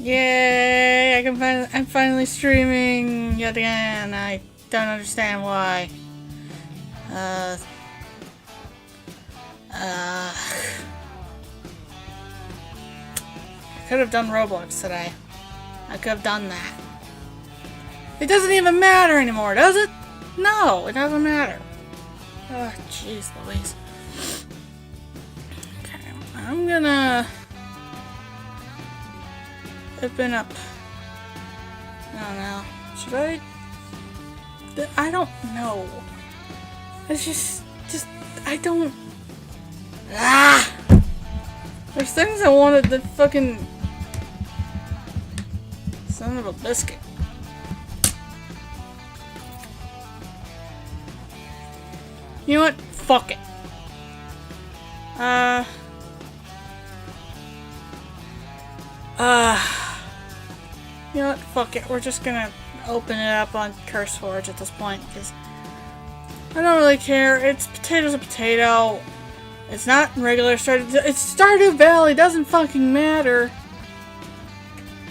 Yay! I'm finally streaming yet again. I don't understand why. I could have done Roblox today. I could have done that. It doesn't even matter anymore, does it? No, it doesn't matter. Oh, jeez Louise. Okay, I'm gonna open up. I don't know. Should I? I don't know. It's just, I don't. Ah! There's things I wanted to fucking. Son of a biscuit. You know what? Fuck it. You know what? Fuck it. We're just gonna open it up on CurseForge at this point, because I don't really care. It's potato's a potato. It's not regular Stardew. It's Stardew Valley. It doesn't fucking matter.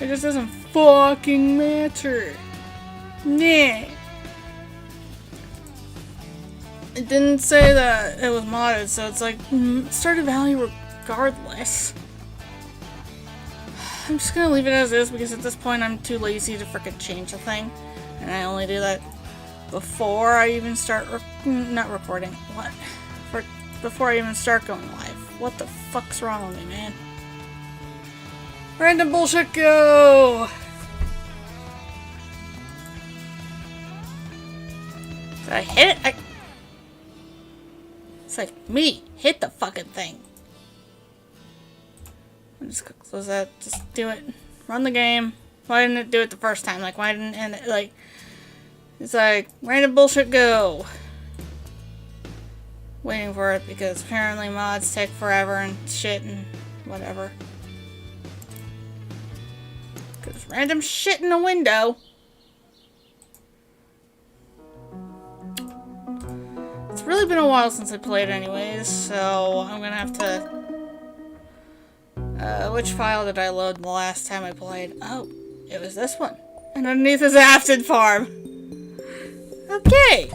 It just doesn't fucking matter. Nah. It didn't say that it was modded, so it's like Stardew Valley regardless. I'm just gonna leave it as is because at this point I'm too lazy to frickin' change the thing, and I only do that before I even start not recording. What? Before I even start going live. What the fuck's wrong with me, man? Random bullshit go! Did I hit it? It's like me. Hit the fucking thing. I'm just gonna close that. Just do it. Run the game. Why didn't it do it the first time? Like, why didn't it end it? Like, it's like, random bullshit go. Waiting for it because apparently mods take forever and shit and whatever. Because random shit in the window. It's really been a while since I played anyways, so I'm gonna have to... which file did I load the last time I played? Oh, it was this one. And underneath is Afton Farm. Okay.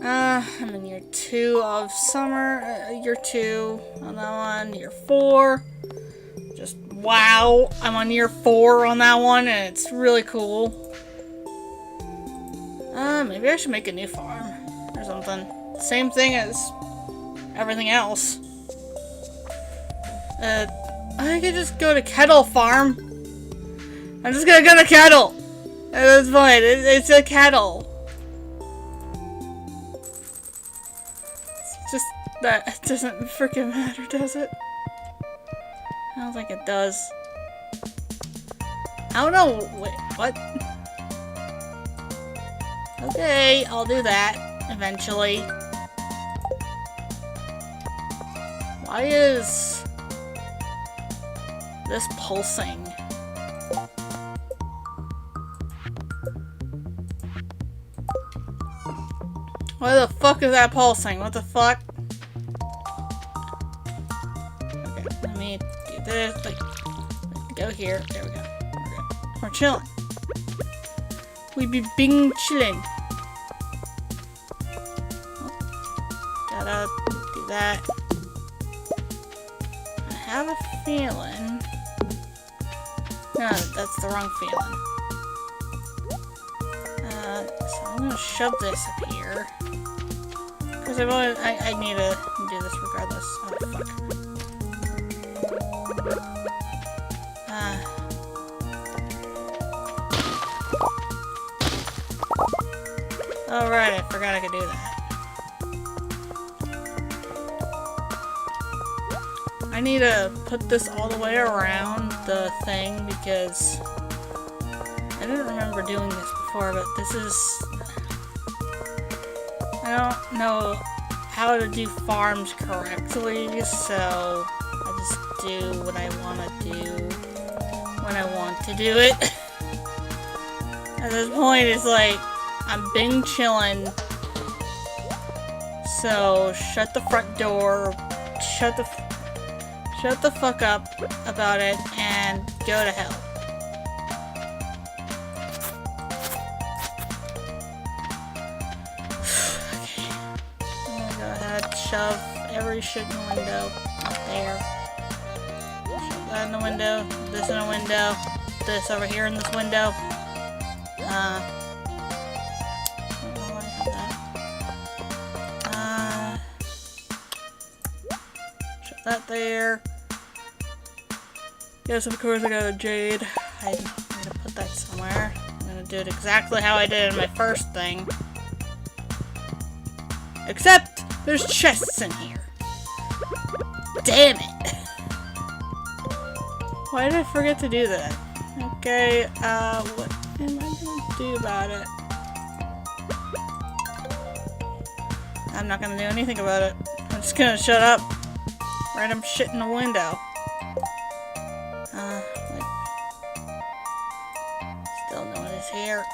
I'm in year 2 of summer. Year 2 on that one. Year 4. Just wow. I'm on year 4 on that one, and it's really cool. Maybe I should make a new farm or something. Same thing as everything else. I could just go to Kettle Farm. I'm just gonna go to Kettle. That's fine. It's a kettle. It's just that it doesn't freaking matter, does it? I don't think it does. I don't know. Wait, what? Okay, I'll do that eventually. Why is this pulsing? Why the fuck is that pulsing? What the fuck? Okay, let me do this. Like, go here. There we go. We're chilling. We be bing chillin'. Gotta do that. I have a feeling. No, that's the wrong feeling. So I'm gonna shove this up here. Because I need to do this regardless. Oh, fuck. Alright, I forgot I could do that. I need to put this all the way around the thing because I didn't remember doing this before, but this is... I don't know how to do farms correctly, so I just do what I want to do when I want to do it. At this point, it's like, I'm bing chillin'. So, shut the front door, shut shut the fuck up about it and go to hell. Okay. I'm gonna go ahead, shove every shit in the window up there. Shove that in the window, this in a window, this over here in this window. I don't know why I have that. Shove that there. Yes, of course I got a jade. I need to put that somewhere. I'm gonna do it exactly how I did in my first thing. Except, there's chests in here. Damn it! Why did I forget to do that? Okay, what am I gonna do about it? I'm not gonna do anything about it. I'm just gonna shut up. Random shit in the window. Wait. Still no one is here.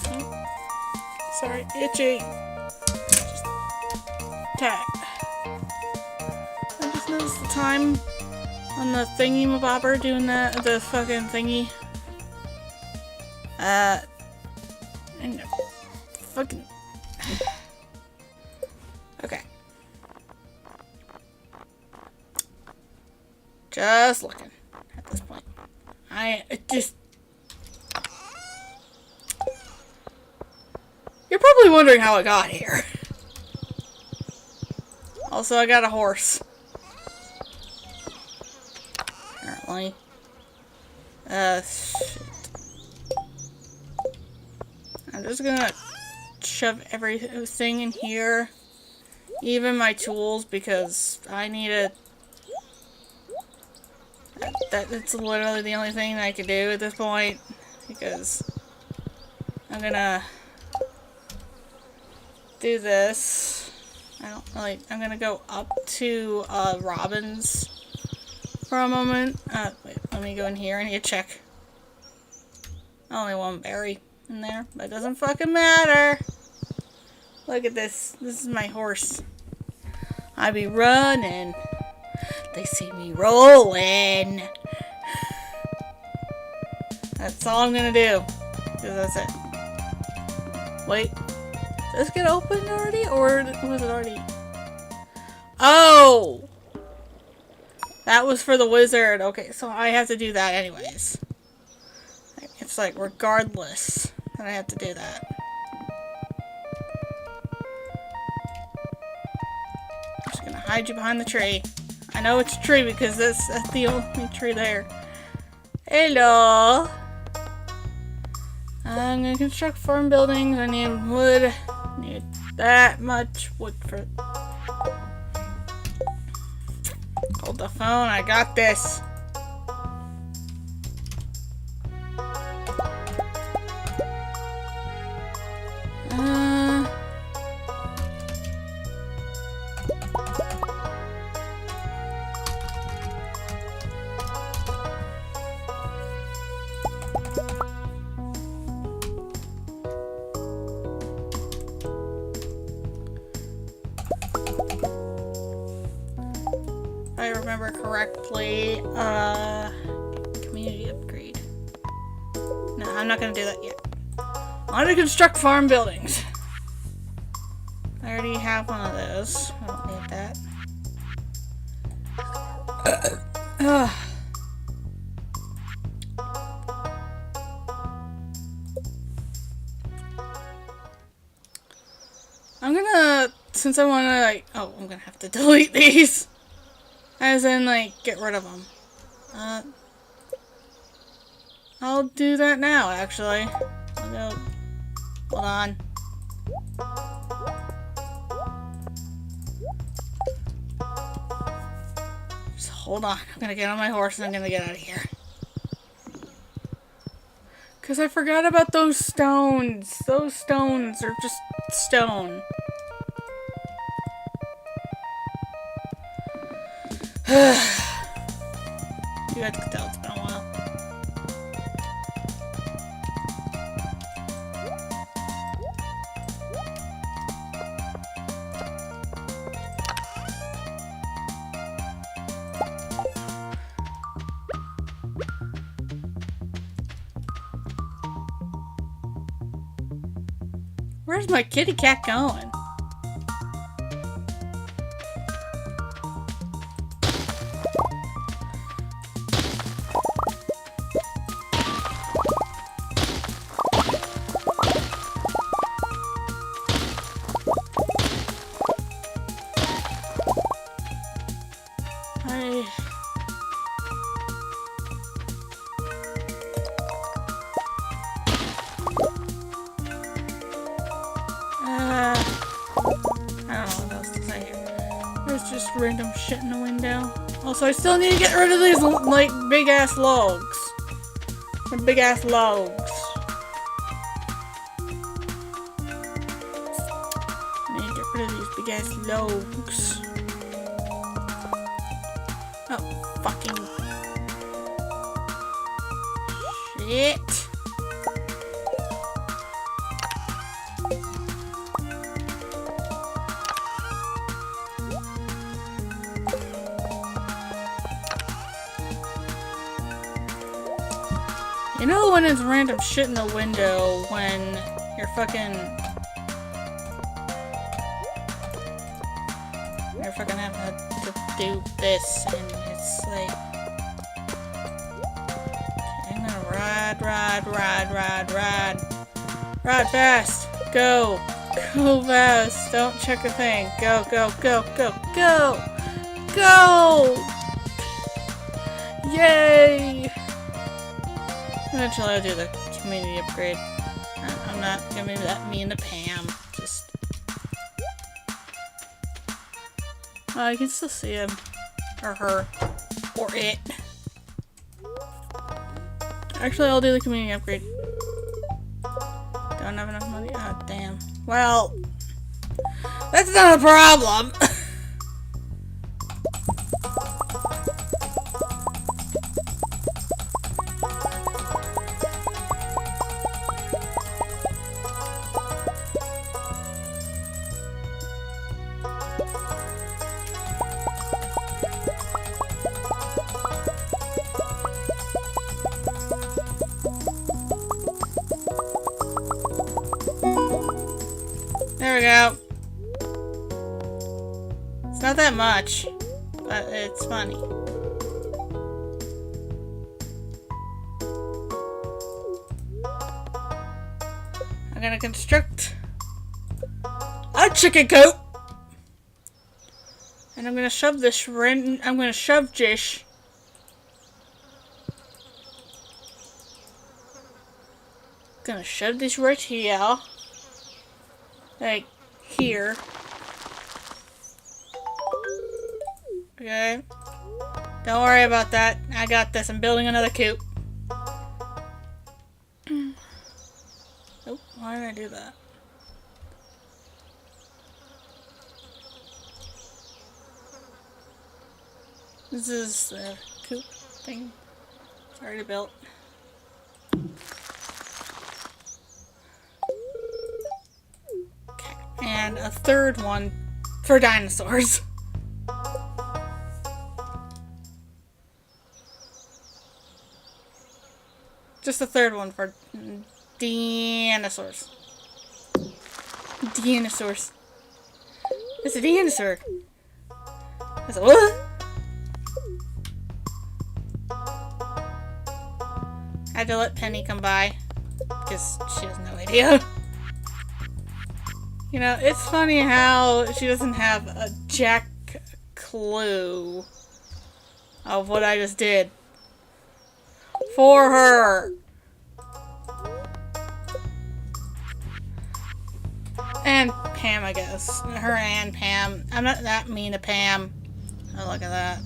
Oh. Sorry, itchy. Just tag. I just noticed the time on the thingy-mabobber doing that, the fucking thingy. And fucking. Okay. Just looking at this point. You're probably wondering how I got here. Also, I got a horse. Apparently. Shit. I'm just gonna shove everything in here. Even my tools, because I need a... That's literally the only thing I can do at this point, because I'm gonna do this. I'm gonna go up to Robin's for a moment. Wait, let me go in here. I need to check. Only one berry in there, but it doesn't fucking matter. Look at this. This is my horse. I be running. They see me rolling. That's all I'm gonna do. Because that's it. Wait. Did this get opened already? Or was it already? Oh! That was for the wizard. Okay, so I have to do that anyways. It's like regardless that I have to do that. I'm just gonna hide you behind the tree. I know it's a tree because that's the only tree there. Hello. I'm gonna construct farm buildings. I need wood. I need that much wood for... Hold the phone. I got this. If I remember correctly, community upgrade. No, I'm not gonna do that yet. I want to construct farm buildings. I already have one of those. I don't need that. I'm gonna, since I want to, like, oh, I'm gonna have to delete these. As in, like, get rid of them. I'll do that now, actually. I'll go, hold on. Just hold on. I'm gonna get on my horse and I'm gonna get out of here. Because I forgot about those stones. Those stones are just stone. You guys can tell it's been a while. Where's my kitty cat going? Just random shit in the window. Also, I still need to get rid of these, like, big-ass logs. The big-ass logs. I need to get rid of these big-ass logs. Oh, fucking... shit. You know when it's random shit in the window when you're fucking having to do this and it's like, okay, I'm gonna ride fast, go fast, don't check a thing, go, yay! Eventually I'll do the community upgrade. I'm not gonna be that mean to Pam. Just... I can still see him. Or her. Or it. Actually, I'll do the community upgrade. Don't have enough money? Oh, damn. Well... that's not a problem! There we go. It's not that much, but it's funny. I'm gonna construct a chicken coop, and I'm gonna shove this I'm gonna shove Jish gonna shove this right here. Like, here. Okay. Don't worry about that. I got this. I'm building another coop. Oh, why did I do that? This is the coop thing. It's already built. And a third one for dinosaurs. Just a third one for dinosaurs. Dinosaurs. It's a dinosaur. It's a what? I had to let Penny come by because she has no idea. You know, it's funny how she doesn't have a jack clue of what I just did for her. And Pam, I guess. Her and Pam. I'm not that mean to Pam. Oh, look at that.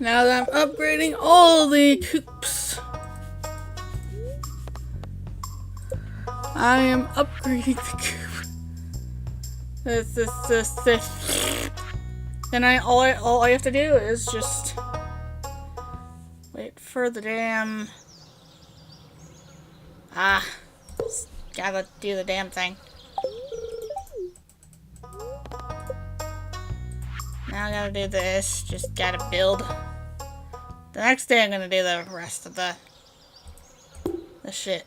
Now that I'm upgrading all the coops. I am upgrading the coop. This. Then all I have to do is just wait for the damn. Just gotta do the damn thing. Now I gotta do this. Just gotta build. The next day I'm gonna do the rest of the shit.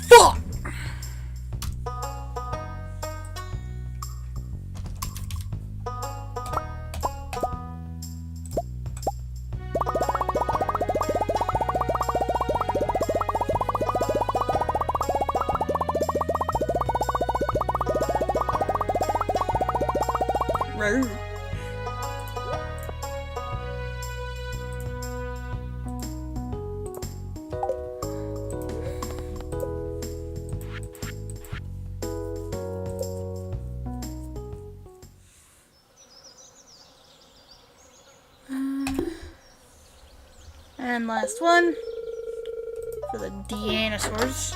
Fuck! Rude. And last one for the dinosaurs.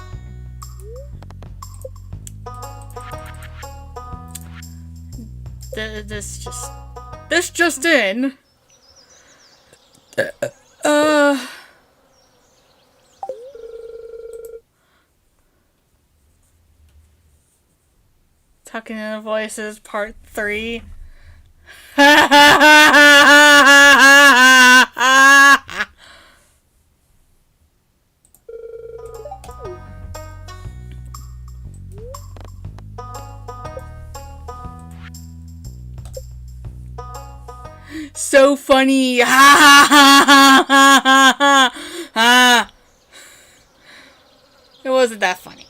This just in. Talking in the Voices Part 3. So funny. Ha ha ha ha ha ha. It wasn't that funny.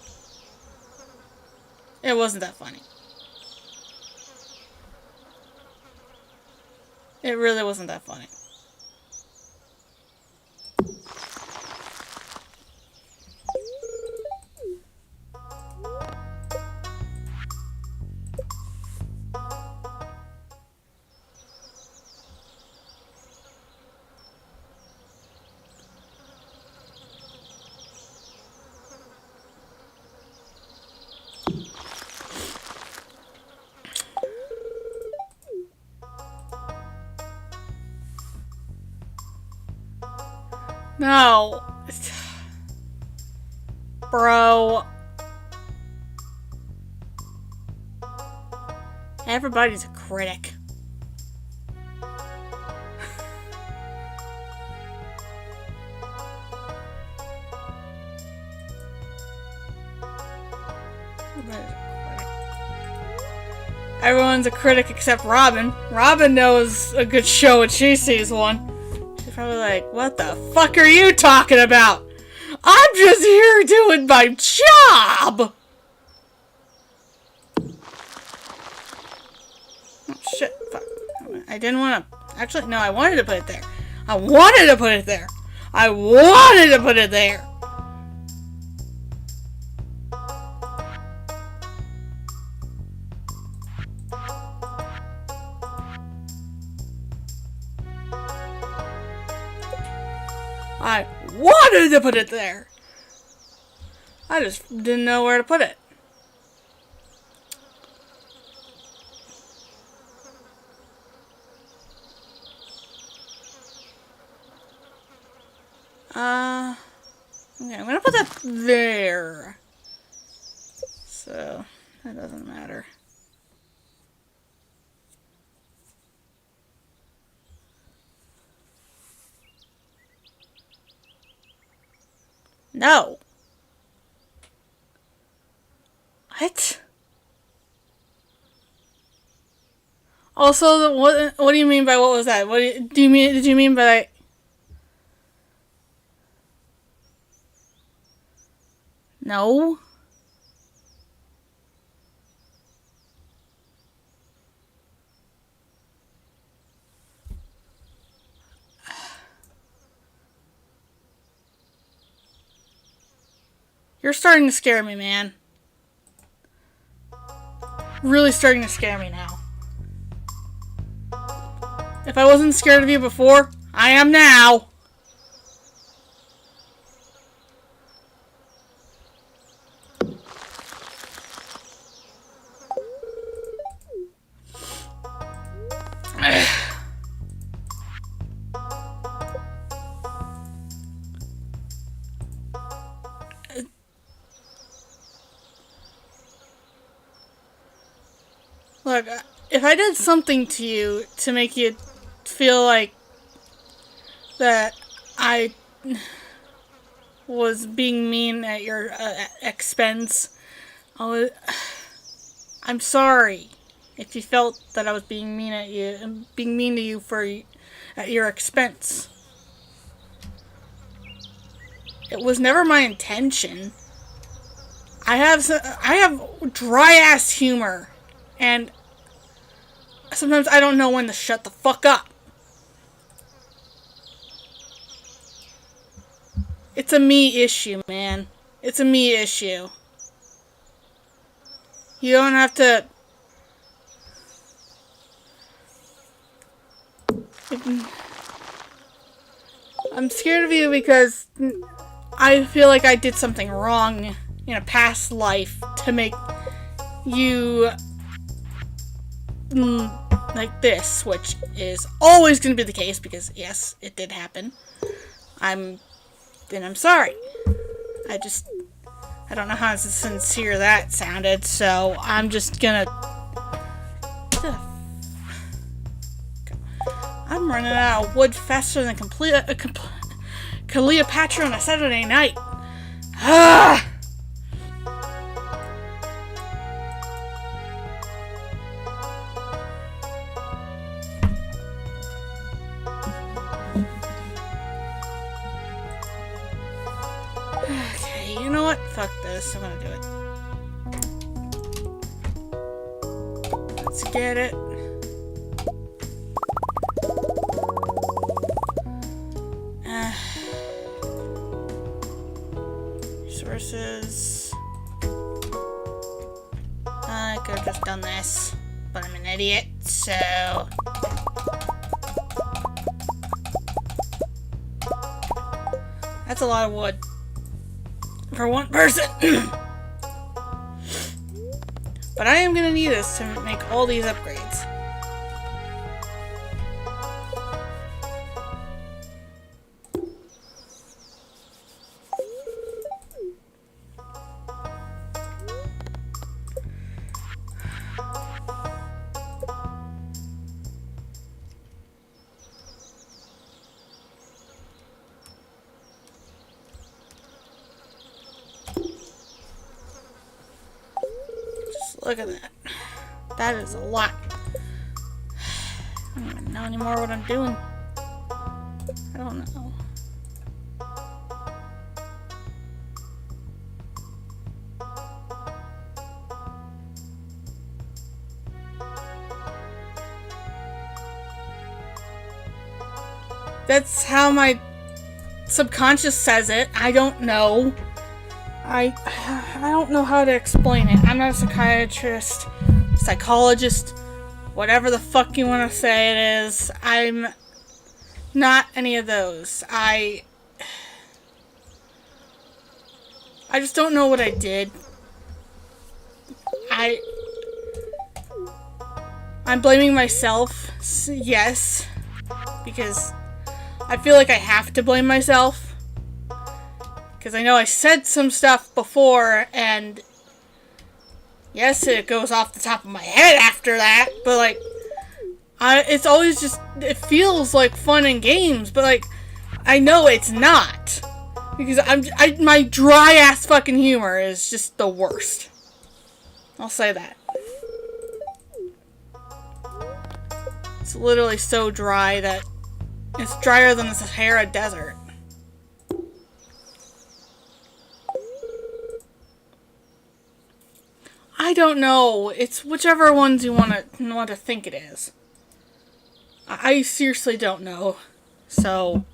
It wasn't that funny. It really wasn't that funny. No. Bro. Everybody's a critic. Everyone's a critic except Robin. Robin knows a good show when she sees one. She's probably like, what the fuck are you talking about? I'm just here doing my job! Oh shit, fuck. I didn't want to... Actually, no, I wanted to put it there. I wanted to put it there! I wanted to put it there! I wanted to put it there. I just didn't know where to put it. Okay, I'm gonna put that there. So, that doesn't matter. No. What? Also, what do you mean by what was that? What do you mean? Did you mean by no? You're starting to scare me, man. Really starting to scare me now. If I wasn't scared of you before, I am now. Look, if I did something to you to make you feel like that I was being mean at your expense. I'm sorry if you felt that I was being mean at you and being mean to you at your expense. It was never my intention. I have dry ass humor, and sometimes I don't know when to shut the fuck up. It's a me issue, man. It's a me issue. You don't have to... I'm scared of you because I feel like I did something wrong in a past life to make you like this, which is always going to be the case because, yes, it did happen. I'm sorry. I don't know how sincere that sounded, so I'm just gonna... I'm running out of wood faster than Cleopatra on a Saturday night. Ah! Okay, you know what? Fuck this. I'm gonna do it. Let's get it. Resources. I could have just done this, but I'm an idiot, so... That's a lot of wood. For one person! But I am gonna need this to make all these upgrades. Look at that. That is a lot. I don't even know anymore what I'm doing. I don't know. That's how my subconscious says it. I don't know. I don't know how to explain it. I'm not a psychiatrist, psychologist, whatever the fuck you want to say it is. I'm not any of those. I just don't know what I did. I'm blaming myself, yes, because I feel like I have to blame myself. Because I know I said some stuff before, and yes, it goes off the top of my head after that, but like, it's always just, it feels like fun and games, but like, I know it's not. Because my dry ass fucking humor is just the worst. I'll say that. It's literally so dry that it's drier than the Sahara Desert. I don't know. It's whichever ones you want to think it is. I seriously don't know. So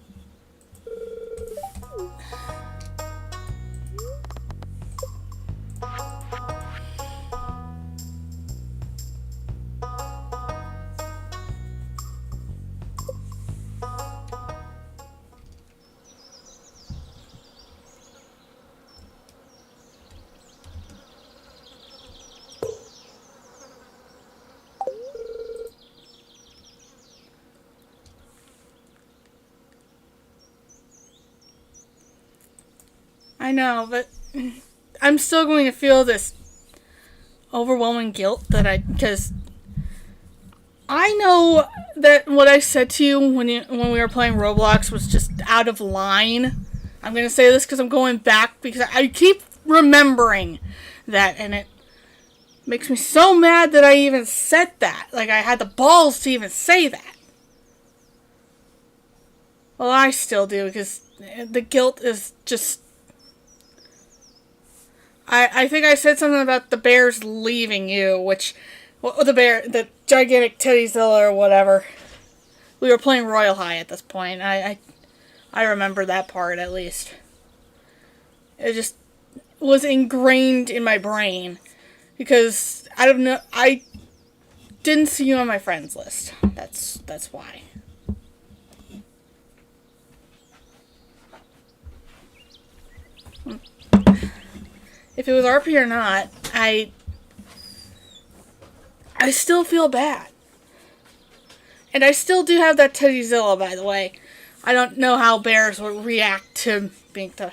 I know, but I'm still going to feel this overwhelming guilt that because I know that what I said to you when we were playing Roblox was just out of line. I'm gonna say this because I'm going back because I keep remembering that, and it makes me so mad that I even said that. Like, I had the balls to even say that. Well, I still do because the guilt is just. I think I said something about the bears leaving you, which. Well, the gigantic Teddyzilla or whatever. We were playing Royal High at this point. I remember that part at least. It just was ingrained in my brain because I don't know. I didn't see you on my friends list. That's why. If it was RP or not, I still feel bad. And I still do have that Teddyzilla, by the way. I don't know how bears would react to being the.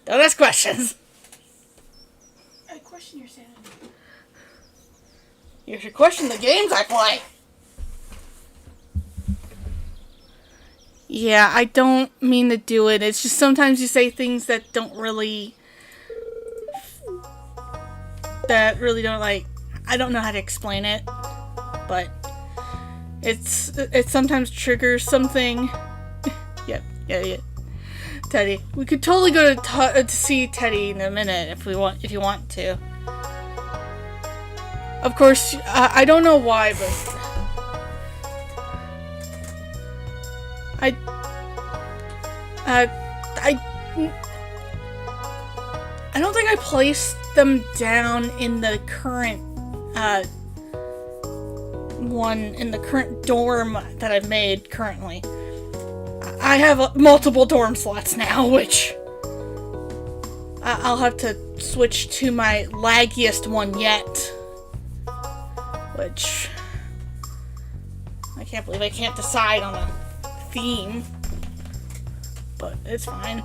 Don't ask questions. I question your sanity. You should question the games I play. Yeah, I don't mean to do it. It's just sometimes you say things that don't really. That really don't like. I don't know how to explain it, but it sometimes triggers something. Yeah. Teddy, we could totally go to see Teddy in a minute if you want to. Of course, I don't know why, but I don't think I placed them down in the current dorm that I've made currently. I have multiple dorm slots now, which I'll have to switch to my laggiest one yet, which I can't believe I can't decide on a theme, but it's fine.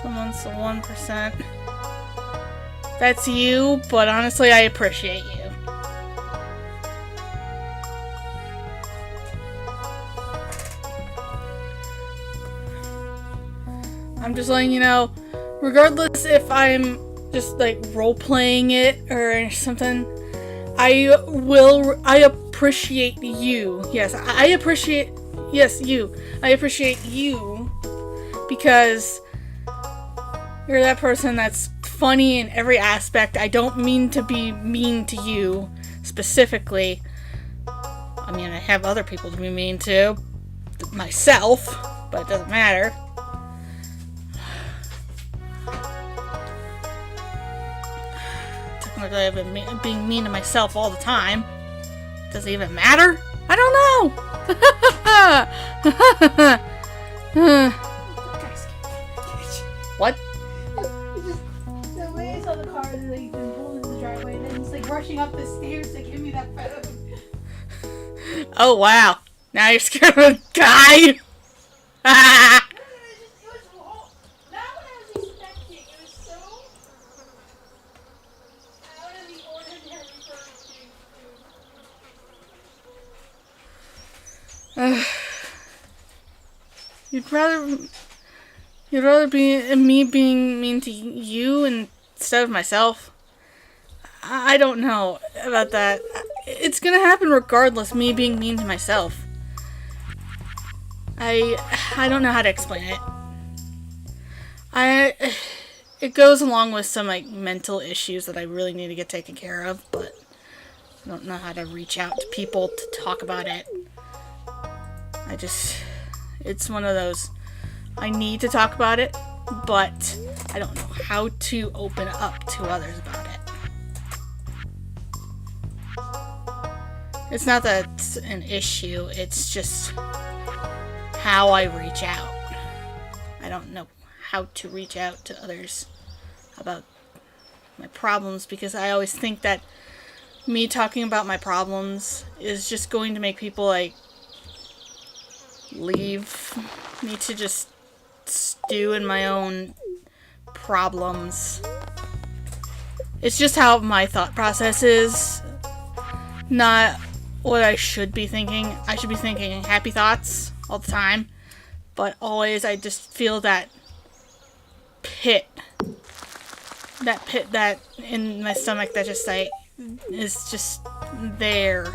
Someone's the 1%. That's you, but honestly, I appreciate you. I'm just letting you know, regardless if I'm just like role-playing it or something, I appreciate you. Yes, I appreciate you because you're that person that's funny in every aspect. I don't mean to be mean to you specifically. I mean, I have other people to be mean to, myself, but it doesn't matter. Technically, I've been being mean to myself all the time. Does it even matter? I don't know. What? The way I saw the car that like been pulled into the driveway and then he's like rushing up the stairs to give me that phone. Oh wow. Now you're scared of a guy? You'd rather be me being mean to you instead of myself. I don't know about that. It's gonna happen regardless, me being mean to myself. I don't know how to explain it. It goes along with some like mental issues that I really need to get taken care of, but I don't know how to reach out to people to talk about it. It's one of those, I need to talk about it, but I don't know how to open up to others about it. It's not that it's an issue, it's just how I reach out. I don't know how to reach out to others about my problems because I always think that me talking about my problems is just going to make people like leave me to just stew in my own problems. It's just how my thought process is, not what I should be thinking. I should be thinking happy thoughts all the time, but always I just feel that pit that in my stomach that just like is just there.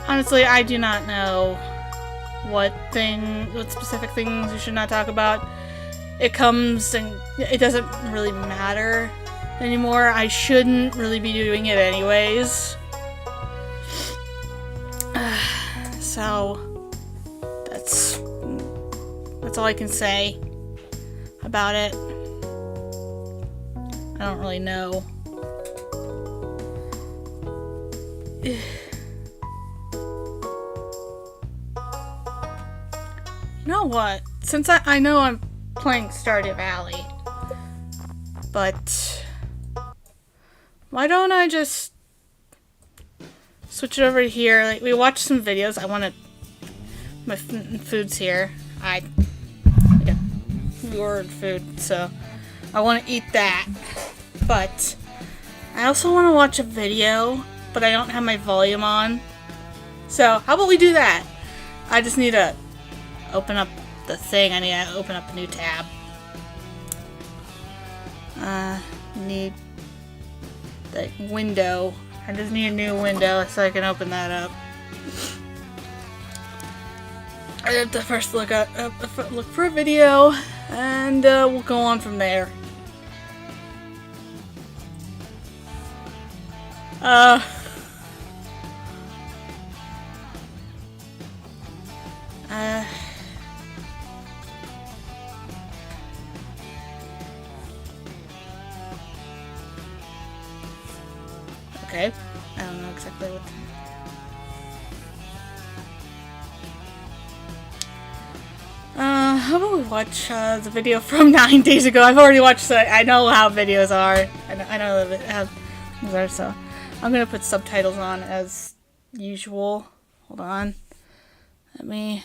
Honestly, I do not know what specific things you should not talk about. It comes and it doesn't really matter anymore. I shouldn't really be doing it anyways. So that's all I can say about it. I don't really know. You know what? Since I know I'm playing Stardew Valley, but why don't I just switch it over to here? Like, we watched some videos. I wanted my food's here. I got ordered food, so I want to eat that. But I also want to watch a video, but I don't have my volume on. So how about we do that? I just need to open up the thing. I need to open up a new tab. Need the window. I just need a new window so I can open that up. I have to first look for a video, and we'll go on from there. Okay. I don't know exactly what. How about we watch the video from 9 days ago? I've already watched it. I know how videos are. I know how things are, so I'm gonna put subtitles on as usual. Hold on. Let me.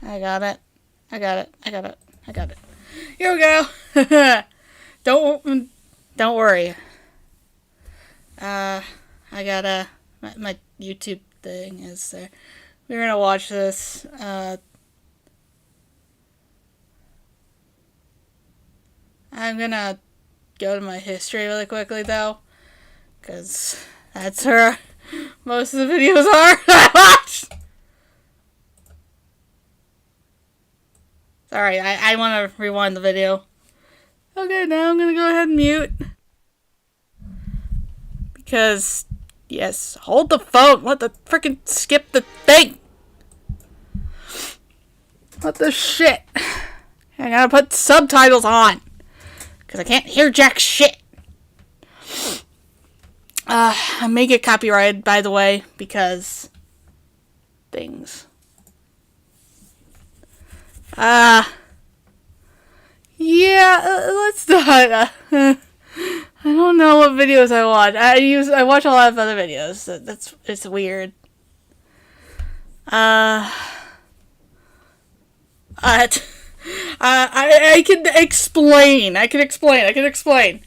I got it. Here we go. Don't worry. I got my YouTube thing is there. We're gonna watch this. I'm gonna go to my history really quickly though, because that's where most of the videos are I watched. Sorry, I want to rewind the video. Okay, now I'm gonna go ahead and mute. Because, yes, hold the phone. What the frickin' skip the thing? What the shit? I gotta put subtitles on. Because I can't hear jack shit. I may get copyrighted, by the way, because things. Yeah, let's not. I don't know what videos I watch. I watch a lot of other videos. It's weird. I can explain. I can explain.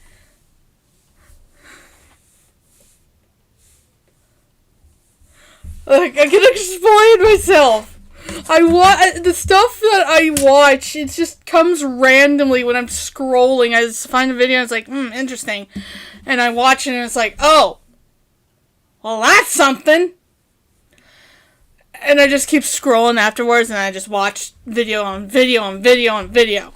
Like, I can explain myself. The stuff that I watch, it just comes randomly when I'm scrolling. I just find a video and it's like, interesting. And I watch it and it's like, oh, well, that's something. And I just keep scrolling afterwards and I just watch video on video on video on video.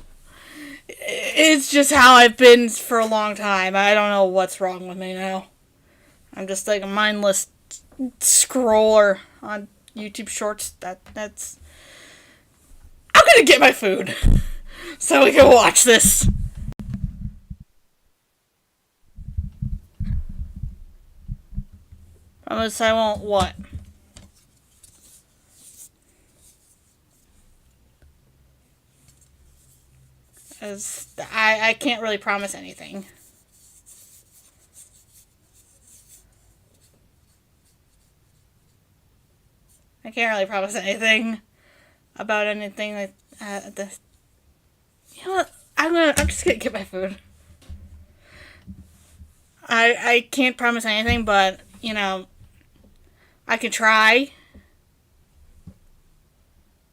It's just how I've been for a long time. I don't know what's wrong with me now. I'm just like a mindless scroller on YouTube Shorts. That's. I'm gonna get my food so we can watch this. Promise I won't what? As I can't really promise anything. I can't really promise anything about anything like this. You know what? I'm just gonna get my food. I can't promise anything, but you know, I can try.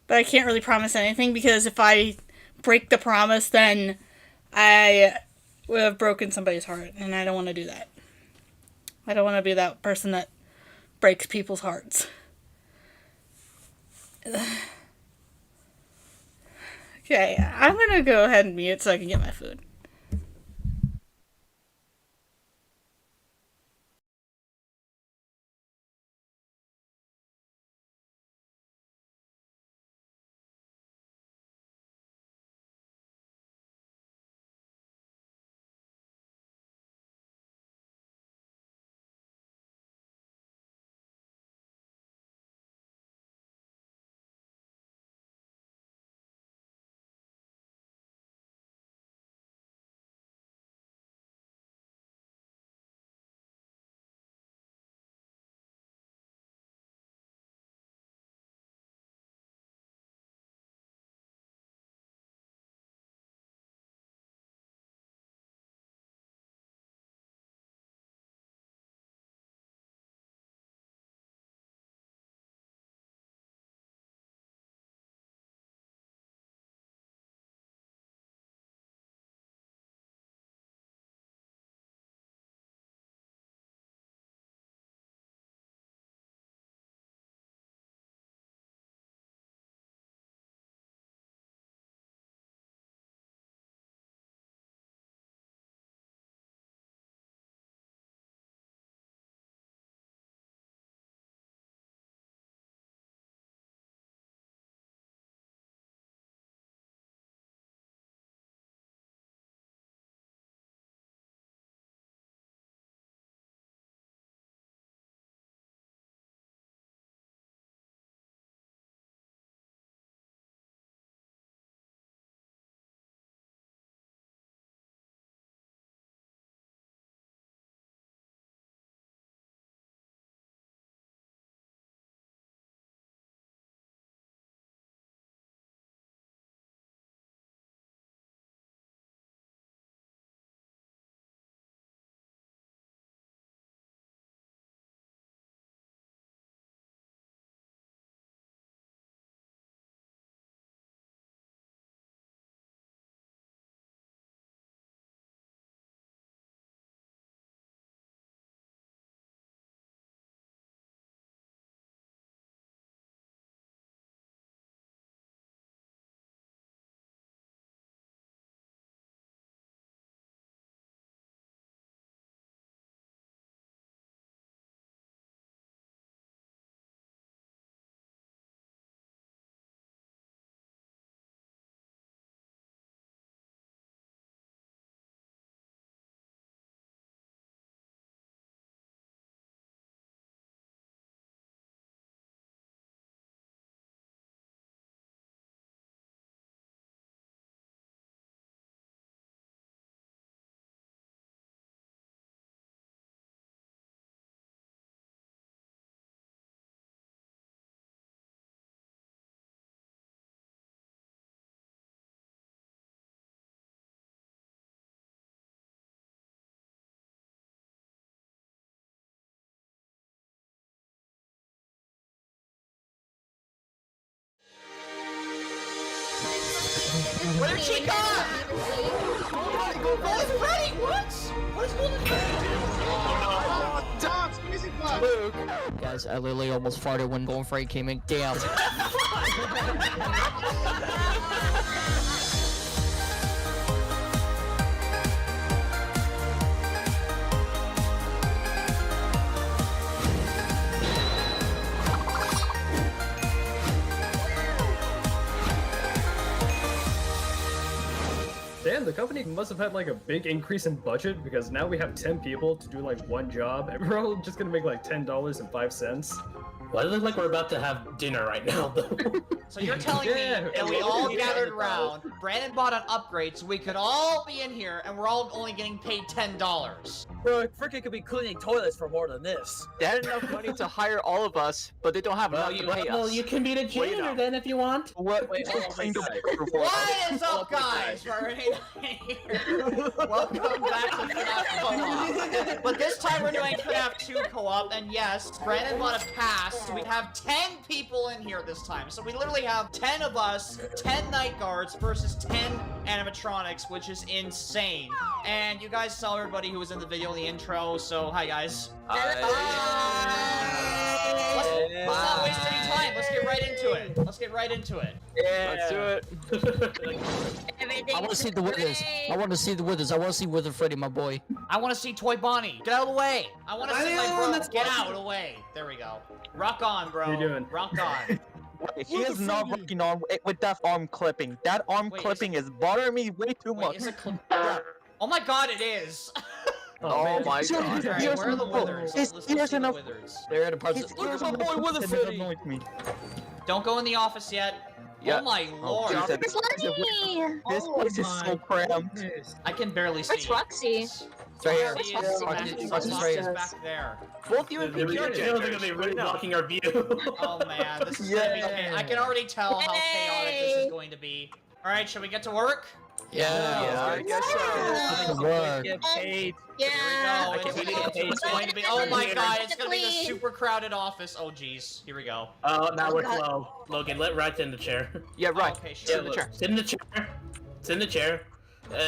But I can't really promise anything because if I break the promise, then I would have broken somebody's heart, and I don't want to do that. I don't want to be that person that breaks people's hearts. Okay, I'm gonna go ahead and mute so I can get my food. Where'd she go? Golden Freddy, what? Where's Golden Freddy? Tom's music box. Luke. Guys, I literally almost farted when Golden Freddy came in. Damn. Damn, the company must have had like a big increase in budget because now we have 10 people to do like one job and we're all just gonna make like $10.05. Why does it look like we're about to have dinner right now, though? So you're telling me that we all gathered around, Brandon bought an upgrade so we could all be in here, and we're all only getting paid $10. Bro, freaking could be cleaning toilets for more than this. They had enough money to hire all of us, but they don't have enough to pay us. You can be the janitor then if you want. What? Wait, What is up, guys? We're here. Welcome back to FNAF Co-op. But this time we're doing FNAF 2 Co-op, and yes, Brandon bought a pass, so we have 10 people in here this time. So we literally have 10 of us, 10 night guards versus 10 animatronics, which is insane. And you guys saw everybody who was in the video in the intro, so hi guys. Let's not waste any time. Let's get right into it. Let's get right into it. Yeah. Let's do it. I want to see the withers. I want to see the withers. I want to see Wither Freddy, my boy. I want to see Toy Bonnie. Get out of the way. I want to see my bro. Get out of the way. There we go. Rock on, bro. What are you doing? Rock on. Wait, he is not working on with that arm clipping. That arm clipping is bothering me way too much. Is it oh my god, it is. Oh my god. Right, where are the withers? Let's see the withers. They're at a part. Look at my boy Wither Freddy. Don't go in the office yet. Yeah. Oh my lord. This place is so cramped. I can barely see. Where's Roxy? It's right here. Roxy's back there. Both you and They're Pinky are gonna be really blocking our view. Oh man, this is gonna be I can already tell how chaotic this is going to be. Alright, shall we get to work? Yeah. I guess so. Get paid. Here we go. It's going to be. Oh my god, it's going to be the super crowded office. Oh jeez. Here we go. Oh, now we're slow. Logan, let Right sit in the chair. Yeah, right. Okay, Sit sure. in the chair. Sit in the chair. Sit in the chair.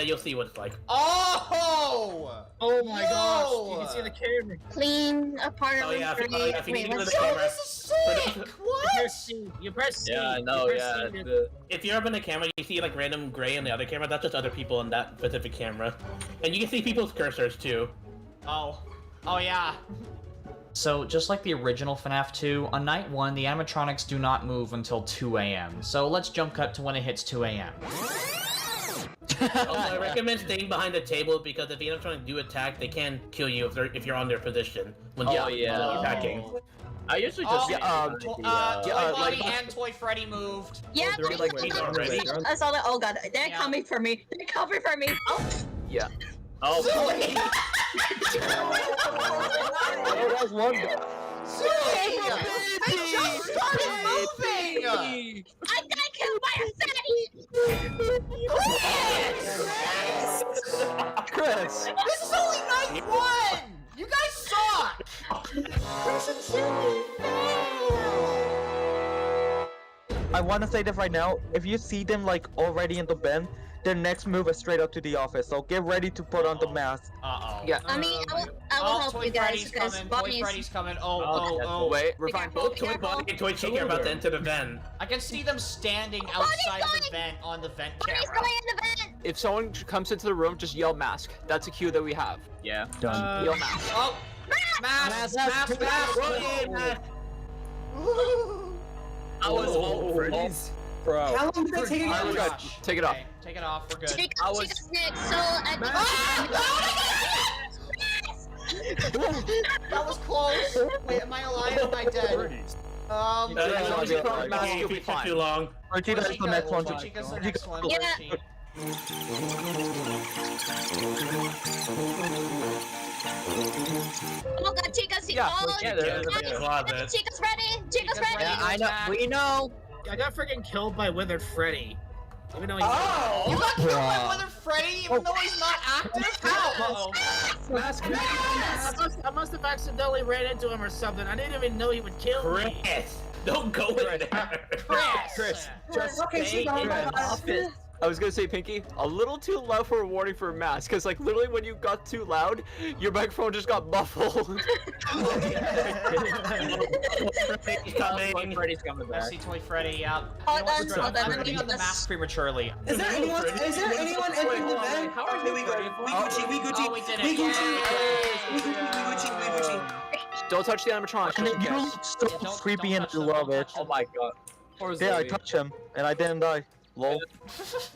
You'll see what it's like. Oh! Oh my Yo! gosh, you can see the camera. Clean apartment. Oh yeah, if you need to do the Yo, camera. this is sick! What? You press C. Yeah, I know, You press yeah. C to- If you're up in the camera, you see like random gray on the other camera. That's just other people in that specific camera. And you can see people's cursors too. Oh. Oh yeah. So, just like the original FNAF 2, on night 1, the animatronics do not move until 2 a.m. So let's jump cut to when it hits 2 a.m. Also, I recommend staying behind the table because if the animatronics do attack, they can kill you if you're on their position when they're attacking. I usually Oh, just Toy Bonnie and Toy Freddy moved. Yeah, they're like I already. saw that. Oh god, they're coming for me. They're coming for me. Oh. Yeah. Oh, Zoe! that's one guy. Zoe! I just started moving! I got killed by a fatty! Chris! This is only night 1! You guys suck! I want to say this right now. If you see them like already in the bin, their next move is straight up to the office. So get ready to put on the mask. Uh-oh. Yeah. I mean, I will help Toy you guys Freddy's because coming. Toy Bonnie's. Freddy's coming. Oh. Wait, we're fine. Both Toy Bonnie and Toy Chica are about to enter the vent. I can see them standing outside of the vent on the vent Bonnie's camera. going in the vent. If someone comes into the room, just yell mask. That's a cue that we have. Yeah. Yell mask. Oh! Mask! I was all Freddy's. Bro. How long did that take Oh again? my gosh. Take it off. Okay, take it off. We're good. Chica's next, so I That was close. Wait, am I alive? Am I dead? If we took too long. Chica's the next one. Chica's the next one. Yeah. Where is she? Oh god, Chica's Chica's ready. Chica's ready. I know. We know. I got freaking killed by Withered Freddy. Even though he's You got killed by Wither Freddy even though he's not active? How? I must have accidentally ran into him or something. I didn't even know he would kill me. Chris, don't go in there. Chris. Just Okay, stay so in the office. I was gonna say, Pinky, a little too loud for a warning for a mask, because, like, literally when you got too loud, your microphone just got muffled. Freddy's coming. Freddy's coming I back. see Toy Freddy, yeah. Hold on, hold on, I'm let me putting on the just- mask prematurely. Is there anyone entering the vent? Okay, we Gucci. Oh, we did it. We Gucci. Don't touch the animatronics. And just in you case. look so Don't creepy and I touch them, love don't it. touch them. Oh my god. Or Yeah, I Zoe. touched him and I didn't die. Lol.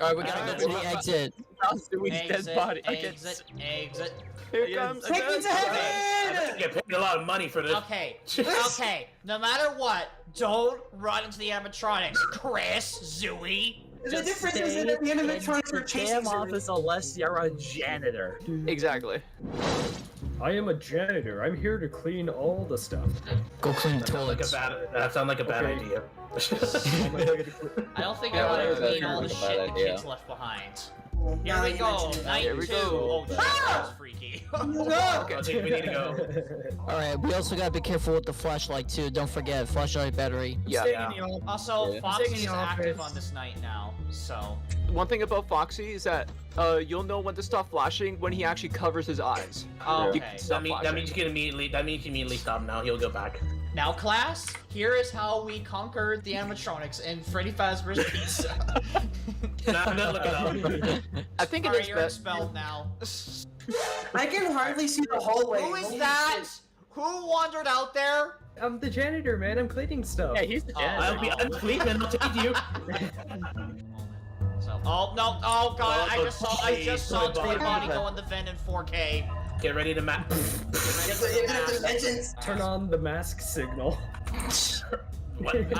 Alright, we gotta go to the exit. Exit, exit, exit. Here comes. Take me to heaven! Get paid a lot of money for this. Okay, okay. No matter what, don't run into the animatronics, Chris, Zooey. The difference is that the animatronics are chasing Damn office unless you're a janitor. Exactly. I am a janitor. I'm here to clean all the stuff. Go clean the That sounds like a bad Okay. idea. I don't think I want to clean all the shit the kids left behind. Here we go, night Here we 2. go. Oh, that was freaky. I think we need to go. Alright, we also gotta be careful with the flashlight too. Don't forget, flashlight battery. Yeah. Also, Foxy Taking is the active office. on this night now, so... One thing about Foxy is that you'll know when to stop flashing when he actually covers his eyes. Oh, You okay. can stop That flashing. means you can immediately stop now. He'll go back. Now, class, here is how we conquered the animatronics in Freddy Fazbear's Pizza. No, look it up. I think it Alright, is you're best. expelled now. I can hardly see the hallway. Who is Holy that? shit. Who wandered out there? I'm the janitor, man. I'm cleaning stuff. Yeah, he's the janitor. I'm sleeping. I'll take you. So, oh no! Oh god! I just saw Toy Toy Bonnie. Bonnie go in the vent in 4K. Get ready to map. You have the legends. Turn on the mask signal. I'm watching the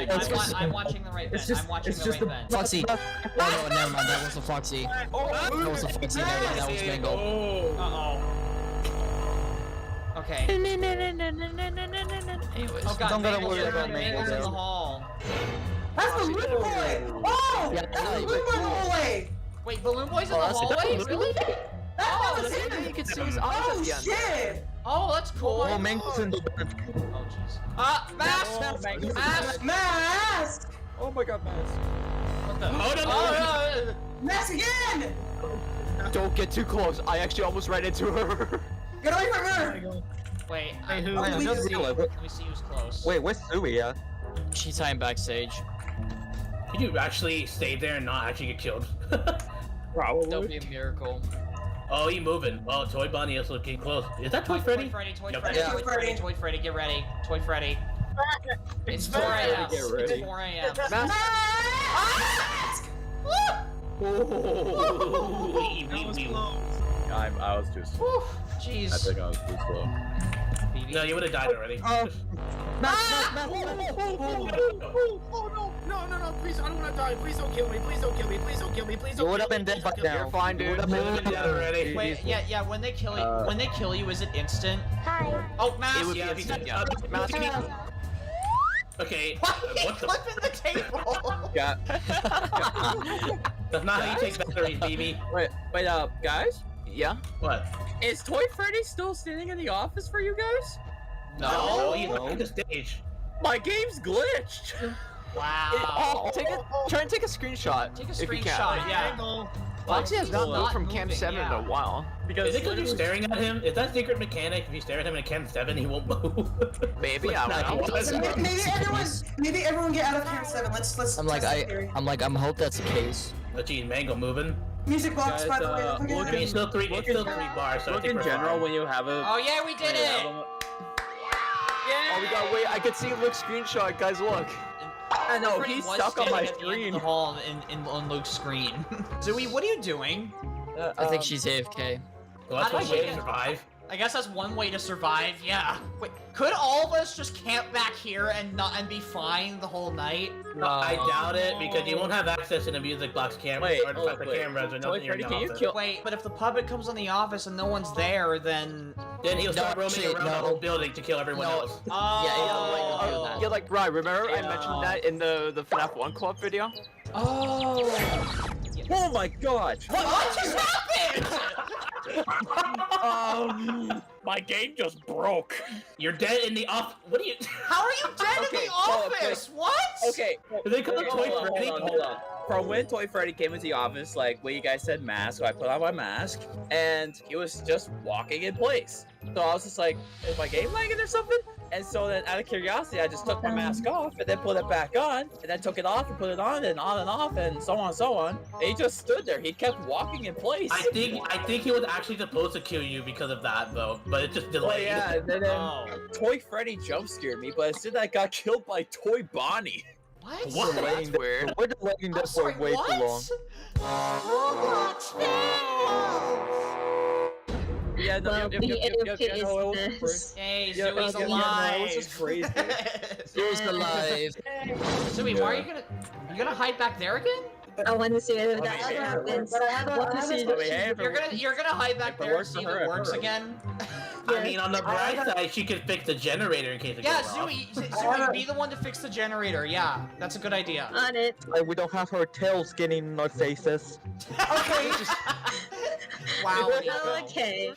right vent. I'm watching the right It's vent. just- I'm watching it's the just right the- vent. Foxy. Oh no, never mind. That wasn't Foxy. That wasn't Foxy. That was Mango. Uh oh. Okay. Anyways. Oh god, Don't gotta Mango's worry in- about Mango, Mango's in the though. hall. That's Balloon Boy! Oh! Yeah, That's Balloon Boy in the hallway! Wait, Balloon Boy's in the that's- hallway? that's- Really? That was You him! can see his eyes Oh at the end. shit! Oh, that's cool. Oh, Mango's in the vent. Oh jeez. Mask! Mask! Mask! Oh my god, Mask. What the? Oh, no, Oh, no. Mask again! Don't get too close. I actually almost ran into her. Get away from her! Wait, Hey, who? let me just see. realized- Let me see who's close. Wait, where's Suey at? She's hiding backstage. Could you actually stay there and not actually get killed? That would be a miracle. Oh, he moving. Oh, Toy Bunny is looking close. Is that Toy Freddy? Toy Freddy, Toy Yep. Freddy, Yeah. Toy Freddy, Toy Freddy, get ready. Toy Freddy. It's 4 a.m. Get ready. It's 4 a.m. Mask! That was close. I was too slow. Jeez. I think I was too slow. No, you would have died already. Oh no, please, I don't want to die. Please don't kill me. Please don't kill me. Please don't kill me. Please don't You would kill have been me. dead by Please don't now. You're fine, You dude. would have You would have been dead already. Wait, yeah, when they kill you, is it instant? Hi. Oh, Mask! It would be Yeah, instant, because- yeah. Mask. Okay, Why are you what the? flipping the table? Yeah. That's not how you take batteries, baby. Wait, guys? Yeah? What? Is Toy Freddy still standing in the office for you guys? No, he's on the stage. My game's glitched. Wow. Try and take a screenshot. Take a if you can. screenshot, yeah. Foxy has not Not moved from moving, Cam 7 in yeah. a while. Is it because you're staring at him? Is that secret mechanic? If you stare at him in Cam 7, he won't move. Maybe, I don't know. So maybe everyone get out of Camp 7. Let's I'm like, test the theory. I'm hope that's the case. Oh, geez, Mango moving. Music box, by the way. Look at I mean, it. it's still three bars, so I Look think in we're general fine. when you have a. Oh yeah, we did it! Oh, we gotta wait. I can see Luke's screenshot, guys. Look. I know, Freddy he's was stuck on my standing at the end of screen. the hall on Luke's screen. Zoe, what are you doing? I think she's AFK. Well, that's How one did way I to get- survive. I guess that's one way to survive, yeah. Wait, could all of us just camp back here and be fine the whole night? I doubt it, because you won't have access to the music box cameras Wait, or the hold the on, wait. cameras or Toy nothing in Freddy, the can you office. kill? Wait, but if the puppet comes on the office and no one's there, then... Then he'll start No, roaming actually, around the no. whole building to kill everyone No. else. Oh. Yeah, like, right, remember I mentioned that in the FNAF 1 co-op video? Oh. Oh my god! What just happened? My game just broke. You're dead in the off. What are you? How are you dead in Okay, the hold up, office? What? Okay. Do they call it Toy Hold on, Freddy? hold on. From when Toy Freddy came into the office, like when you guys said mask, so I put on my mask, and he was just walking in place. So I was just like, is my game lagging or something? And so then out of curiosity, I just took my mask off and then put it back on, and then took it off and put it on and off and so on and so on. And he just stood there. He kept walking in place. I think he was actually supposed to kill you because of that though, but it just Oh delayed. yeah, and then Oh. Toy Freddy jump scared me, but instead I got killed by Toy Bonnie. What? What? That's weird. We're delaying I'm this sorry, for way what? too long. Yeah, no, Well, the no, it AFK was is Hey, Yeah, Zooey's no, alive. it was just crazy. Who's alive? Zooey, why are you gonna hide back there again? I want to see if I that mean, happens. but I have a- Want to I have see a- I mean, hey, if it- You're gonna hide back if it there and works see for if her, it it works works. again? I mean, on the bright side, she could fix the generator in case it Yeah, goes off. Zooey, be the one to fix the generator. Yeah, that's a good idea. on it. We don't have our tails getting in our faces. Okay. Wow. Nico. Okay.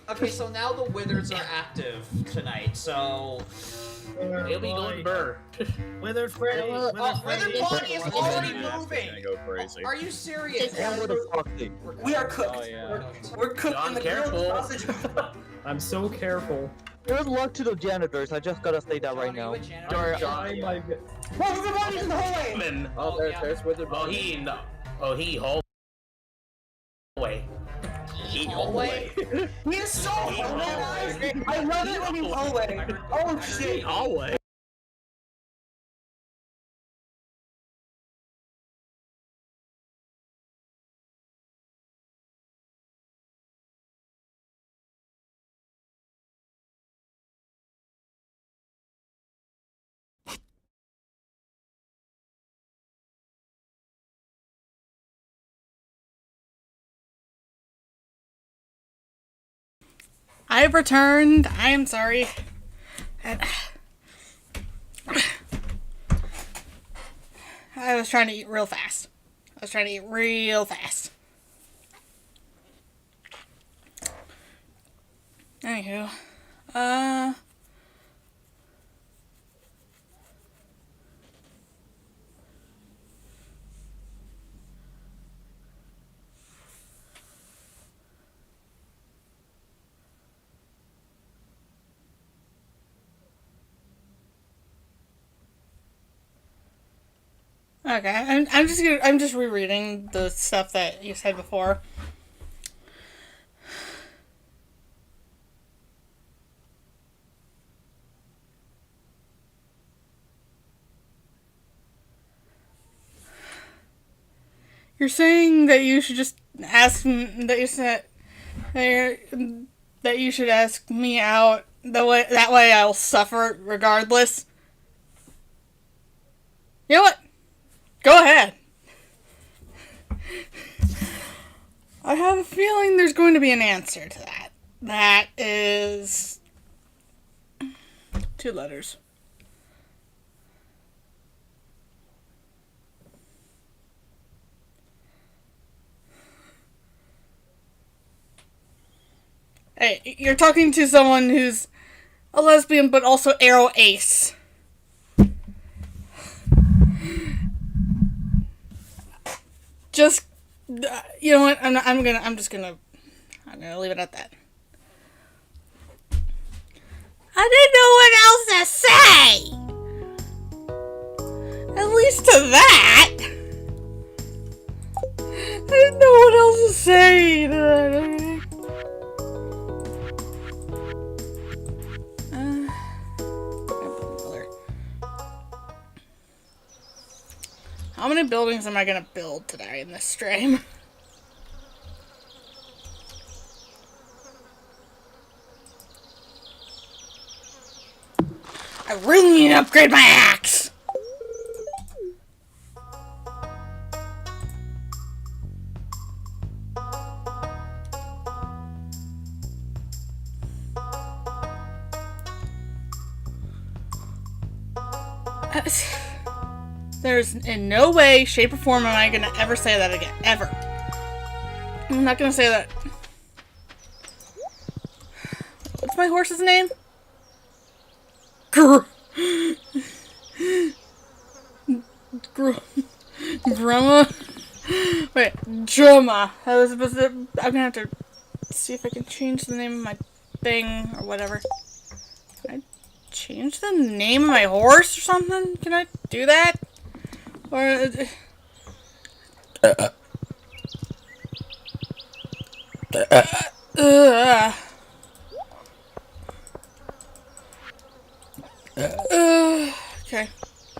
Okay, so now the withers are active tonight, so... It'll be going burr. Wither Freddy. Oh, Wither Bonnie is already Yeah, moving! gonna go crazy. Are you serious? And with a foxy. We are cooked. Oh, yeah. We're cooked John, in the grill careful. sausage. I'm so careful. Good luck to the janitors, I just gotta say that right now. Oh my god. Whoa, Wither Bonnie's in the hallway! Man. Oh, there's Wither Oh, Bonnie. he hallway. Hallway? He is so hallway, guys! I love it when he's hallway. Oh shit! Hallway. I have returned. I am sorry. I was trying to eat real fast. Anywho. Okay, I'm just rereading the stuff that you said before. You're saying that you should just ask that you said that you should ask me out that way I'll suffer regardless. You know what? Go ahead. I have a feeling there's going to be an answer to that. That is 2 letters. Hey, you're talking to someone who's a lesbian but also arrow ace. Just, you know what? I'm gonna leave it at that. I didn't know what else to say. At least to that. I didn't know what else to say to that. How many buildings am I gonna build today in this stream? I really need to upgrade my axe! There's in no way, shape, or form am I gonna ever say that again. Ever. I'm not gonna say that. What's my horse's name? Grumma. Wait, Drumma. I was supposed to. I'm gonna have to see if I can change the name of my thing or whatever. Can I change the name of my horse or something? Can I do that? Or okay.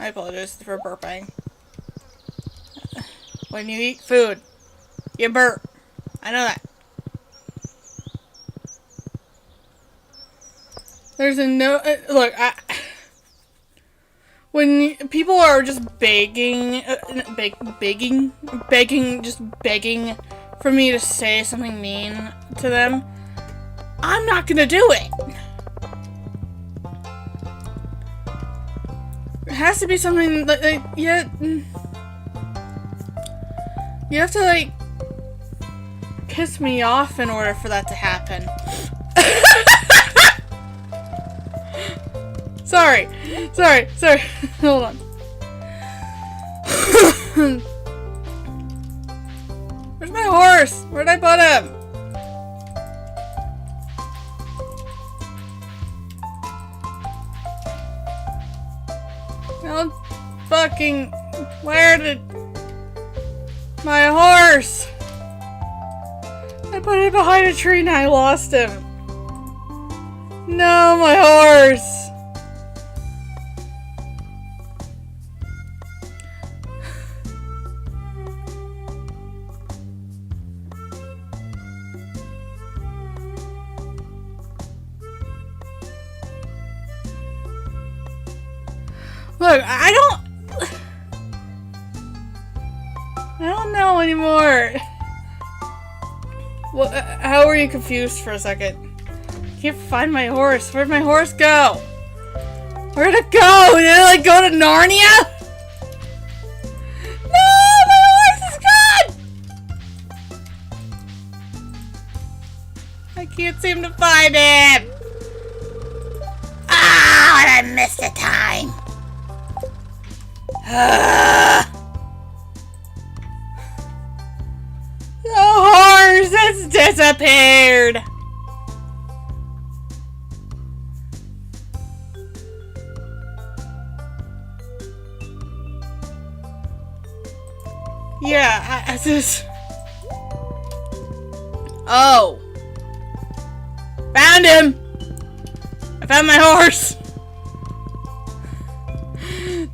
I apologize for burping. When you eat food, you burp. I know that. There's a no... look, when people are just begging for me to say something mean to them, I'm not gonna do it. It has to be something like yeah. You have to like piss me off in order for that to happen. Sorry. Hold on. Where's my horse? Where'd I put him? No fucking... Where did... My horse! I put it behind a tree and I lost him. No, my horse! Look, I don't know anymore. Well, how were you confused for a second? Can't find my horse. Where'd my horse go? Where'd it go? Did it like go to Narnia? No, my horse is gone! I can't seem to find him. Ah, I missed the time. The horse has disappeared! Yeah, I just... Oh! Found him! I found my horse!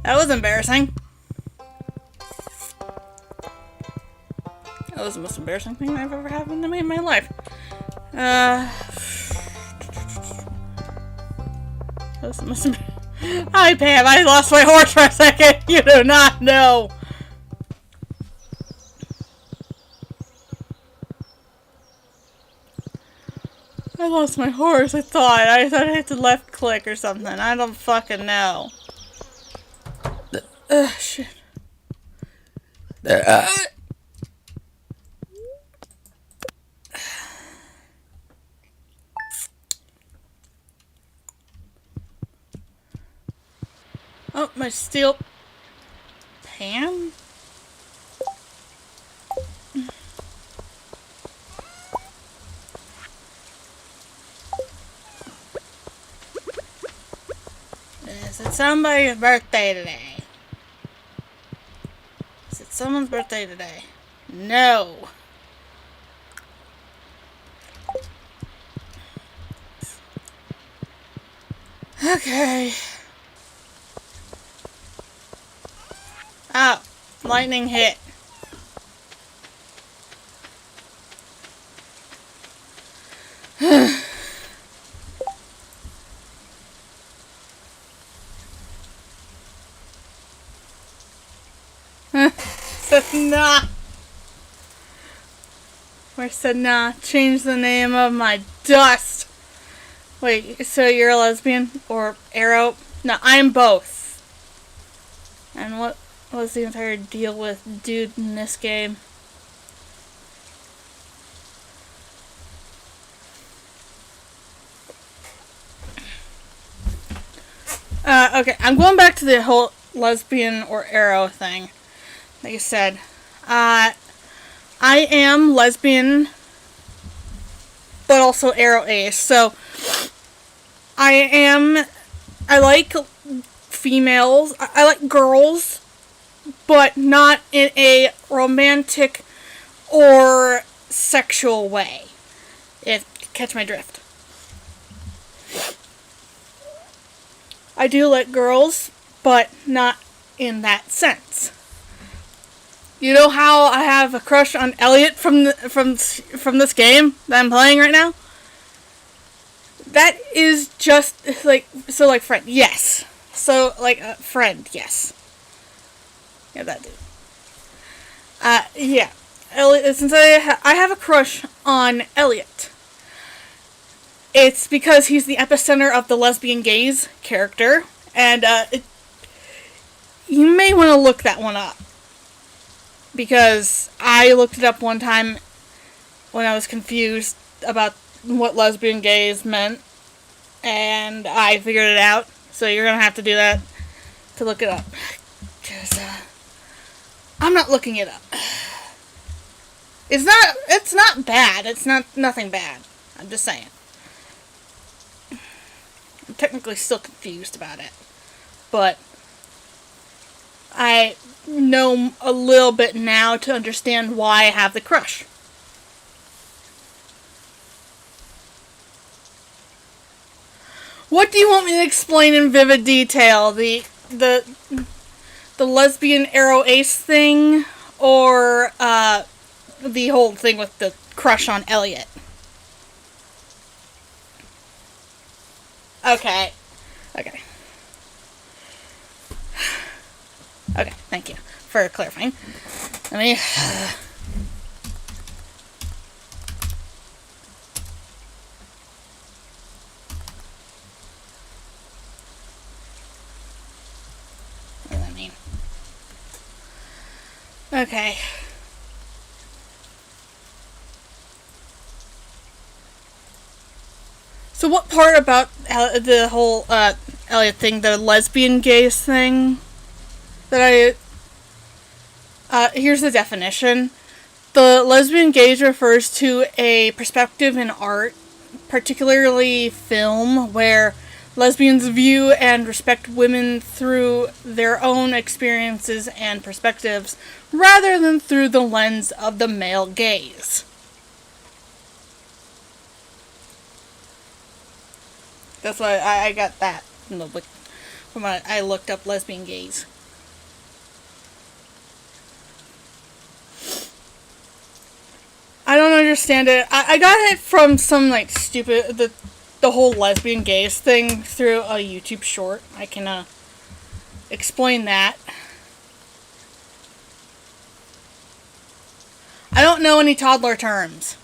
That was embarrassing. That was the most embarrassing thing I've ever happened to me in my life. That was the most Hi, Pam. I lost my horse for a second. You do not know. I lost my horse. I thought I hit the left click or something. I don't fucking know. Shit. Oh, my steel pan? Is it somebody's birthday today? Is it someone's birthday today? No. Okay. Oh, lightning hit. Nah. Where's the nah? Change the name of my dust. Wait, so you're a lesbian or arrow? No, I'm both. And what was the entire deal with dude in this game? Okay, I'm going back to the whole lesbian or arrow thing. Like I said, I am lesbian, but also arrow ace. So I like females. I like girls, but not in a romantic or sexual way. If you catch my drift. I do like girls, but not in that sense. You know how I have a crush on Elliot from this game that I'm playing right now? That is just like friend, yes. So friend, yes. Yeah, that dude. Yeah. Elliot, since I have a crush on Elliot. It's because he's the epicenter of the lesbian gaze character, and you may want to look that one up. Because I looked it up one time when I was confused about what lesbian gaze meant, and I figured it out. So you're gonna have to do that to look it up. Because I'm not looking it up. It's not bad. It's nothing bad. I'm just saying. I'm technically still confused about it. But I know a little bit now to understand why I have the crush. What do you want me to explain in vivid detail? The lesbian arrow ace thing, or the whole thing with the crush on Elliot? Okay. Okay, thank you for clarifying. Let me... What does that mean? Okay. So what part about the whole Elliot thing, the lesbian gaze thing, that here's the definition. The lesbian gaze refers to a perspective in art, particularly film, where lesbians view and respect women through their own experiences and perspectives, rather than through the lens of the male gaze. That's why I got that from when I looked up lesbian gaze. I don't understand it. I got it from some stupid the whole lesbian gaze thing through a YouTube short. I can explain that. I don't know any toddler terms.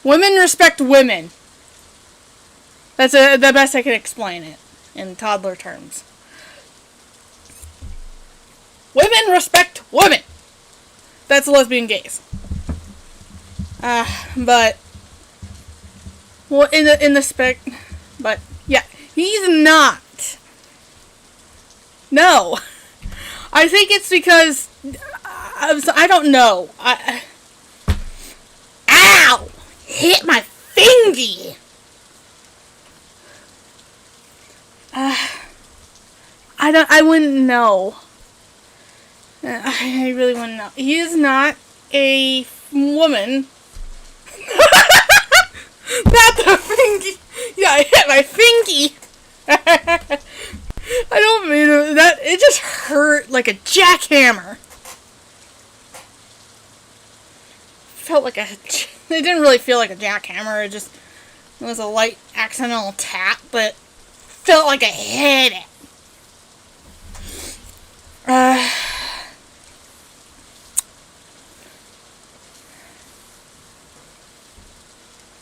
Women respect women. That's the best I can explain it in toddler terms. Women respect women. That's lesbian gaze. But well, in the spec, but yeah, he's not. No, I think it's because I don't know. Ow! Hit my fingy. I wouldn't know. I really wouldn't know. He is not a woman. Not the fingy. Yeah, I hit my fingy. I don't mean that. It just hurt like a jackhammer. Felt like it didn't really feel like a jackhammer. It was a light accidental tap, but felt like I hit it.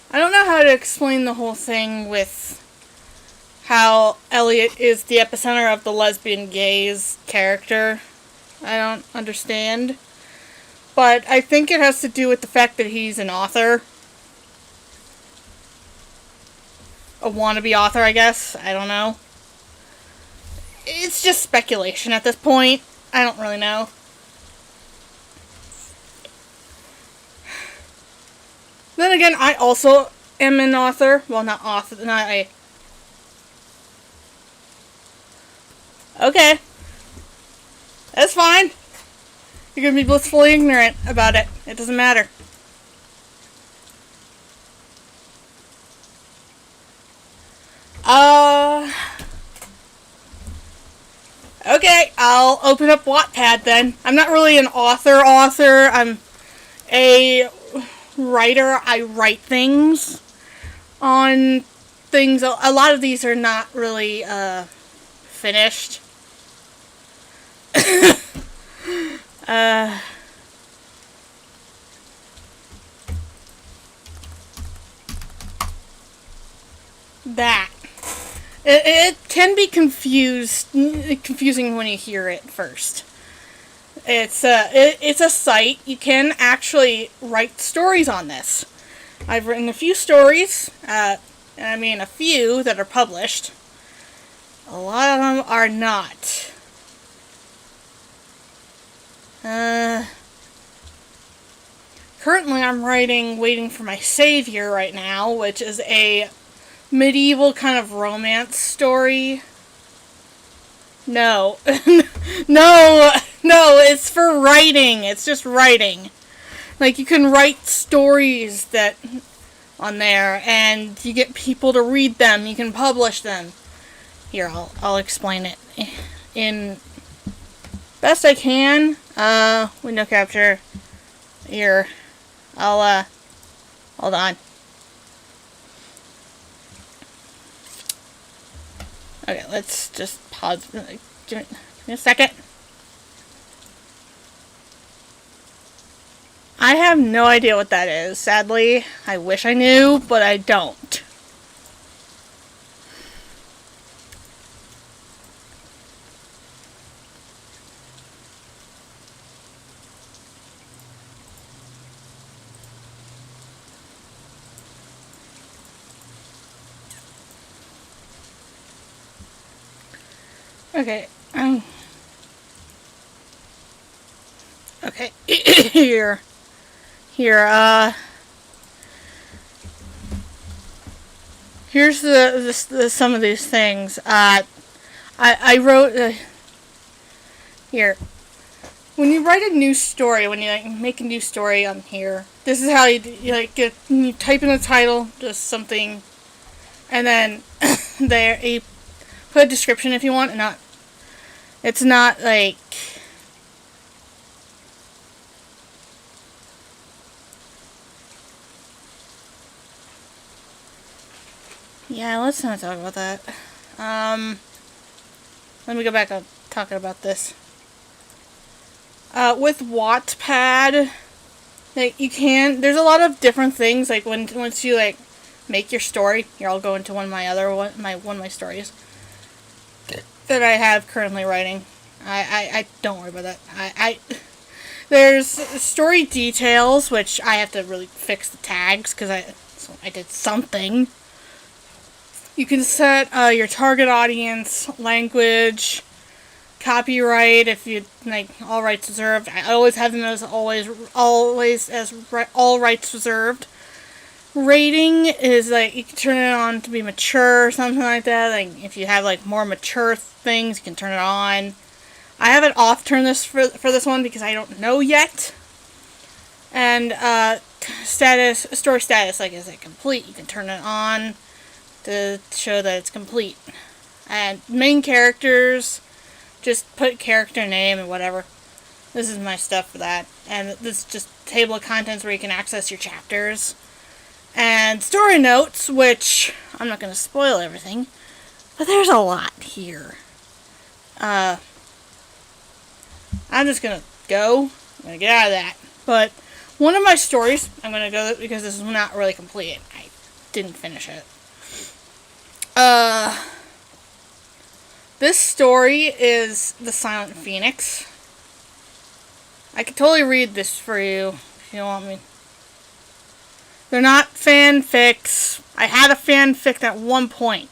I don't know how to explain the whole thing with how Elliot is the epicenter of the lesbian gaze character. I don't understand. But I think it has to do with the fact that he's an author. A wannabe author, I guess. I don't know. It's just speculation at this point. I don't really know. Then again, I also am an author. Well, not author, not a... Okay. That's fine. You're gonna be blissfully ignorant about it. It doesn't matter. Okay, I'll open up Wattpad then. I'm not really an author. I'm a writer. I write things on things. A lot of these are not really finished. That. It can be confusing when you hear it first. It's a site. You can actually write stories on this. I've written a few stories. I mean, a few that are published. A lot of them are not. Currently, I'm writing Waiting for My Savior right now, which is a medieval kind of romance story. No. No, it's for writing. It's just writing. Like, you can write stories that on there, and you get people to read them. You can publish them. Here, I'll explain it in best I can. Window capture. Here, I'll hold on. Okay, let's just pause. Give me a second. I have no idea what that is, sadly. I wish I knew, but I don't. Okay. Okay. Here, here's the some of these things. I wrote, here. When you write a new story, when you like make a new story on here, this is how you type in the title, just something, and then there you put a description if you want, and it's not like, yeah, let's not talk about that. Let me go back on talking about this. With Wattpad, like, there's a lot of different things, like, once you, like, make your story, here, I'll go into one of my stories that I have currently writing. I don't worry about that. There's story details, which I have to really fix the tags, because I did something. You can set your target audience, language, copyright, if you like, all rights reserved. I always have them as all rights reserved. Rating is like, you can turn it on to be mature or something like that. Like, if you have like more mature things, you can turn it on. I have it off turn this for this one because I don't know yet. And story status, like, is it complete? You can turn it on to show that it's complete. And main characters, just put character name and whatever. This is my stuff for that. And this is just table of contents where you can access your chapters. And story notes, which I'm not going to spoil everything, but there's a lot here. I'm just going to go. I'm going to get out of that. But one of my stories, I'm going to go because this is not really complete. I didn't finish it. This story is The Silent Phoenix. I could totally read this for you if you want me. They're not fanfics. I had a fanfic at one point.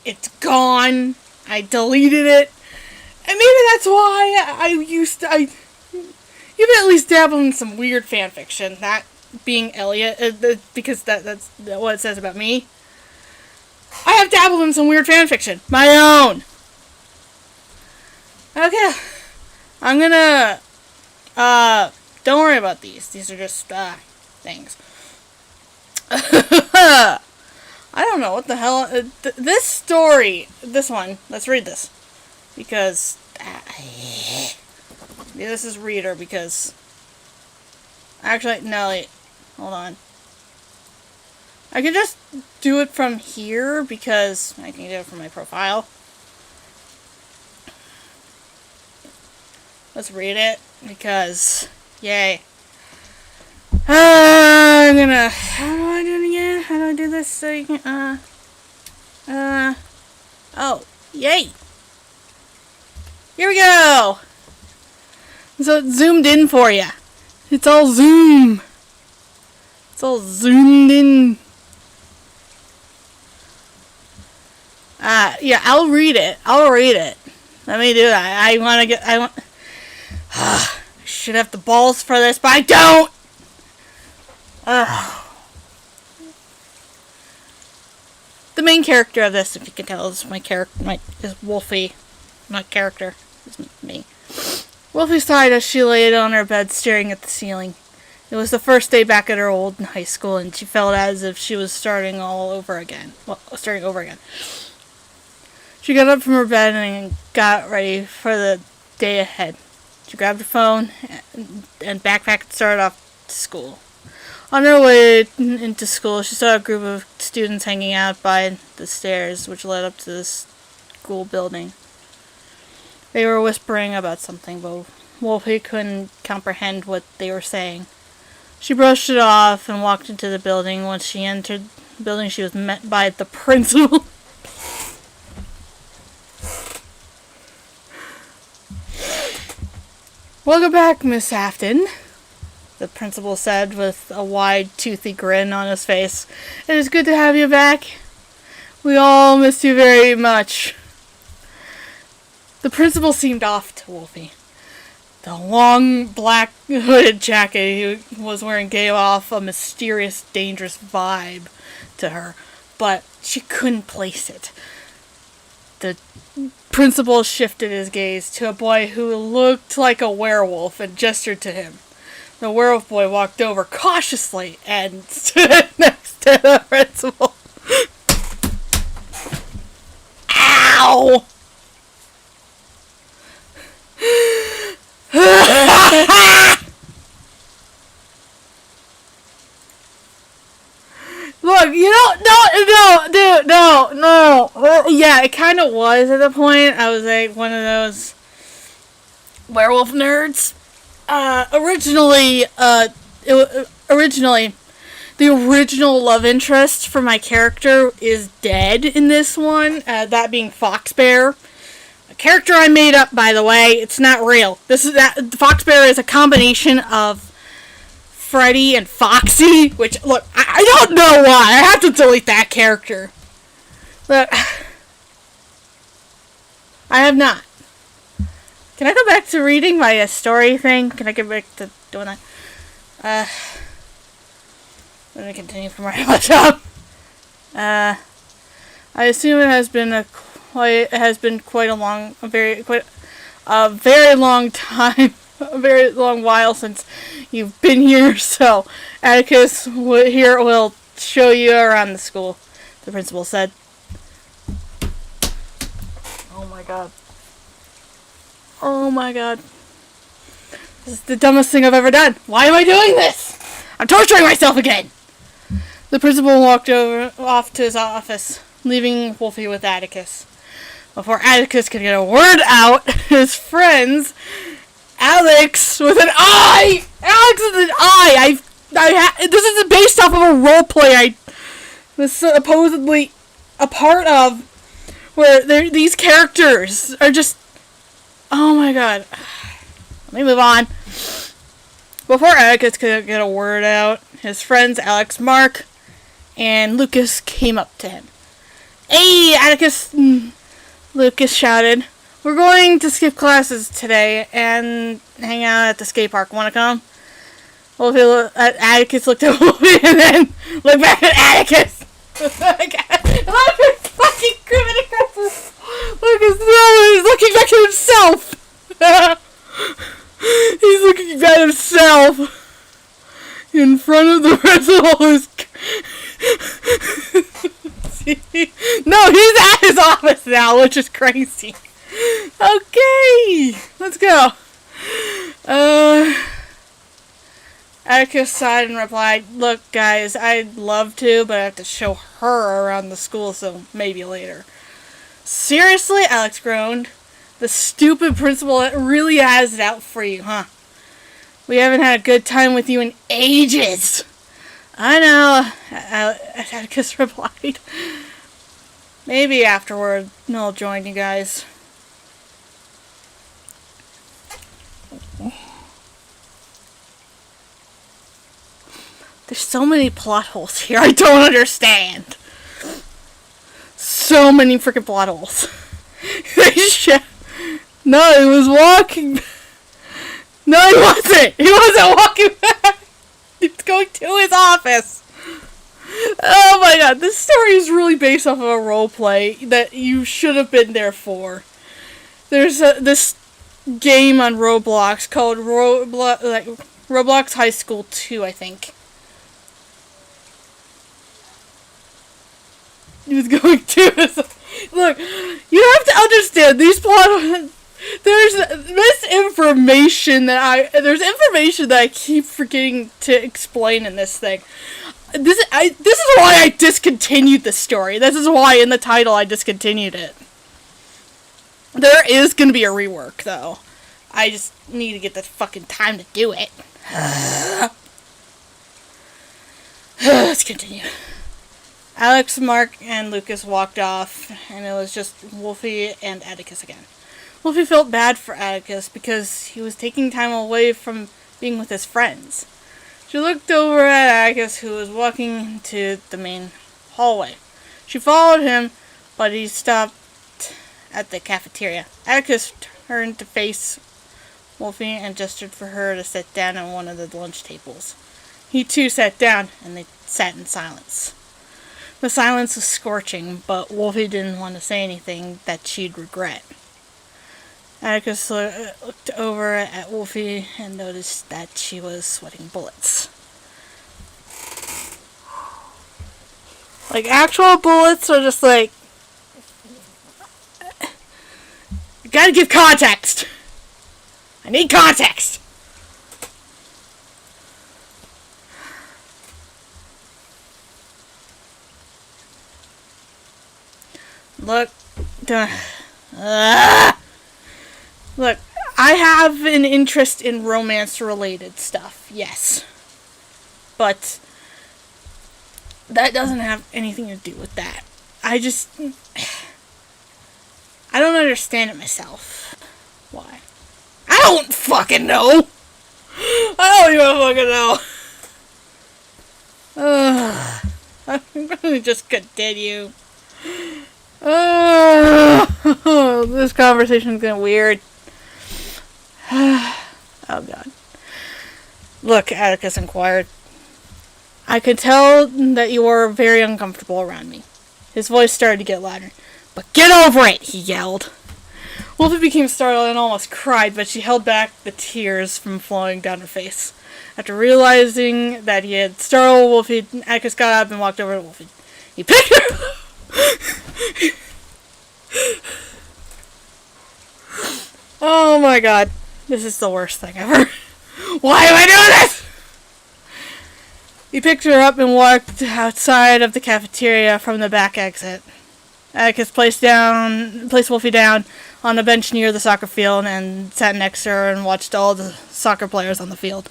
It's gone. I deleted it. And maybe that's why you've at least dabbled in some weird fanfiction. That being Elliot, because that's what it says about me. I have dabbled in some weird fanfiction. My own. Okay. I'm gonna, don't worry about these. These are just, things. I don't know what the hell. This story, this one. Let's read this because yeah, this is reader because actually no, wait, hold on. I can just do it from here because I can do it from my profile. Let's read it because yay. I'm gonna. How do I do it again? How do I do this so you can? Oh, yay! Here we go. So it's zoomed in for you. It's all zoom. It's all zoomed in. Yeah, I'll read it. I'll read it. Let me do that. I want. I should have the balls for this, but I don't. The main character of this, if you can tell, is my character. Is Wolfie, not character. It's me. Wolfie sighed as she laid on her bed, staring at the ceiling. It was the first day back at her old high school, and she felt as if she was starting over again. She got up from her bed and got ready for the day ahead. She grabbed her phone and backpack and started off to school. On her way into school, she saw a group of students hanging out by the stairs which led up to the school building. They were whispering about something, but Wolfie couldn't comprehend what they were saying. She brushed it off and walked into the building. Once she entered the building, she was met by the principal. Welcome back, Miss Afton, the principal said with a wide, toothy grin on his face. It is good to have you back. We all missed you very much. The principal seemed off to Wolfie. The long, black, hooded jacket he was wearing gave off a mysterious, dangerous vibe to her, but she couldn't place it. The principal shifted his gaze to a boy who looked like a werewolf and gestured to him. The werewolf boy walked over cautiously and stood next to the principal. Ow! Look, you don't, no, dude, no. Yeah, it kind of was at the point. I was like one of those werewolf nerds. Originally, the original love interest for my character is dead in this one. That being Foxbear. A character I made up, by the way. It's not real. Foxbear is a combination of Freddy and Foxy, which, look, I don't know why. I have to delete that character. Look, I have not. Can I go back to reading my story thing? Can I get back to doing that? Let me continue from where I left off. I assume it has been quite a very long time. A very long while since you've been here, so Atticus here will show you around the school, the principal said. Oh my god. Oh my god. This is the dumbest thing I've ever done. Why am I doing this? I'm torturing myself again! The principal walked off to his office, leaving Wolfie with Atticus. Before Atticus could get a word out, his friends Alex with an I! Alex with an I! This is based off of a roleplay I was supposedly a part of, where these characters are just... Oh my god. Let me move on. Before Atticus could get a word out, his friends Alex, Mark, and Lucas came up to him. Hey, Atticus! Lucas shouted. We're going to skip classes today and hang out at the skate park. Want to come? Atticus looked at Wolfie and then looked back at Atticus. Lucas fucking criminal aggressive. Lucas, no, he's looking back at himself. He's looking at himself. In front of the principal No, he's at his office now, which is crazy. Okay, let's go. Atticus sighed and replied, "Look, guys, I'd love to, but I have to show her around the school, so maybe later." Seriously? Alex groaned. The stupid principal really has it out for you, huh? We haven't had a good time with you in ages. I know, Atticus replied. Maybe afterward, I'll join you guys. There's so many plot holes here I don't understand. So many freaking plot holes. No, he was walking. No, he wasn't. He wasn't walking back. He was going to his office. Oh my god, this story is really based off of a roleplay that you should have been there for. There's this game on Roblox called Roblox High School 2, I think. He was going to his... Look, you have to understand these plot... There's information that I keep forgetting to explain in this thing. This is why I discontinued the story. This is why in the title I discontinued it. There is gonna be a rework though. I just need to get the fucking time to do it. Let's continue. Alex, Mark, and Lucas walked off, and it was just Wolfie and Atticus again. Wolfie felt bad for Atticus because he was taking time away from being with his friends. She looked over at Atticus, who was walking into the main hallway. She followed him, but he stopped at the cafeteria. Atticus turned to face Wolfie and gestured for her to sit down at one of the lunch tables. He too sat down, and they sat in silence. The silence was scorching, but Wolfie didn't want to say anything that she'd regret. Atticus looked over at Wolfie and noticed that she was sweating bullets. Like actual bullets, or just like... You gotta give context! I need context! Look... Look, I have an interest in romance-related stuff, yes. But that doesn't have anything to do with that. I don't understand it myself. Why? I don't fucking know! I don't even fucking know! I'm gonna just continue. This conversation's getting weird. Oh god. Look, Atticus inquired. I could tell that you were very uncomfortable around me. His voice started to get louder. But get over it, he yelled. Wolfie became startled and almost cried, but she held back the tears from flowing down her face. After realizing that he had startled Wolfie, Atticus got up and walked over to Wolfie. He picked her Oh my god. This is the worst thing ever. Why am I doing this? He picked her up and walked outside of the cafeteria from the back exit. Atticus placed Wolfie down on a bench near the soccer field and sat next to her and watched all the soccer players on the field.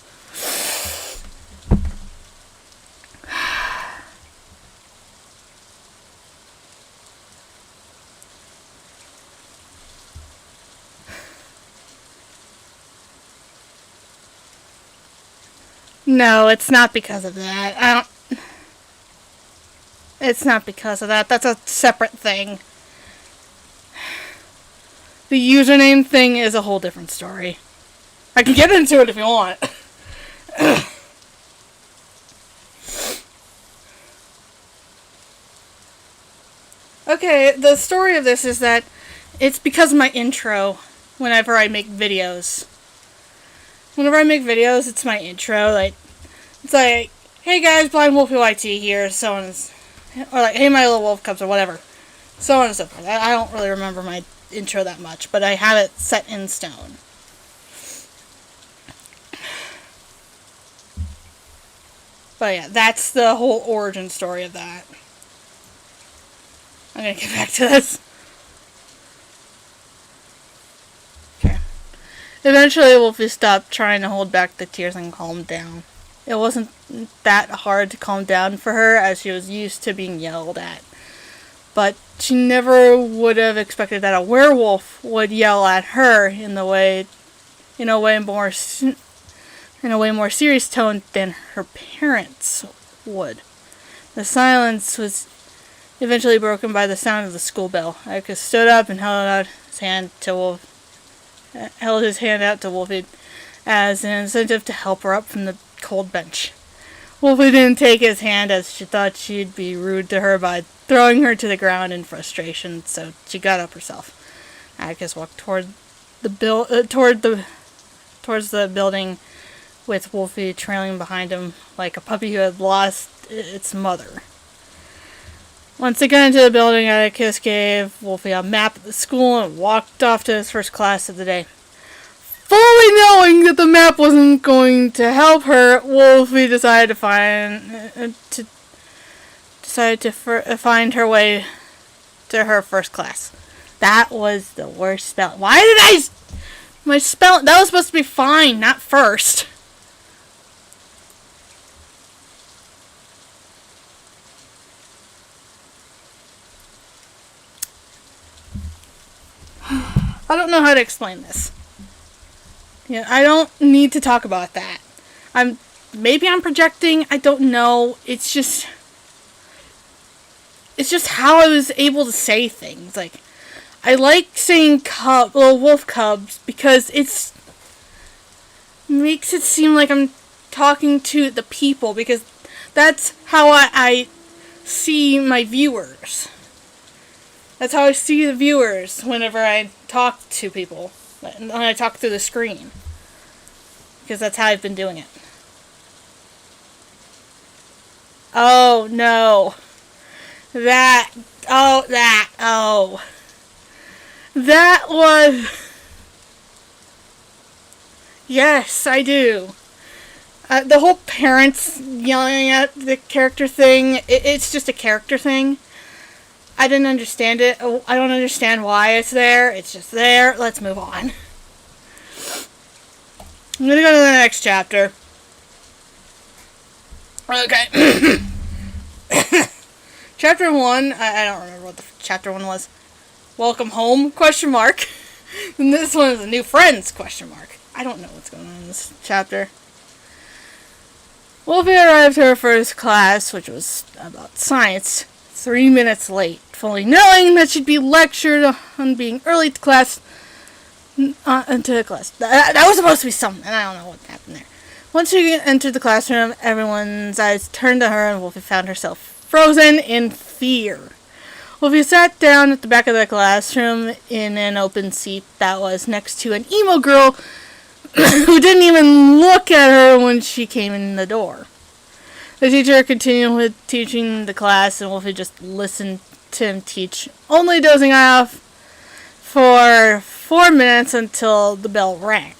No, it's not because of that. It's not because of that. That's a separate thing. The username thing is a whole different story. I can get into it if you want. Okay, the story of this is that it's because of my intro whenever I make videos. Whenever I make videos, it's my intro. Like, it's like, hey guys, Blind Wolfie YT here, so on. or like, hey, my little wolf cubs, or whatever. So on and so forth. I don't really remember my intro that much, but I have it set in stone. But yeah, that's the whole origin story of that. I'm gonna get back to this. Okay. Eventually, Wolfie stopped trying to hold back the tears and calmed down. It wasn't that hard to calm down for her, as she was used to being yelled at. But she never would have expected that a werewolf would yell at her in a way more serious tone than her parents would. The silence was eventually broken by the sound of the school bell. Ika stood up and held his hand out to Wolfie as an incentive to help her up from the cold bench. Wolfie didn't take his hand, as she thought she'd be rude to her by throwing her to the ground in frustration, so she got up herself. Atticus walked towards the building, with Wolfie trailing behind him like a puppy who had lost its mother. Once they got into the building, Atticus gave Wolfie a map of the school and walked off to his first class of the day. Fully knowing that the map wasn't going to help her, Wolfie decided to find her way to her first class. That was the worst spell. Why did my spell? That was supposed to be fine, not first. I don't know how to explain this. Yeah, I don't need to talk about that. Maybe I'm projecting, I don't know. It's just how I was able to say things. Like, I like saying little wolf cubs because it makes it seem like I'm talking to the people, because that's how I see my viewers. That's how I see the viewers whenever I talk to people. When I talk through the screen. Because that's how I've been doing it. Oh, no. That was... Yes, I do. The whole parents yelling at the character thing, it's just a character thing. I didn't understand it. I don't understand why it's there. It's just there. Let's move on. I'm gonna go to the next chapter. Okay. Chapter 1, I don't remember what the chapter 1 was. Welcome home, ? And this one is a new friends, ? I don't know what's going on in this chapter. Wolfie arrived to her first class, which was about science, 3 minutes late, fully knowing that she'd be lectured on being early to class. That was supposed to be something, and I don't know what happened there. Once she entered the classroom, everyone's eyes turned to her, and Wolfie found herself frozen in fear. Wolfie sat down at the back of the classroom in an open seat that was next to an emo girl who didn't even look at her when she came in the door. The teacher continued with teaching the class, and Wolfie just listened to him teach, only dozing off for 4 minutes until the bell rang.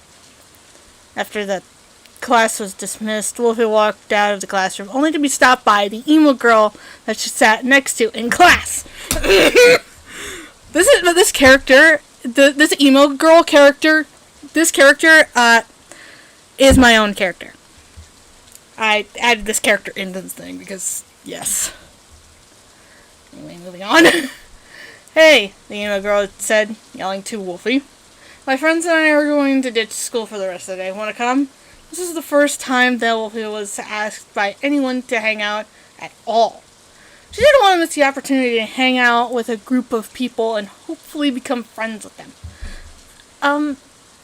After the class was dismissed, Wolfie walked out of the classroom, only to be stopped by the emo girl that she sat next to in class. This character, this emo girl character, this character is my own character. I added this character into this thing because, yes. Anyway, moving on. Hey, the emo girl said, yelling to Wolfie. My friends and I are going to ditch school for the rest of the day. Want to come? This is the first time that Wolfie was asked by anyone to hang out at all. She didn't want to miss the opportunity to hang out with a group of people and hopefully become friends with them.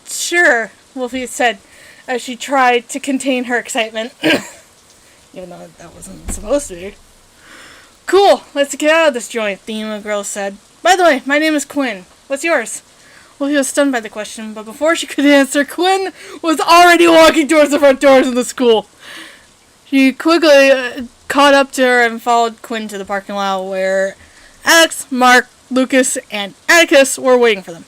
Sure, Wolfie said, as she tried to contain her excitement. Even though that wasn't supposed to be. Cool, let's get out of this joint, the emo girl said. By the way, my name is Quinn. What's yours? Wolfie was stunned by the question, but before she could answer, Quinn was already walking towards the front doors of the school. She quickly caught up to her and followed Quinn to the parking lot where Alex, Mark, Lucas, and Atticus were waiting for them.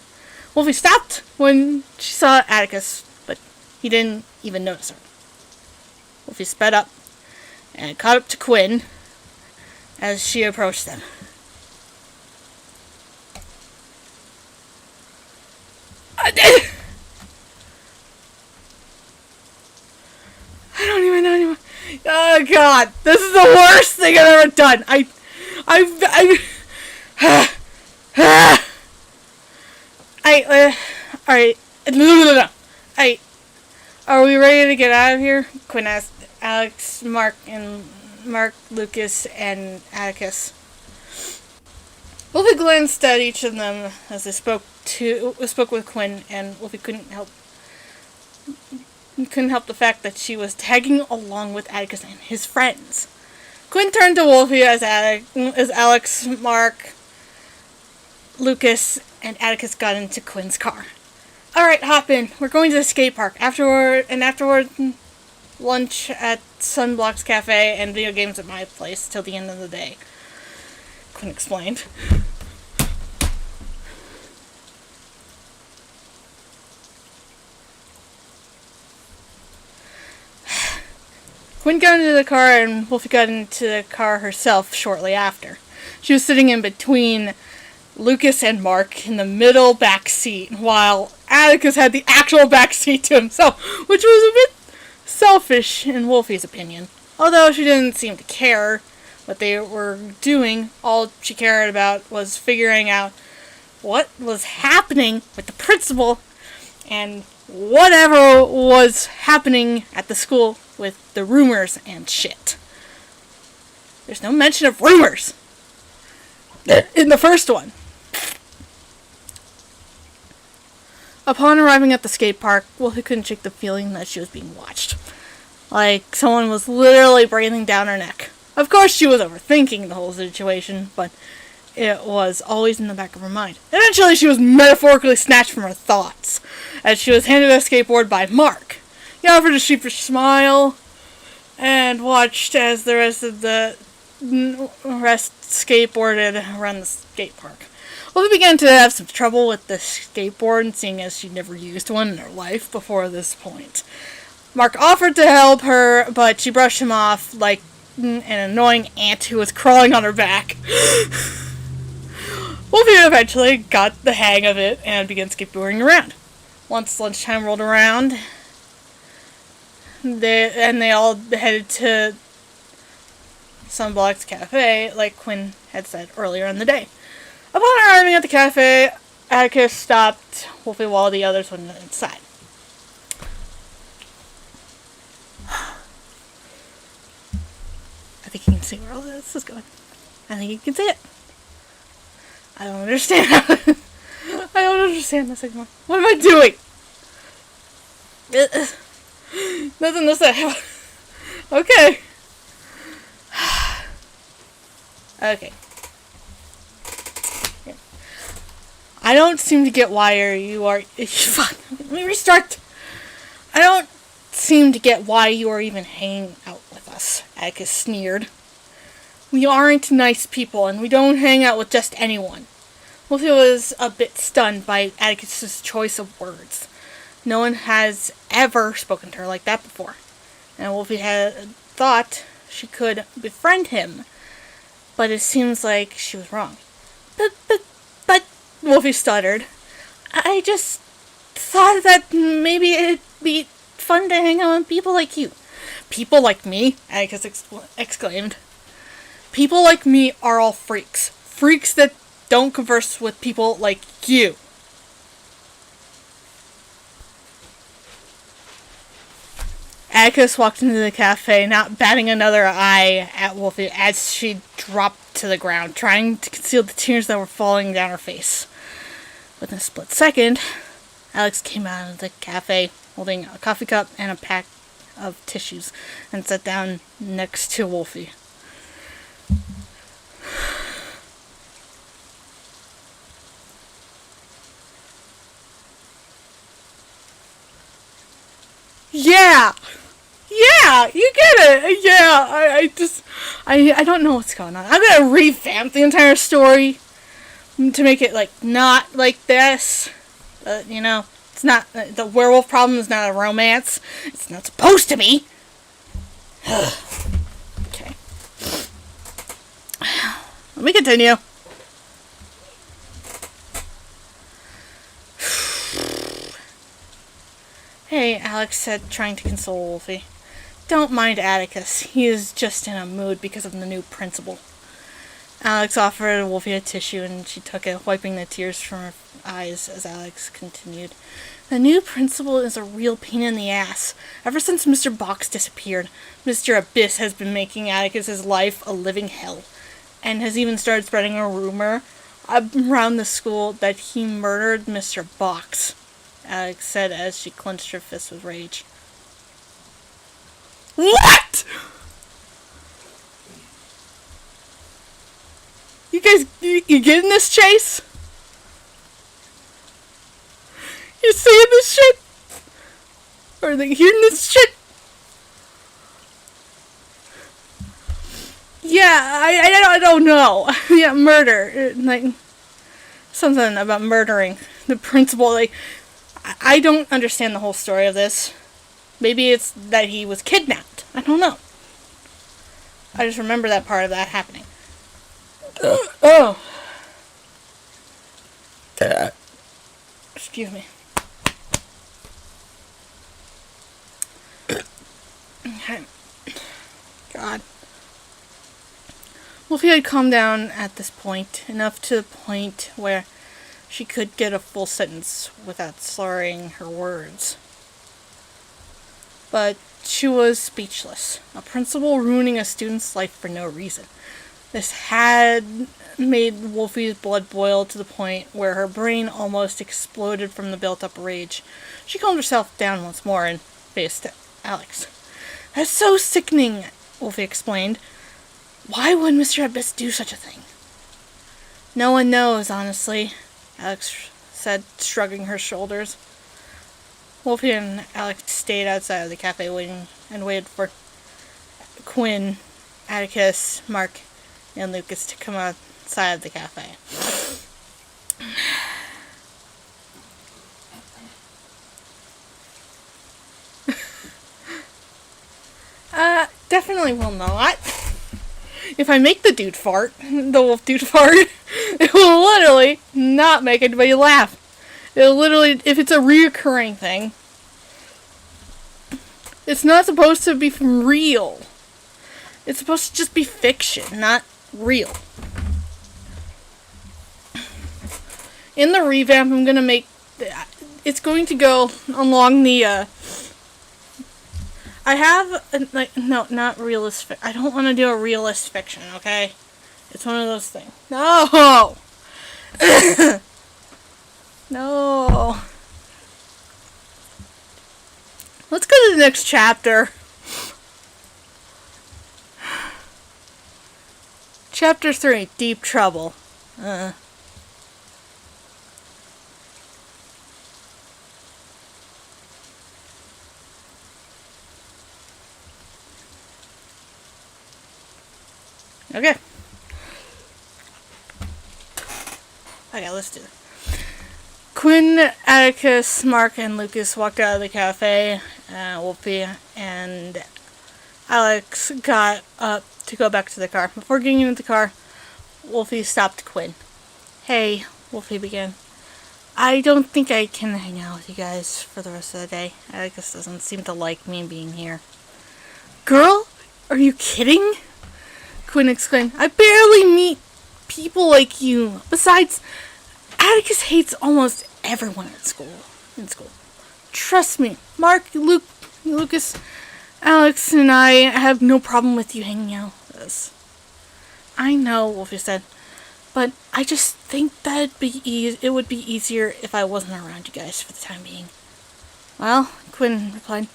Wolfie stopped when she saw Atticus, but he didn't even notice her. Wolfie sped up and caught up to Quinn as she approached them. I don't even know anymore. Oh god, this is the worst thing I've ever done. Alright. Are we ready to get out of here? Quinn asked Alex, Mark, Lucas, and Atticus. Wolfie glanced at each of them as they spoke with Quinn, and Wolfie couldn't help the fact that she was tagging along with Atticus and his friends. Quinn turned to Wolfie as Alex, Mark, Lucas, and Atticus got into Quinn's car. Alright, hop in. We're going to the skate park. Afterward, lunch at Sunblock's Cafe and video games at my place till the end of the day. Quinn explained. Quinn got into the car and Wolfie got into the car herself shortly after. She was sitting in between Lucas and Mark in the middle back seat, while Atticus had the actual back seat to himself, which was a bit selfish in Wolfie's opinion. Although she didn't seem to care what they were doing, all she cared about was figuring out what was happening with the principal and whatever was happening at the school with the rumors and shit. There's no mention of rumors in the first one. Upon arriving at the skate park, Wolfie couldn't shake the feeling that she was being watched. Like someone was literally breathing down her neck. Of course she was overthinking the whole situation, but it was always in the back of her mind. Eventually she was metaphorically snatched from her thoughts, as she was handed a skateboard by Mark. He offered a sheepish smile, and watched as the rest skateboarded around the skate park. Wolfie began to have some trouble with the skateboard, seeing as she'd never used one in her life before this point. Mark offered to help her, but she brushed him off like an annoying ant who was crawling on her back. Wolfie eventually got the hang of it and began skateboarding around. Once lunchtime rolled around, they all headed to Sunblock's Cafe, like Quinn had said earlier in the day. Upon arriving at the cafe, Atticus stopped Wolfie while the others went inside. I think you can see where all this is going. I think you can see it. I don't understand. I don't understand this anymore. What am I doing? Nothing to say. Okay. Okay. I don't seem to get why you are... Fuck. Let me restart. I don't seem to get why you are even hanging out with us, Atticus sneered. We aren't nice people, and we don't hang out with just anyone. Wolfie was a bit stunned by Atticus's choice of words. No one has ever spoken to her like that before, and Wolfie had thought she could befriend him, but it seems like she was wrong. But, Wolfie stuttered. I just thought that maybe it'd be fun to hang out with people like you. People like me? Atticus exclaimed. People like me are all freaks. Freaks that don't converse with people like you. Atticus walked into the cafe, not batting another eye at Wolfie as she dropped to the ground, trying to conceal the tears that were falling down her face. Within a split second, Alex came out of the cafe holding a coffee cup and a pack of tissues and sat down next to Wolfie. Yeah! Yeah! You get it! Yeah, I don't know what's going on. I'm gonna revamp the entire story to make it like not like this. You know, it's not the werewolf problem is not a romance. It's not supposed to be. Okay. Let me continue. Hey, Alex said, trying to console Wolfie. Don't mind Atticus. He is just in a mood because of the new principal. Alex offered Wolfie a tissue and she took it, wiping the tears from her eyes as Alex continued. The new principal is a real pain in the ass. Ever since Mr. Box disappeared, Mr. Abyss has been making Atticus's life a living hell, and has even started spreading a rumor around the school that he murdered Mr. Box, Alex said as she clenched her fist with rage. What?! You guys, you getting this, Chase? You seeing this shit? Or are they hearing this shit? Yeah, I don't know. Yeah, murder. Like, something about murdering the principal. Like, I don't understand the whole story of this. Maybe it's that he was kidnapped. I don't know. I just remember that part of that happening. Oh. Excuse me. Okay. God. Wolfie had calmed down at this point, enough to the point where she could get a full sentence without slurring her words. But she was speechless. A principal ruining a student's life for no reason. This had made Wolfie's blood boil to the point where her brain almost exploded from the built-up rage. She calmed herself down once more and faced Alex. That's so sickening, Wolfie explained. Why would Mr. Abyss do such a thing? No one knows, honestly, Alex said, shrugging her shoulders. Wolfie and Alex stayed outside of the cafe waited for Quinn, Atticus, Mark, and Lucas to come outside of the cafe. Definitely will not. If I make the dude fart, the wolf dude fart, it will literally not make anybody laugh. It'll literally, if it's a reoccurring thing, it's not supposed to be real. It's supposed to just be fiction, not real. In the revamp, I'm gonna make, it's going to go along the, I have, no, not realist, I don't want to do a realist fiction, okay? It's one of those things. No! No. Let's go to the next chapter. Chapter 3, Deep Trouble. Okay. Okay, let's do it. Quinn, Atticus, Mark, and Lucas walked out of the cafe. Wolfie and Alex got up to go back to the car. Before getting into the car, Wolfie stopped Quinn. Hey, Wolfie began. I don't think I can hang out with you guys for the rest of the day. Atticus doesn't seem to like me being here. Girl? Are you kidding? Quinn exclaimed. I barely meet people like you. Besides, Atticus hates almost everyone at school. Trust me, Mark, Lucas, Alex, and I have no problem with you hanging out with us. I know, Wolfie said, but I just think that it would be easier if I wasn't around you guys for the time being. Well, Quinn replied,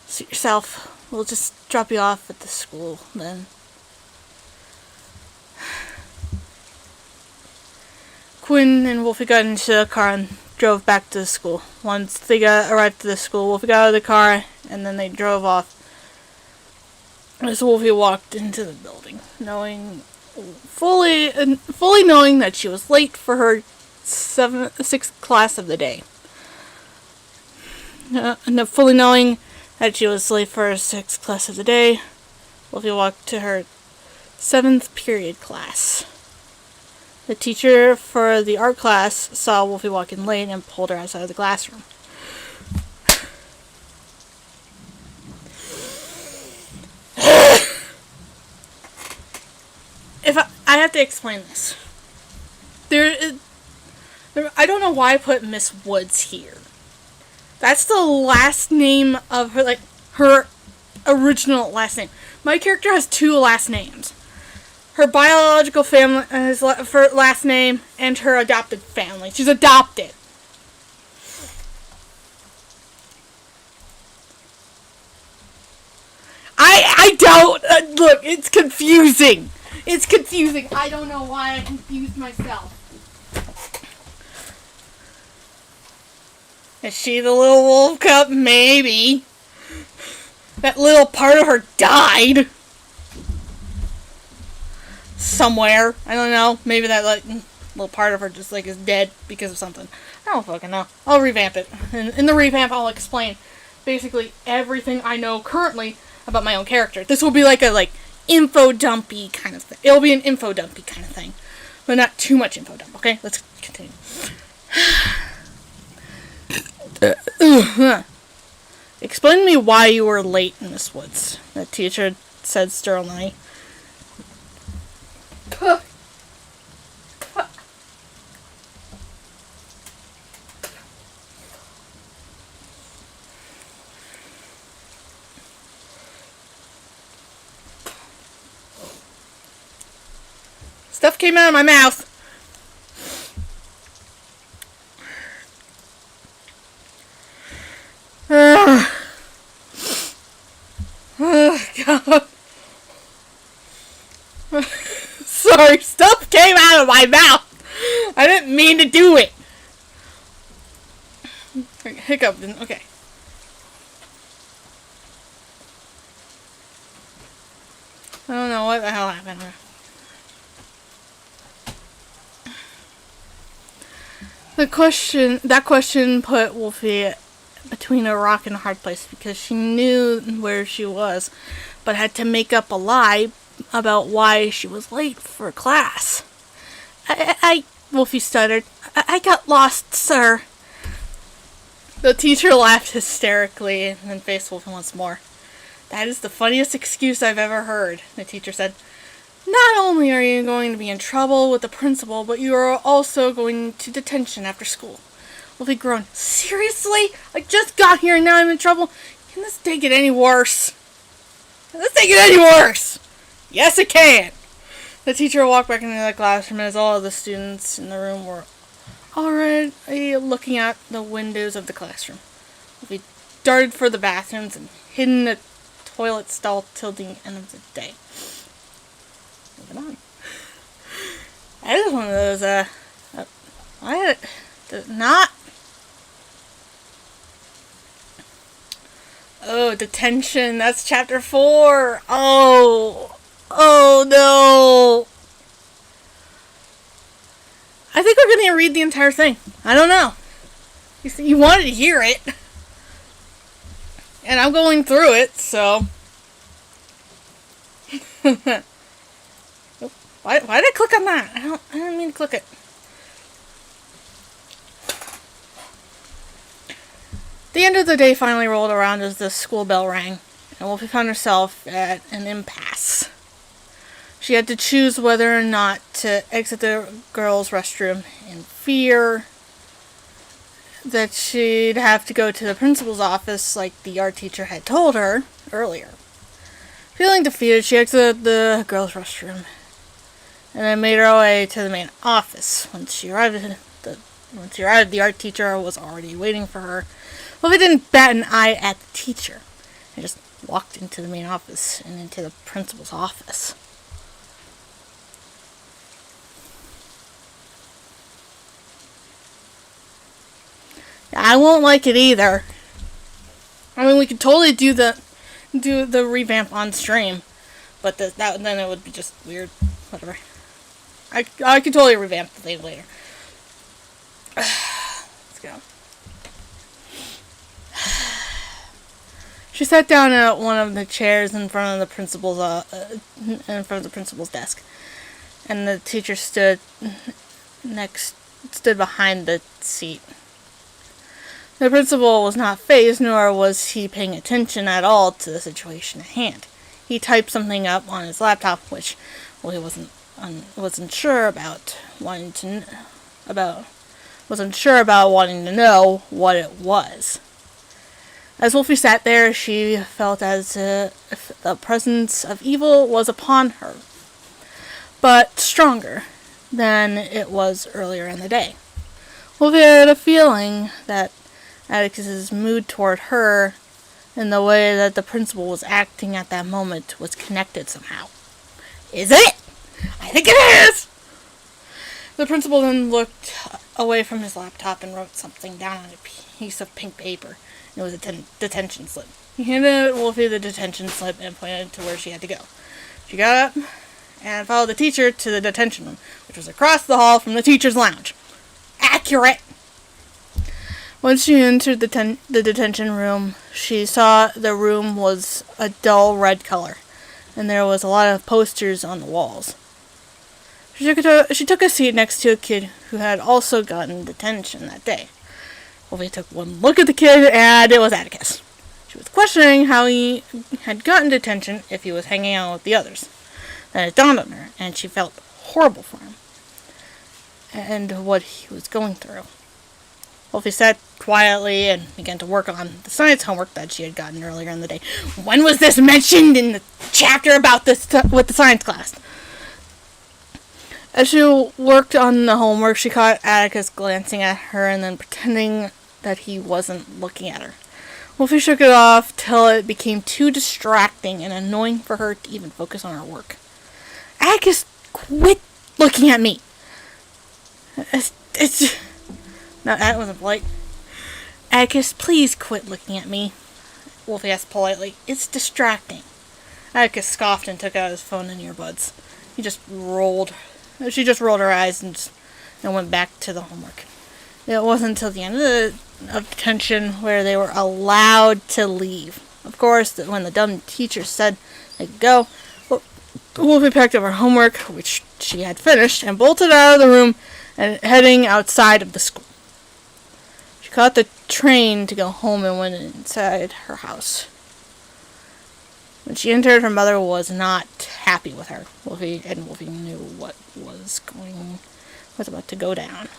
suit yourself. We'll just drop you off at the school then. Quinn and Wolfie got into the car and drove back to the school. Once they arrived at the school, Wolfie got out of the car and then they drove off. as Wolfie walked into the building, fully knowing that she was late for her sixth class of the day. Fully knowing that she was late for her sixth class of the day, Wolfie walked to her 7th period class. The teacher for the art class saw Wolfie walking late and pulled her outside of the classroom. If I have to explain this. I don't know why I put Miss Woods here. That's the last name of her, like, her original last name. My character has 2 last names. Her biological family is for last name, and her adopted family. She's adopted. I don't look. It's confusing. It's confusing. I don't know why I confused myself. Is she the little wolf cub? Maybe. That little part of her died. Somewhere. I don't know. Maybe that little part of her just is dead because of something. I don't fucking know. I'll revamp it. In the revamp, I'll explain basically everything I know currently about my own character. This will be a info dumpy kind of thing. It'll be an info dumpy kind of thing. But not too much info dump, okay? Let's continue. Explain to me why you were late, Miss Woods, the teacher said sternly. Stuff came out of my mouth. Oh, God. Sorry, stuff came out of my mouth. I didn't mean to do it. Hiccup. Okay. I don't know what the hell happened. That question put Wolfie between a rock and a hard place because she knew where she was, but had to make up a lie about why she was late for class. Wolfie stuttered. I got lost, sir. The teacher laughed hysterically and then faced Wolfie once more. That is the funniest excuse I've ever heard, the teacher said. Not only are you going to be in trouble with the principal, but you are also going to detention after school. Wolfie groaned. Seriously? I just got here and now I'm in trouble? Can this day get any worse? Can this day get any worse? Yes, it can. The teacher walked back into the classroom as all of the students in the room were already looking out the windows of the classroom. Wolfie darted for the bathrooms and hid in the toilet stall till the end of the day. Moving on. That is one of those, Oh, detention. That's chapter 4. Oh no. I think we're going to read the entire thing. I don't know. You wanted to hear it. And I'm going through it, so. Why did I click on that? I didn't mean to click it. The end of the day finally rolled around as the school bell rang, and Wolfie found herself at an impasse. She had to choose whether or not to exit the girls' restroom in fear that she'd have to go to the principal's office like the art teacher had told her earlier. Feeling defeated, she exited the girls' restroom and then made her way to the main office. Once she arrived, the art teacher was already waiting for her. Wolfie didn't bat an eye at the teacher. He just walked into the main office and into the principal's office. I won't like it either. I mean, we could totally do the do the revamp on stream, but then it would be just weird. Whatever. I could totally revamp the thing later. Let's go. She sat down at one of the chairs in front of the principal's desk, and the teacher stood behind the seat. The principal was not fazed, nor was he paying attention at all to the situation at hand. He typed something up on his laptop, which, well, he wasn't sure about wanting to know what it was. As Wolfie sat there, she felt as if the presence of evil was upon her, but stronger than it was earlier in the day. Wolfie had a feeling that Atticus's mood toward her and the way that the principal was acting at that moment was connected somehow. Is it? I think it is! The principal then looked away from his laptop and wrote something down on a piece of pink paper. It was a detention slip. He handed Wolfie the detention slip and pointed to where she had to go. She got up and followed the teacher to the detention room, which was across the hall from the teacher's lounge. Accurate! Once she entered the detention room, she saw the room was a dull red color, and there was a lot of posters on the walls. She took a seat next to a kid who had also gotten detention that day. Wolfie took one look at the kid, and it was Atticus. She was questioning how he had gotten detention if he was hanging out with the others. Then it dawned on her, and she felt horrible for him and what he was going through. Wolfie sat quietly and began to work on the science homework that she had gotten earlier in the day. When was this mentioned in the chapter about this with the science class? As she worked on the homework, she caught Atticus glancing at her and then pretending that he wasn't looking at her. Wolfie shook it off till it became too distracting and annoying for her to even focus on her work. Atticus, quit looking at me! No, that wasn't polite. Atticus, please quit looking at me, Wolfie asked politely. It's distracting. Atticus scoffed and took out his phone and earbuds. She just rolled her eyes and went back to the homework. It wasn't until the end of detention where they were allowed to leave. Of course, when the dumb teacher said they could go, Wolfie packed up her homework, which she had finished, and bolted out of the room and heading outside of the school. She caught the train to go home and went inside her house. When she entered, her mother was not happy with her. Wolfie knew what was about to go down.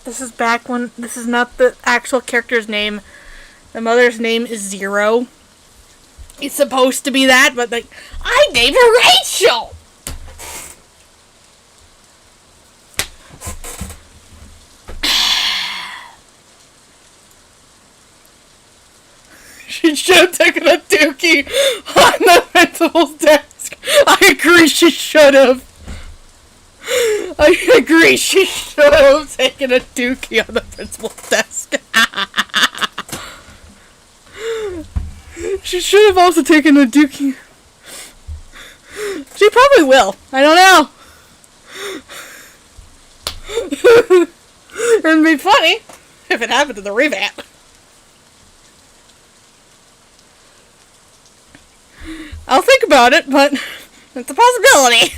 This is not the actual character's name. The mother's name is Zero. It's supposed to be that, but I named her Rachel! She should have taken a dookie on the principal's desk. I agree, she should have. I agree, she should have taken a dookie on the principal's desk. She should have also taken a dookie. She probably will. I don't know. It'd be funny if it happened to the revamp. I'll think about it, but it's a possibility.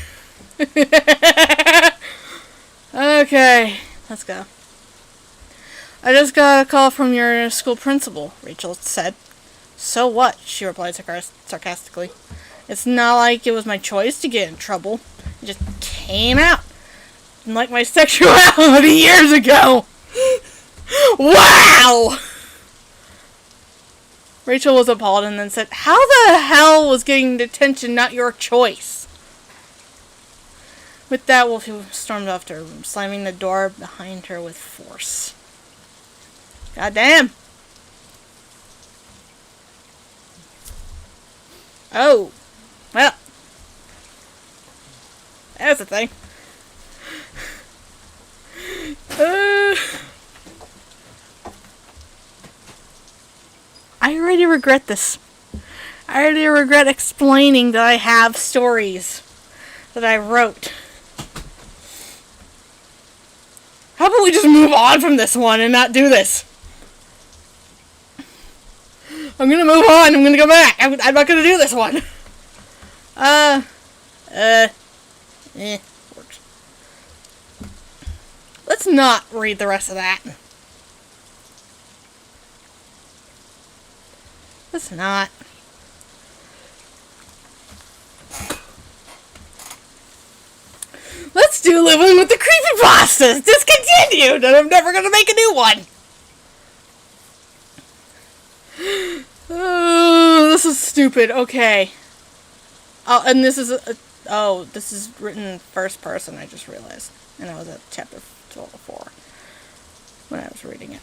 Okay, let's go. I just got a call from your school principal, Rachel said. So what? She replied sarcastically. It's not like it was my choice to get in trouble. It just came out. Didn't like my sexuality years ago. Wow! Rachel was appalled and then said, how the hell was getting detention not your choice? With that, Wolfie stormed off to her room, slamming the door behind her with force. Goddamn! Oh! Well. That's a thing. I I already regret this. I already regret explaining that I have stories that I wrote. How about we just move on from this one and not do this? I'm gonna move on. I'm gonna go back. I'm not gonna do this one. Works. Let's not read the rest of that. Let's not. Let's do Living with the Creepypastas discontinued, and I'm never gonna make a new one. Oh, this is stupid. Okay. Oh, and this is this is written first person. I just realized, and I was at chapter 4 when I was reading it.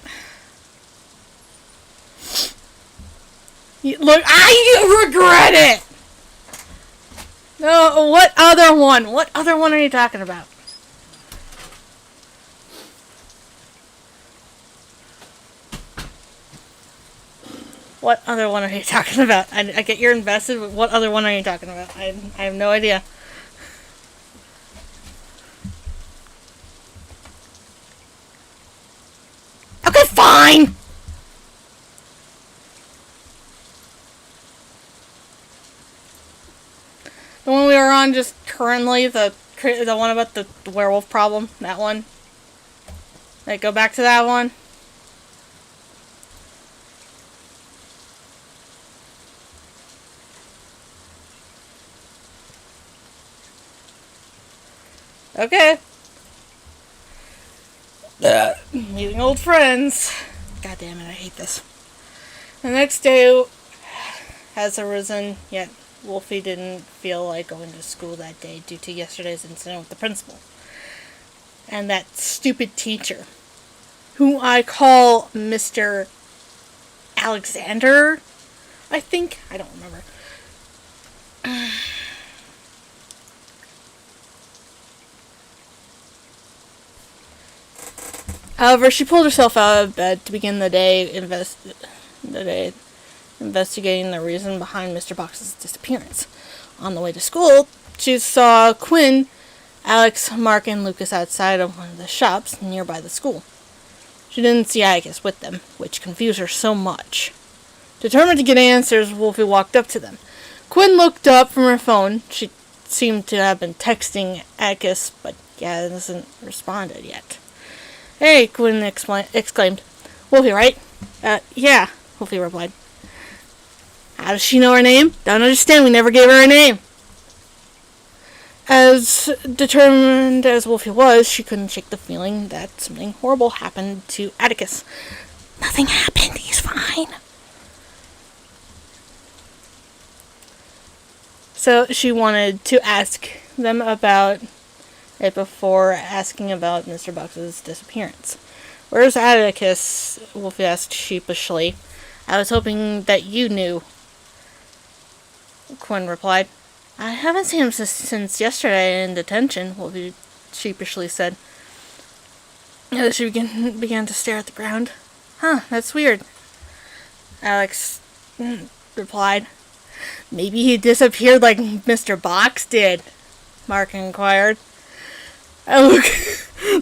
Look, I regret it. No, what other one? What other one are you talking about? What other one are you talking about? I get you're invested, but what other one are you talking about? I have no idea. Okay, fine! The one we were on just currently, the one about the werewolf problem, that one. Like, go back to that one. Okay. Meeting old friends. God damn it, I hate this. The next day has arisen, yet Wolfie didn't feel like going to school that day due to yesterday's incident with the principal. And that stupid teacher, who I call Mr. Alexander, I think? I don't remember. However, she pulled herself out of bed to begin the day investigating the reason behind Mr. Box's disappearance. On the way to school, she saw Quinn, Alex, Mark, and Lucas outside of one of the shops nearby the school. She didn't see Atticus with them, which confused her so much. Determined to get answers, Wolfie walked up to them. Quinn looked up from her phone. She seemed to have been texting Atticus, but he hasn't responded yet. "Hey," Quinn exclaimed. "Wolfie, right?" Yeah," Wolfie replied. "How does she know her name?" "Don't understand, we never gave her a name." As determined as Wolfie was, she couldn't shake the feeling that something horrible happened to Atticus. "Nothing happened, he's fine." So she wanted to ask them about it before asking about Mr. Box's disappearance. "Where's Atticus?" Wolfie asked sheepishly. "I was hoping that you knew," Quinn replied. "I haven't seen him since yesterday in detention," Wolfie sheepishly said. She began to stare at the ground. "Huh, that's weird," Alex replied. "Maybe he disappeared like Mr. Box did," Mark inquired.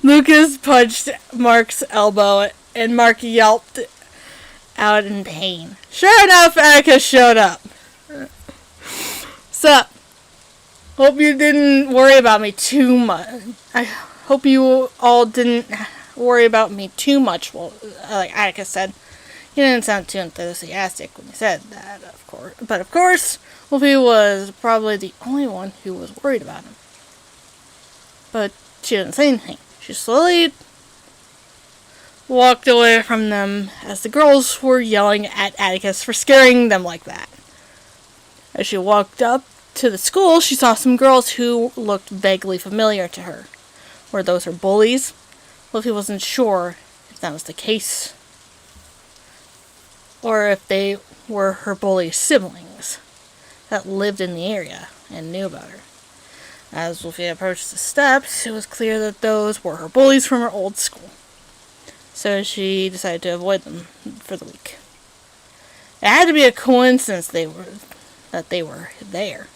Lucas punched Mark's elbow, and Mark yelped out in pain. Sure enough, Atticus showed up. "Sup? Hope you didn't worry about me too much. I hope you all didn't worry about me too much," like Atticus said. He didn't sound too enthusiastic when he said that, of course. But of course, Wolfie was probably the only one who was worried about him. But she didn't say anything. She slowly walked away from them as the girls were yelling at Atticus for scaring them like that. As she walked up to the school, she saw some girls who looked vaguely familiar to her. Were those her bullies? Wolfie wasn't sure if that was the case, or if they were her bully siblings that lived in the area and knew about her. As Wolfie approached the steps, it was clear that those were her bullies from her old school. So she decided to avoid them for the week. It had to be a coincidence that they were there.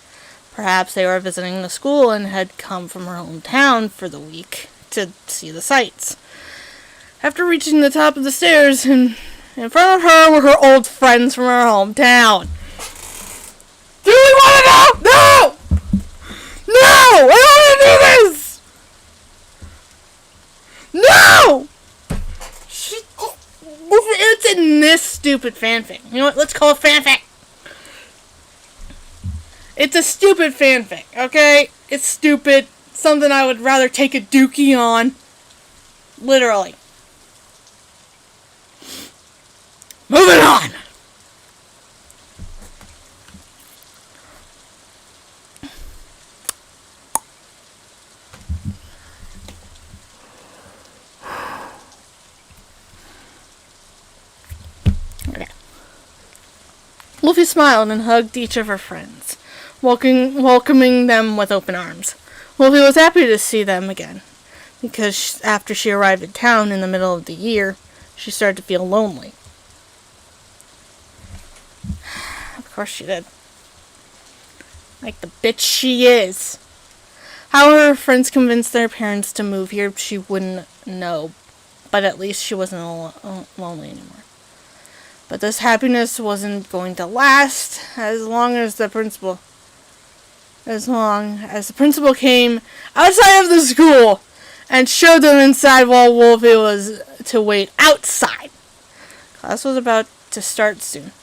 Perhaps they were visiting the school and had come from her hometown for the week to see the sights. After reaching the top of the stairs, in front of her were her old friends from her hometown. Do we want to know? No! No! I don't want to do this! No! It's in this stupid fanfic. You know what? Let's call it fanfic. It's a stupid fanfic, okay? It's stupid. Something I would rather take a dookie on. Literally. Moving on! Okay. Luffy smiled and hugged each of her friends, welcoming them with open arms. Luffy was happy to see them again, because after she arrived in town in the middle of the year, she started to feel lonely. Of course she did. Like the bitch she is. How her friends convinced their parents to move here, she wouldn't know, but at least she wasn't lonely anymore. But this happiness wasn't going to last as long as the principal came outside of the school and showed them inside while Wolfie was to wait outside. Class was about to start soon,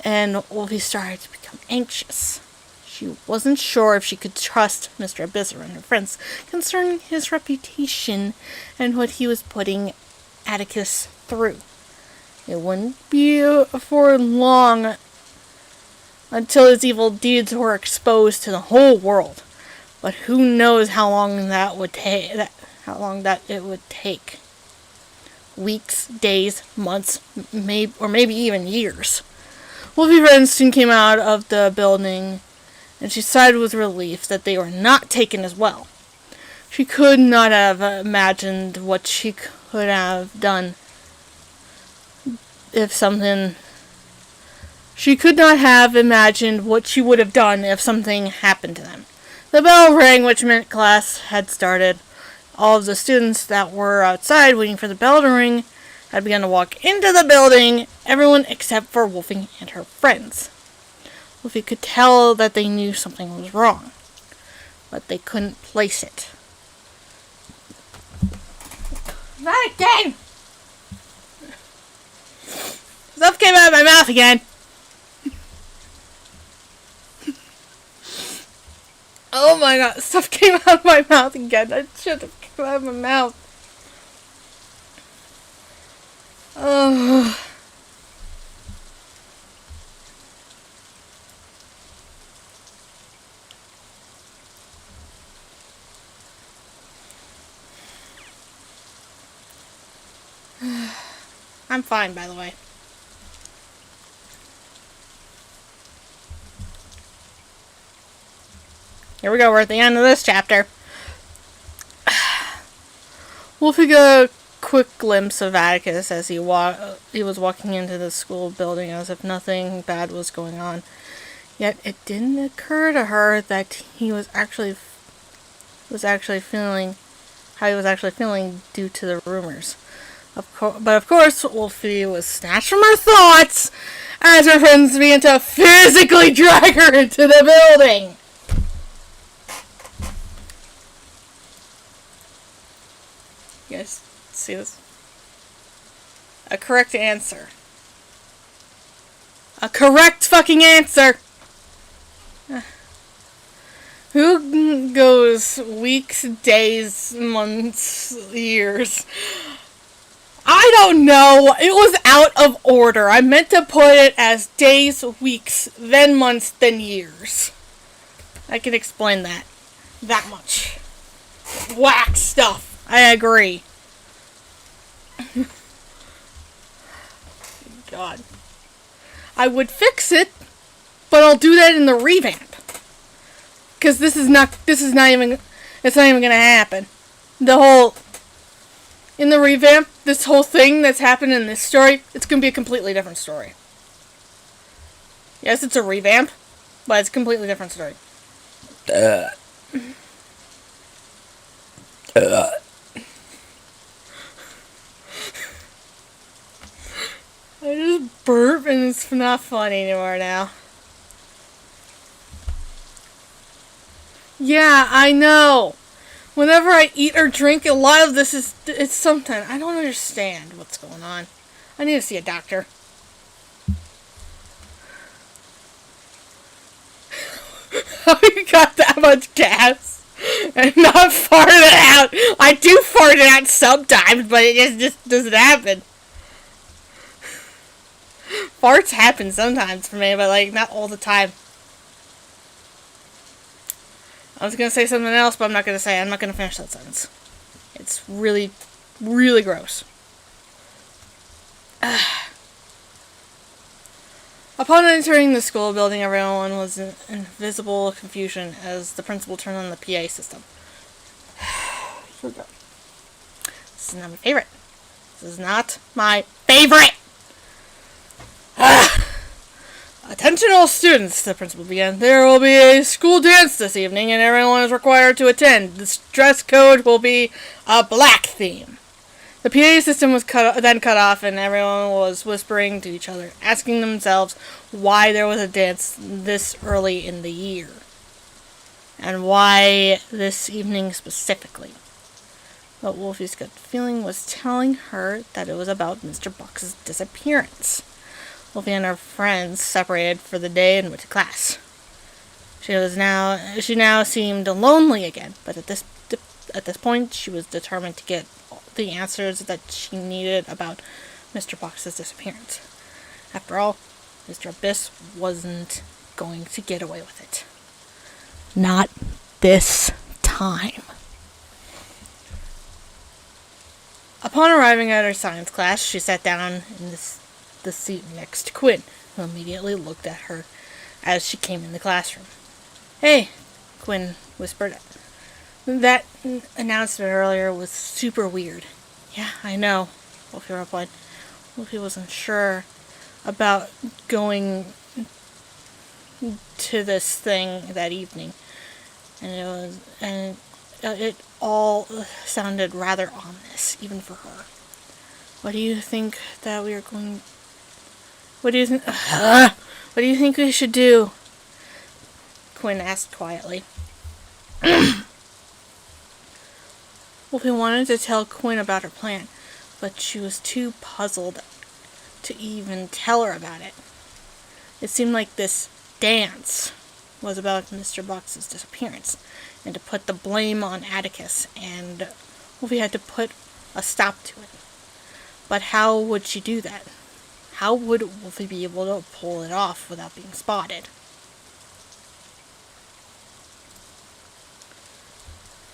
and Wolfie started to become anxious. She wasn't sure if she could trust Mr. Abysser and her friends concerning his reputation and what he was putting Atticus through. It wouldn't be for long until his evil deeds were exposed to the whole world. But who knows how long that would take? It would take. Weeks, days, months, maybe even years. Wolfie friends soon came out of the building, and she sighed with relief that they were not taken as well. She could not have imagined what she could have done if something... She could not have imagined what she would have done if something happened to them. The bell rang, which meant class had started. All of the students that were outside waiting for the bell to ring had begun to walk into the building, everyone except for Wolfie and her friends. Wolfie could tell that they knew something was wrong, but they couldn't place it. Not again! Stuff came out of my mouth again! Oh my god, stuff came out of my mouth again. I should have come out of my mouth. Oh. I'm fine, by the way. Here we go, we're at the end of this chapter. Wolfie got a quick glimpse of Atticus as he was walking into the school building as if nothing bad was going on. Yet it didn't occur to her that he was actually feeling due to the rumors. But of course, Wolfie was snatched from her thoughts as her friends began to physically drag her into the building. You guys see this? A correct answer. A correct fucking answer! Who goes weeks, days, months, years? I don't know. It was out of order. I meant to put it as days, weeks, then months, then years. I can explain that. That much. Whack stuff. I agree. God. I would fix it, but I'll do that in the revamp. Because it's not even gonna happen. In the revamp, this whole thing that's happened in this story, it's gonna be a completely different story. Yes, it's a revamp, but it's a completely different story. I just burp and it's not funny anymore now. Yeah, I know. Whenever I eat or drink, a lot of this it's sometimes I don't understand what's going on. I need to see a doctor. How you got that much gas and not fart it out? I do fart it out sometimes, but it just doesn't happen. Farts happen sometimes for me, but like not all the time. I was gonna say something else, but I'm not gonna say it. I'm not gonna finish that sentence. It's really, really gross. Upon entering the school building, everyone was in visible confusion as the principal turned on the PA system. Here we go. This is not my favorite. This is not my favorite! Attention all students, the principal began. There will be a school dance this evening and everyone is required to attend. The dress code will be a black theme. The PA system was then cut off and everyone was whispering to each other, asking themselves why there was a dance this early in the year. And why this evening specifically. But Wolfie's gut feeling was telling her that it was about Mr. Box's disappearance. Wolfie and her friends separated for the day and went to class. She now seemed lonely again, but at this point she was determined to get the answers that she needed about Mr. Box's disappearance. After all, Mr. Abyss wasn't going to get away with it. Not this time. Upon arriving at her science class, she sat down in the seat next to Quinn, who immediately looked at her as she came in the classroom. Hey, Quinn whispered. That announcement earlier was super weird. Yeah, I know, Wolfie replied. Wolfie wasn't sure about going to this thing that evening, and it all sounded rather ominous, even for her. What do you think that we are going? What do you think? What do you think we should do? Quinn asked quietly. Wolfie wanted to tell Quinn about her plan, but she was too puzzled to even tell her about it. It seemed like this dance was about Mr. Box's disappearance, and to put the blame on Atticus, and Wolfie had to put a stop to it. But how would she do that? How would Wolfie be able to pull it off without being spotted?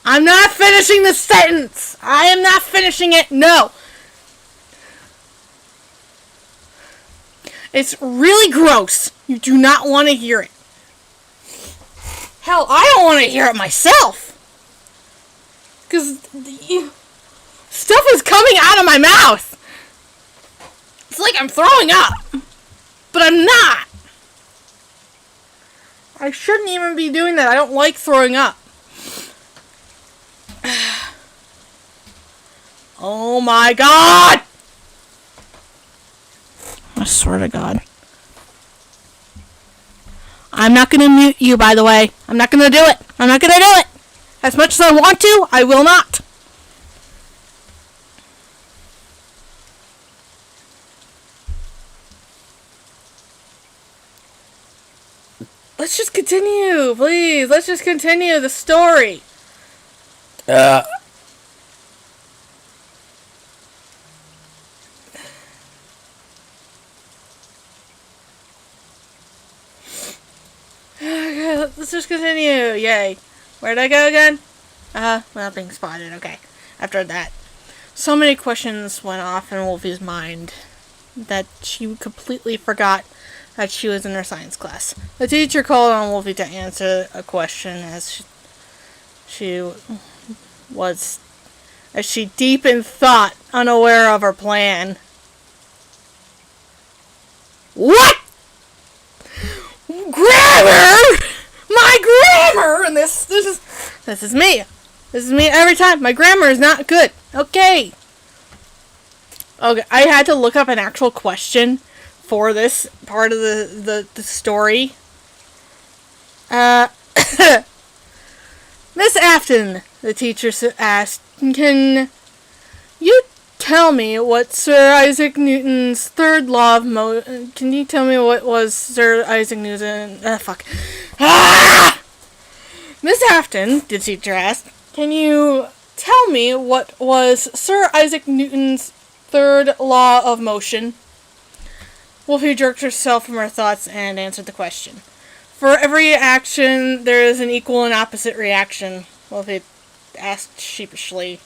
I'm not finishing the sentence! I am not finishing it! No! It's really gross. You do not want to hear it. Hell, I don't want to hear it myself! Because stuff is coming out of my mouth! It's like I'm throwing up! But I'm not! I shouldn't even be doing that. I don't like throwing up. Oh my god! I swear to God. I'm not gonna mute you, by the way. I'm not gonna do it. I'm not gonna do it! As much as I want to, I will not. Let's just continue, please. Let's just continue the story. Okay, let's just continue. Yay. Where'd I go again? Without being spotted. Okay. After that, so many questions went off in Wolfie's mind that she completely forgot that she was in her science class. The teacher called on Wolfie to answer a question as she deep in thought, unaware of her plan. What? grammar in this. This is me. This is me every time. My grammar is not good. Okay. Okay, I had to look up an actual question for this part of the story. Miss Afton, the teacher asked, can you tell me what Sir Isaac Newton's third law of motion... Can you tell me what was Sir Isaac Newton... fuck. Ah! Miss Afton, the teacher asked, can you tell me what was Sir Isaac Newton's third law of motion? Wolfie jerked herself from her thoughts and answered the question. For every action, there is an equal and opposite reaction, Wolfie asked sheepishly.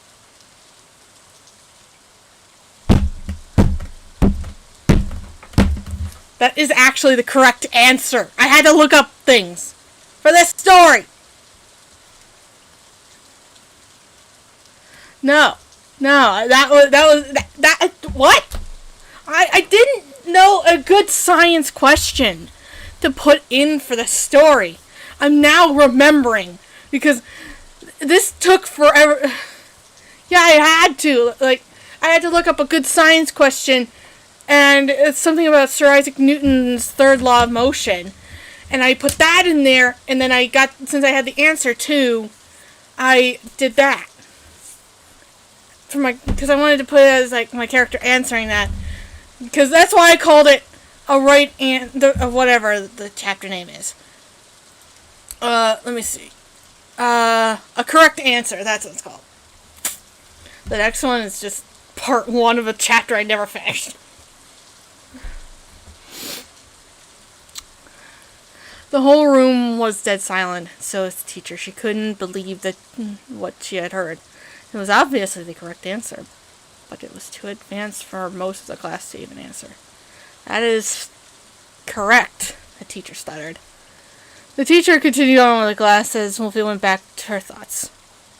That is actually the correct answer. I had to look up things for this story. No, what? I didn't know a good science question to put in for the story. I'm now remembering because this took forever. Yeah, I had to look up a good science question, and it's something about Sir Isaac Newton's third law of motion, and I put that in there, and then since I had the answer too, I did that because I wanted to put it as like my character answering that, because that's why I called it a right whatever the chapter name is. Let me see. A correct answer. That's what it's called. The next one is just part 1 of a chapter I never finished. The whole room was dead silent. So was the teacher. She couldn't believe what she had heard. It was obviously the correct answer, but it was too advanced for most of the class to even answer. That is correct, the teacher stuttered. The teacher continued on with the class as Wolfie went back to her thoughts.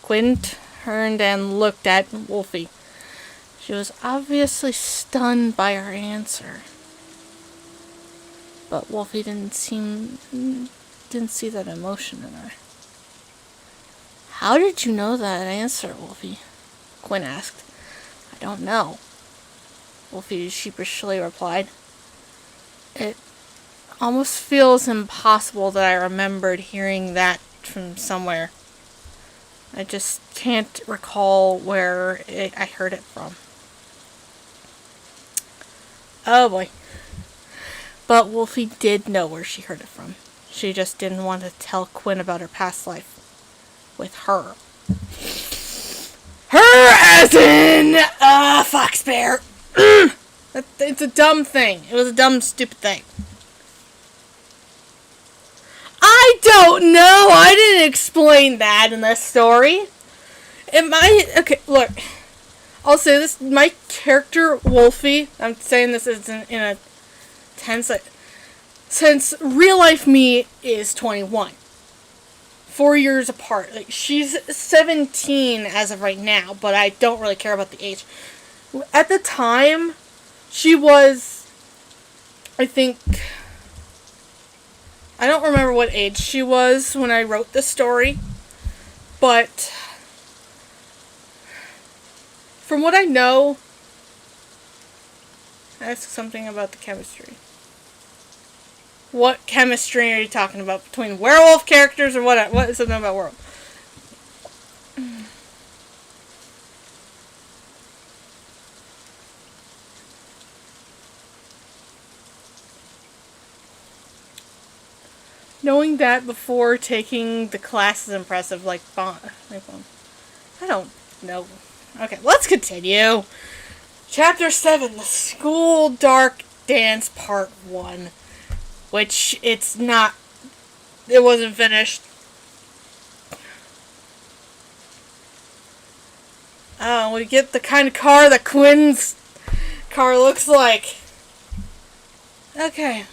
Quinn turned and looked at Wolfie. She was obviously stunned by her answer. But Wolfie didn't see that emotion in her. How did you know that answer, Wolfie? Quinn asked. I don't know, Wolfie sheepishly replied. It almost feels impossible that I remembered hearing that from somewhere. I just can't recall where I heard it from. Oh boy. But Wolfie did know where she heard it from. She just didn't want to tell Quinn about her past life with her. Her as in Fox Bear. It's a dumb thing. It was a dumb, stupid thing. I don't know. I didn't explain that in this story. Okay, look. I'll say this. My character, Wolfie, I'm saying this in a tense, since real life me is 21. 4 years apart. Like, she's 17 as of right now, but I don't really care about the age. At the time, she was, I think, I don't remember what age she was when I wrote this story, but from what I know, ask something about the chemistry. What chemistry are you talking about? Between werewolf characters or what? What is something about werewolf? Knowing that before taking the class is impressive, I don't know. Okay, let's continue. Chapter 7, The School Dark Dance Part 1. Which, it wasn't finished. We get the kind of car that Quinn's car looks like. Okay.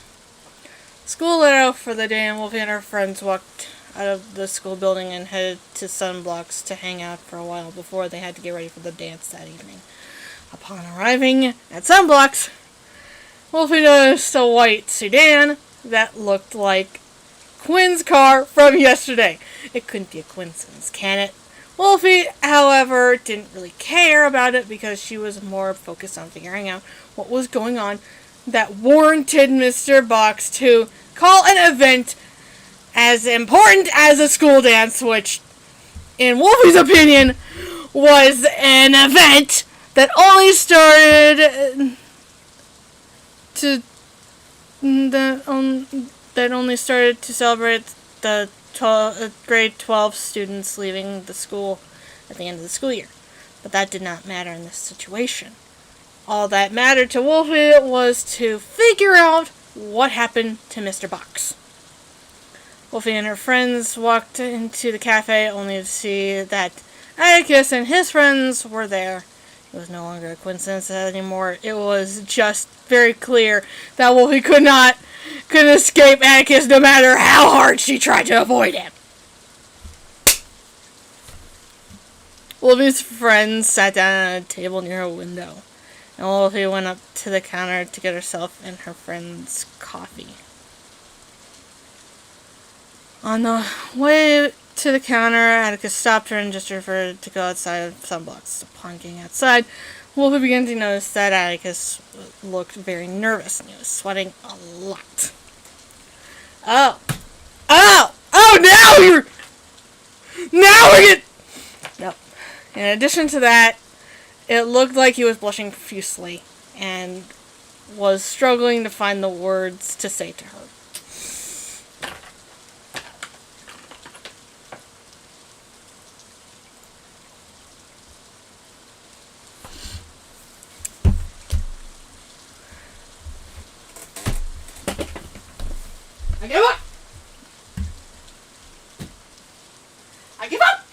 School let out for the day, and Wolfie and her friends walked out of the school building and headed to Sunblocks to hang out for a while before they had to get ready for the dance that evening. Upon arriving at Sunblocks, Wolfie noticed a white sedan that looked like Quinn's car from yesterday. It couldn't be a coincidence, can it? Wolfie, however, didn't really care about it because she was more focused on figuring out what was going on that warranted Mr. Box to call an event as important as a school dance, which, in Wolfie's opinion, was an event that only started to celebrate the grade 12 students leaving the school at the end of the school year. But that did not matter in this situation. All that mattered to Wolfie was to figure out what happened to Mr. Box. Wolfie and her friends walked into the cafe only to see that Atticus and his friends were there. It was no longer a coincidence anymore. It was just very clear that Wolfie couldn't escape Atticus no matter how hard she tried to avoid him. Wolfie's friends sat down at a table near a window, and Wolfie went up to the counter to get herself and her friends coffee. On the way to the counter, Atticus stopped her and just referred to go outside some blocks. Upon getting outside, Wolfie began to notice that Atticus looked very nervous and he was sweating a lot. Oh, now we get... Nope. In addition to that, it looked like he was blushing profusely and was struggling to find the words to say to her. I give up! I give up!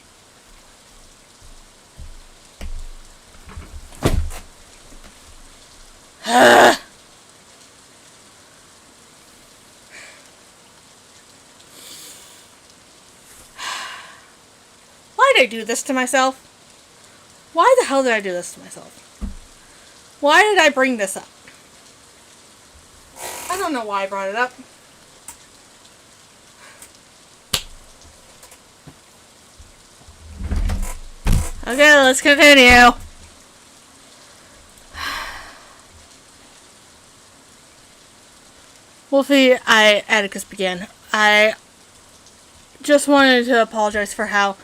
Why did I do this to myself? Why the hell did I do this to myself? Why did I bring this up? I don't know why I brought it up. Okay, let's continue. Wolfie, Atticus began. I just wanted to apologize for how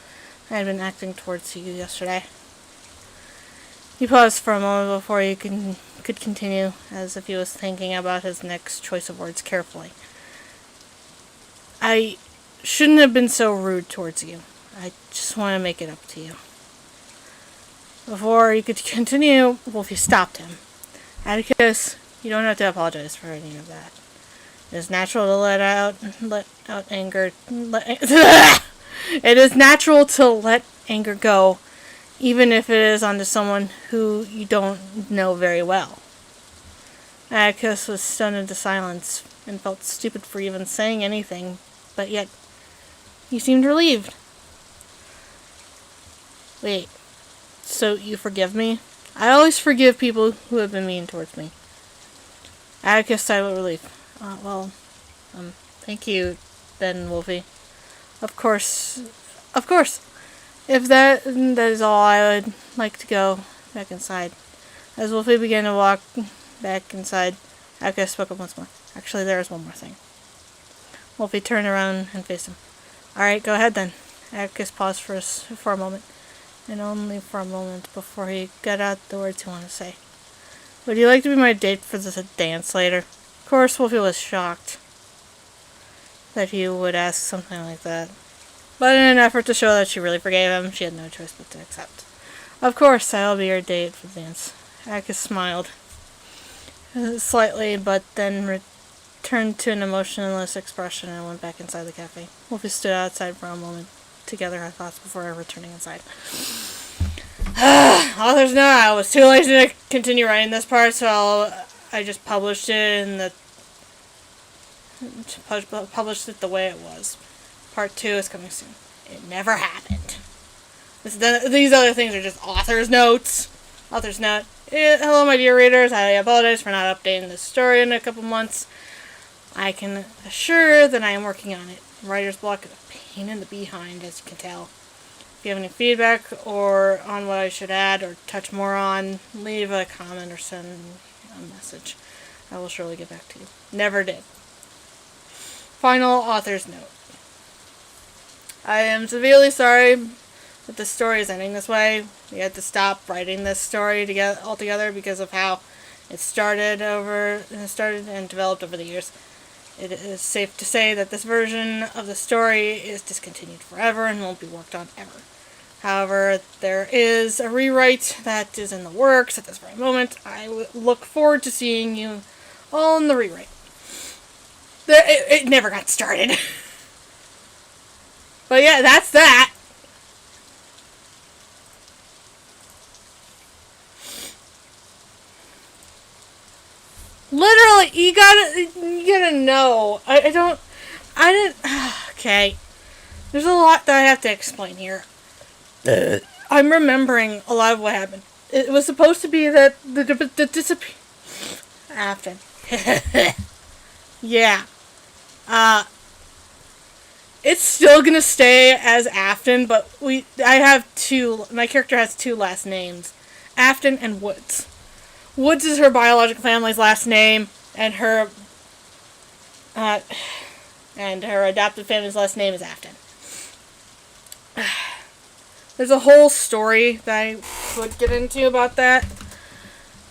I had been acting towards you yesterday. He paused for a moment before he could continue, as if he was thinking about his next choice of words carefully. I shouldn't have been so rude towards you. I just want to make it up to you. Before he could continue, Wolfie stopped him. Atticus, you don't have to apologize for any of that. It is natural to let out anger. It is natural to let anger go, even if it is onto someone who you don't know very well. Atticus was stunned into silence and felt stupid for even saying anything, but yet he seemed relieved. Wait. So you forgive me? I always forgive people who have been mean towards me. Atticus sighed with relief. Thank you, then, Wolfie. Of course. If that is all, I would like to go back inside. As Wolfie began to walk back inside, Atticus spoke up once more. Actually, there is one more thing. Wolfie turned around and faced him. Alright, go ahead then. Atticus paused for a moment. And only for a moment before he got out the words he wanted to say. Would you like to be my date for the dance later? Of course, Wolfie was shocked that he would ask something like that. But in an effort to show that she really forgave him, she had no choice but to accept. Of course, I'll be your date for the dance. Atticus smiled slightly, but then returned to an emotionless expression and went back inside the cafe. Wolfie stood outside for a moment to gather her thoughts before returning inside. Author's note, I was too lazy to continue writing this part, so I just published it published it the way it was. Part 2 is coming soon. It never happened. These other things are just author's notes. Author's note. Hello, my dear readers. I apologize for not updating this story in a couple months. I can assure that I am working on it. writer's block is a pain in the behind, as you can tell. If you have any feedback or on what I should add or touch more on, leave a comment or send a message. I will surely get back to you. Never did. Final author's note. I am severely sorry that this story is ending this way. We had to stop writing this story altogether because of how it started and developed over the years. It is safe to say that this version of the story is discontinued forever and won't be worked on ever. However, there is a rewrite that is in the works at this very moment. I look forward to seeing you all in the rewrite. It never got started. But yeah, that's that. Literally, you gotta know. Okay. There's a lot that I have to explain here. I'm remembering a lot of what happened. It was supposed to be that the disappear... Afton. Yeah. It's still gonna stay as Afton, but my character has two last names. Afton and Woods. Woods is her biological family's last name, and her adopted family's last name is Afton. There's a whole story that I could get into about that.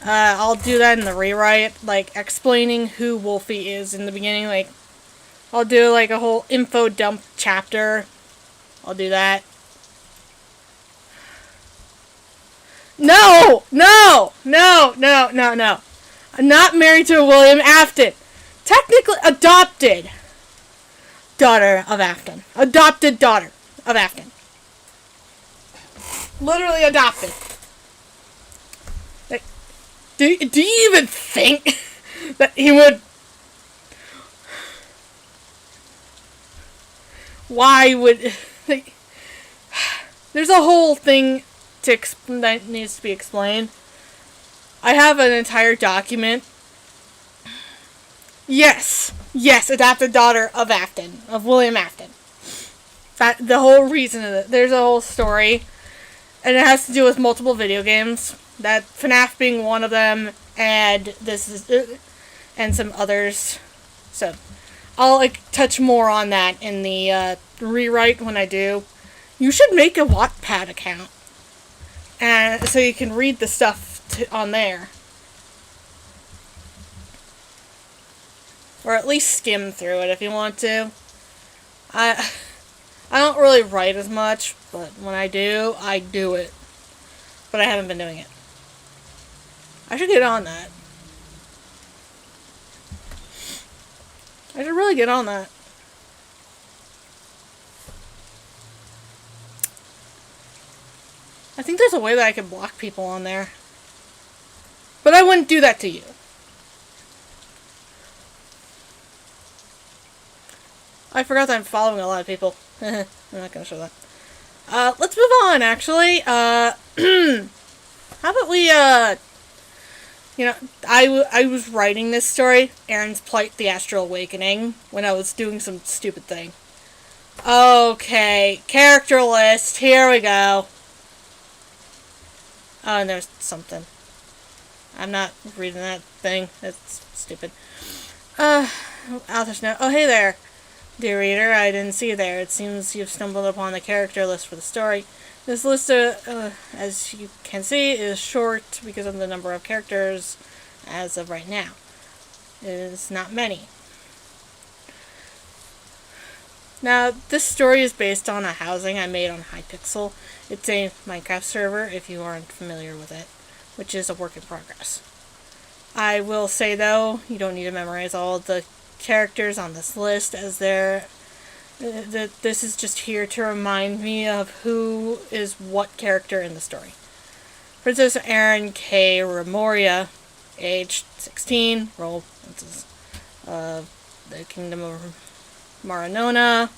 I'll do that in the rewrite, like explaining who Wolfie is in the beginning. Like, I'll do like a whole info dump chapter. I'll do that. No! I'm not married to William Afton. Technically adopted daughter of Afton. Adopted daughter of Afton. Literally adopted. Like, do you even think that he would... Why would... Like, there's a whole thing that needs to be explained. I have an entire document. Yes, adopted daughter of Afton, of William Afton. That the whole reason of it. There's a whole story, and it has to do with multiple video games. That FNAF being one of them, and and some others. So, I'll touch more on that in the rewrite when I do. You should make a Wattpad account. And so you can read the stuff on there. Or at least skim through it if you want to. I don't really write as much, but when I do it. But I haven't been doing it. I should get on that. I should really get on that. I think there's a way that I can block people on there. But I wouldn't do that to you. I forgot that I'm following a lot of people. I'm not gonna show that. Let's move on, actually. How about we, I was writing this story, Aaron's Plight, The Astral Awakening, when I was doing some stupid thing. Okay, character list, here we go. Oh, and there's something. I'm not reading that thing. That's stupid. Author's note. Oh, hey there, dear reader. I didn't see you there. It seems you've stumbled upon the character list for the story. This list, as you can see, is short because of the number of characters as of right now. It is not many. Now, this story is based on a housing I made on Hypixel. It's a Minecraft server, if you aren't familiar with it, which is a work in progress. I will say, though, you don't need to memorize all the characters on this list, as this is just here to remind me of who is what character in the story. Princess Erin K. Remoria, age 16, role Princess of the Kingdom of Maranona.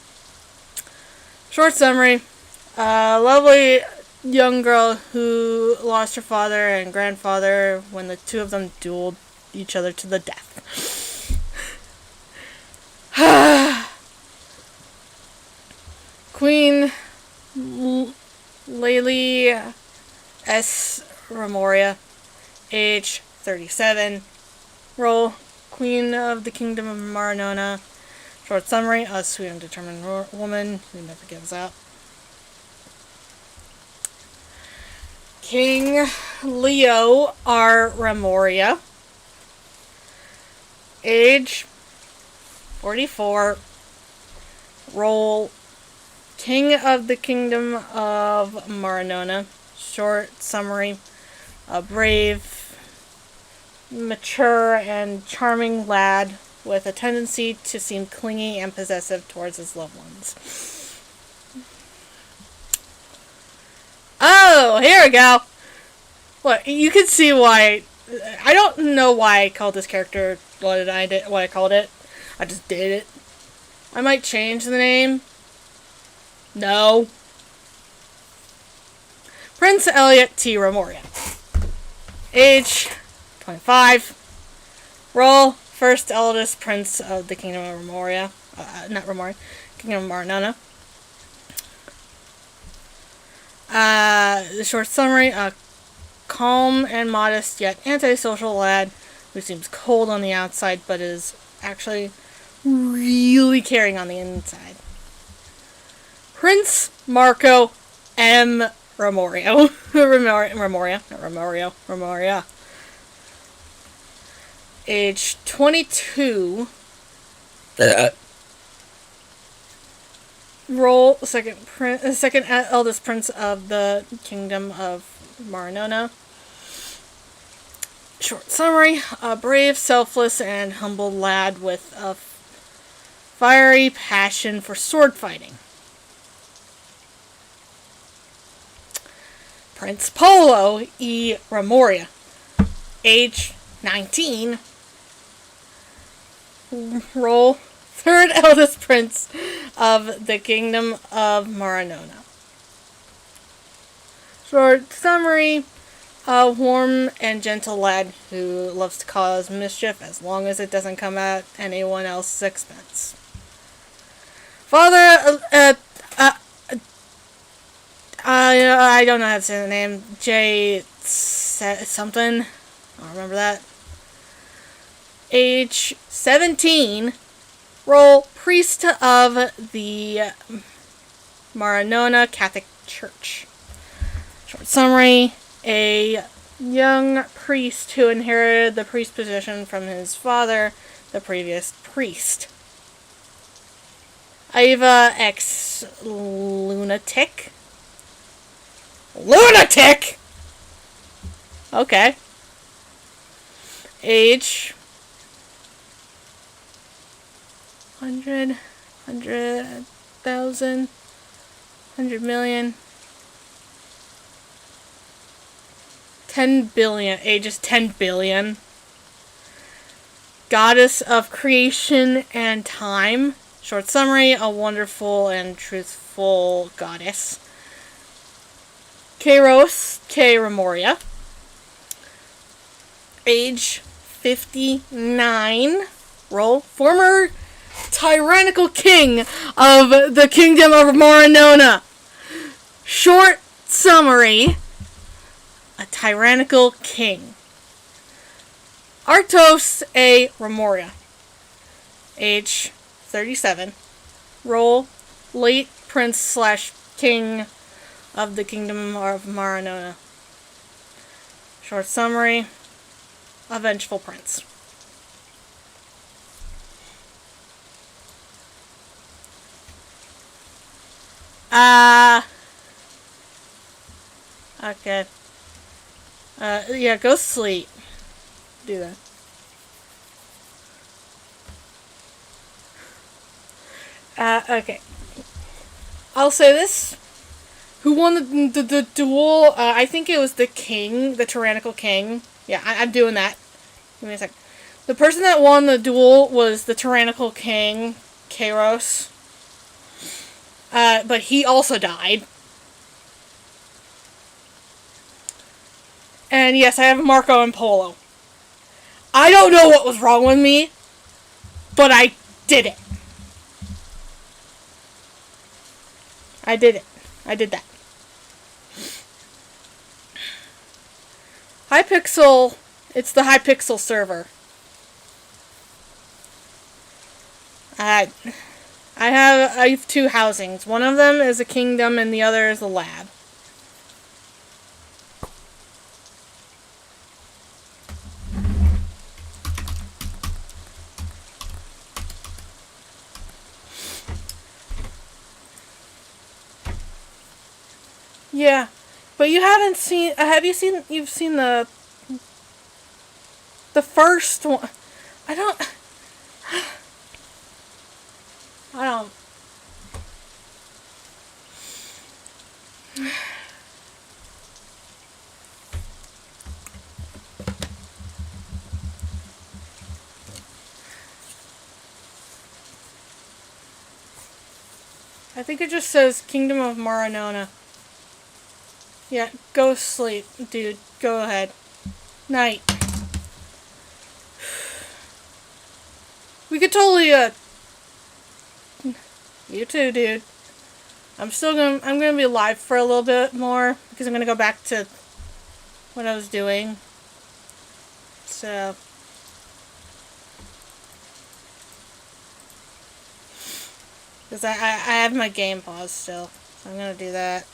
Short summary. A lovely young girl who lost her father and grandfather when the two of them dueled each other to the death. Queen Layli S. Remoria, age 37. Role, Queen of the Kingdom of Maranona. Short summary, a sweet and determined woman who never gives up. King Leo R. Remoria, age 44. Role, King of the Kingdom of Maranona. Short summary, a brave, mature, and charming lad with a tendency to seem clingy and possessive towards his loved ones. Oh, here we go! Look, you can see why... I don't know why I called this character what I called it. I just did it. I might change the name. No. Prince Elliot T. Remoria. Age 25. Role, first eldest prince of the Kingdom of Remoria. Not Remoria. Kingdom of Maranona. The short summary, a calm and modest yet antisocial lad who seems cold on the outside but is actually really caring on the inside. Prince Marco M. Remoria. Remoria. Age 22. Role, second eldest prince of the Kingdom of Maranona. Short summary, a brave, selfless, and humble lad with a fiery passion for sword fighting. Prince Polo E. Remoria, age 19. Role, third eldest prince of the Kingdom of Maranona. Short summary, a warm and gentle lad who loves to cause mischief as long as it doesn't come at anyone else's expense. Father, I don't know how to say the name. J. something. I don't remember that. Age 17. Role, priest of the Maranona Catholic Church. Short summary, a young priest who inherited the priest position from his father, the previous priest. Ava X Lunatic. Lunatic! Okay. Age 100,000, 100 million, 10 billion, ages 10 billion. Goddess of creation and time. Short summary, a wonderful and truthful goddess. Kairos K. Remoria. Age 59. Role, former tyrannical king of the Kingdom of Maranona. Short summary, a tyrannical king. Artos A. Remoria. Age 37. Role, late prince / king of the Kingdom of Maranona. Short summary, a vengeful prince. Okay. Yeah, go sleep. Do that. Okay. I'll say this. Who won the duel? I think it was the king, the tyrannical king. Yeah, I'm doing that. Give me a sec. The person that won the duel was the tyrannical king, Kairos. But he also died. And yes, I have Marco and Polo. I don't know what was wrong with me, but I did it. I did it. I did that. Hypixel. It's the Hypixel server. I have 2 housings. One of them is a kingdom and the other is a lab. Yeah, but you haven't seen. Have you seen? You've seen the first one. I don't. I don't. I think it just says Kingdom of Maranona. Yeah, go sleep, dude. Go ahead. Night. We could totally, you too, dude. I'm gonna be alive for a little bit more, because I'm gonna go back to what I was doing. So. Because I have my game paused still. So I'm gonna do that.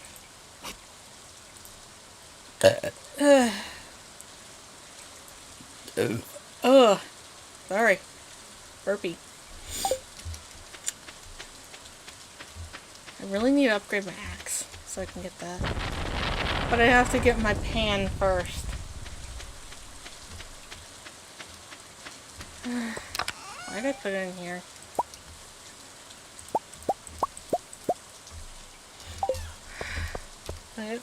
Ugh. Sorry. Burpee. I really need to upgrade my axe so I can get that. But I have to get my pan first. Why did I put it in here? Right.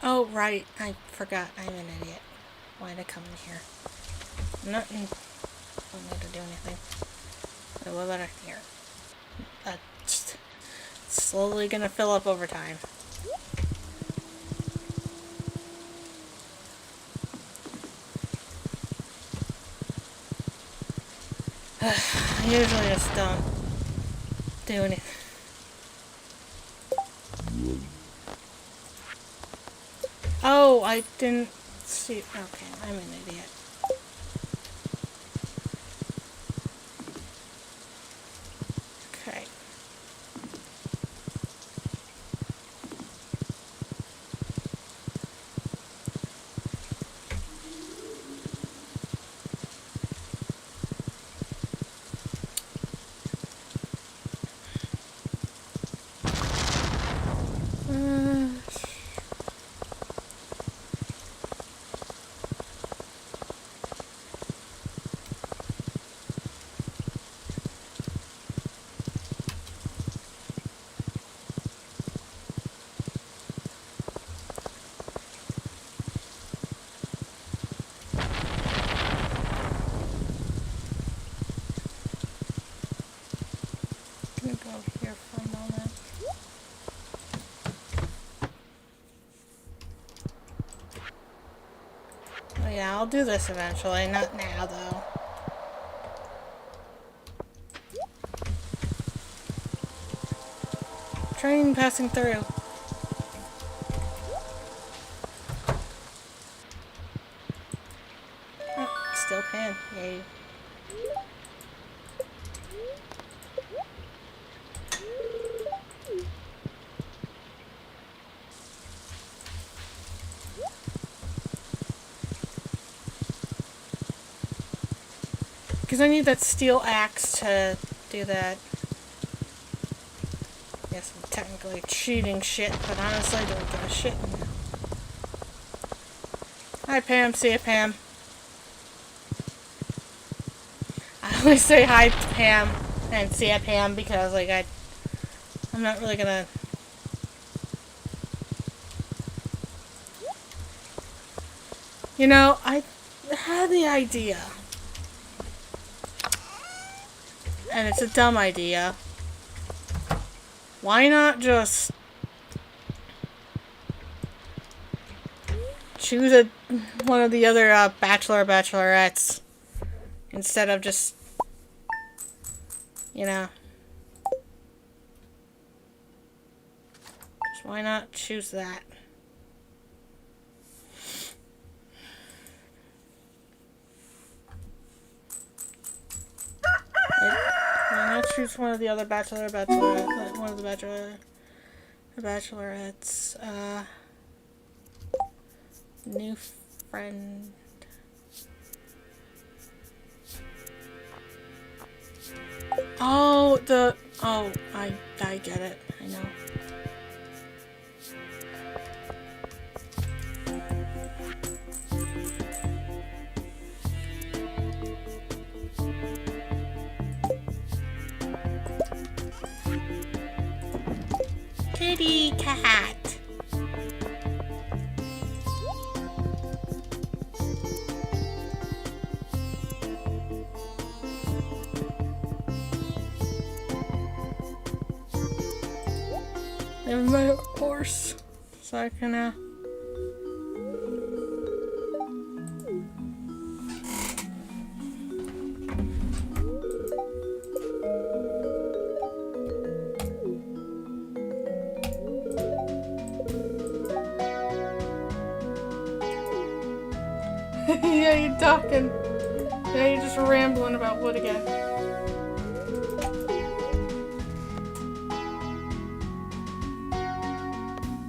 Oh, right. I forgot. I'm an idiot. Why did I come in here? I'm not in... I don't need to do anything. Wait, what about here? Just slowly gonna fill up over time. I usually just don't do anything. Oh, I didn't see. Okay, I'm an idiot. Okay. Gonna go here for a moment. Oh yeah, I'll do this eventually. Not now, though. Train passing through. Oh, still can. Yay. Because I need that steel axe to do that. Yes, I'm technically cheating shit, but honestly I don't give a shit. Hi Pam, see ya Pam. I always say hi to Pam and see ya Pam because like I'm not really gonna... You know, I had the idea. And it's a dumb idea. Why not just choose one of the other bachelor or bachelorettes instead of just, you know. Just why not choose that? Why not choose one of the other bachelor or bachelorette? One of the bachelorettes. New friend. Oh, I get it. I know. Kitty cat. Never mind, of course. So I can, yeah, you're talking. Yeah, you're just rambling about wood again.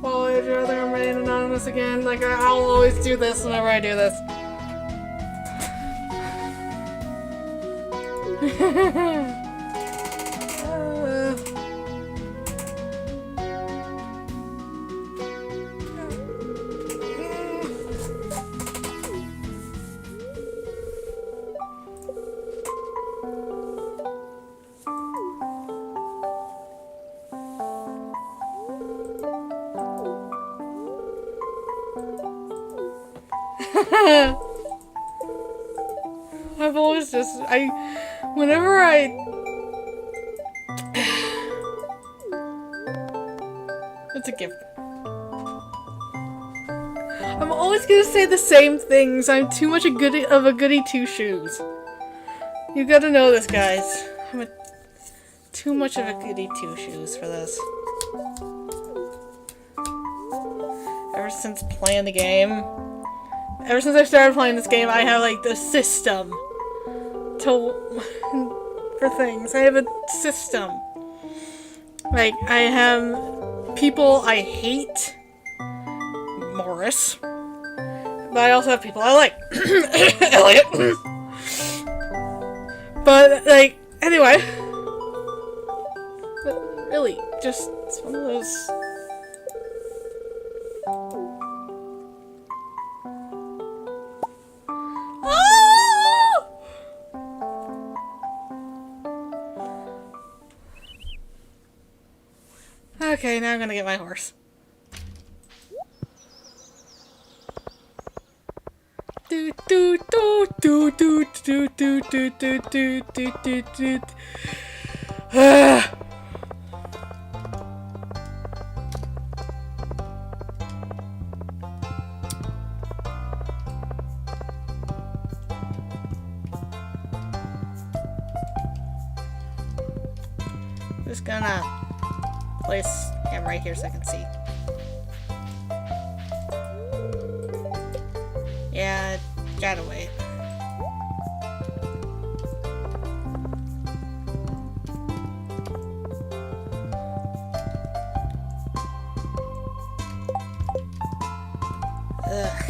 Well, I'd rather remain anonymous again. Like, I'll always do this whenever I do this. I've always just, whenever it's a gift. I'm always gonna say the same things. I'm too much of a goody two-shoes. You gotta know this, guys. I'm too much of a goody two-shoes for this. Ever since playing the game. Ever since I started playing this game, I have, like, the system for things. I have a system. Like, I have people I hate. Morris. But I also have people I like. Elliot. But, like, anyway. But really, just, it's one of those... Okay, now I'm gonna get my horse. Do do do do do do do do do do do do. Just gonna place him right here so I can see. Yeah, gotta wait. Ugh.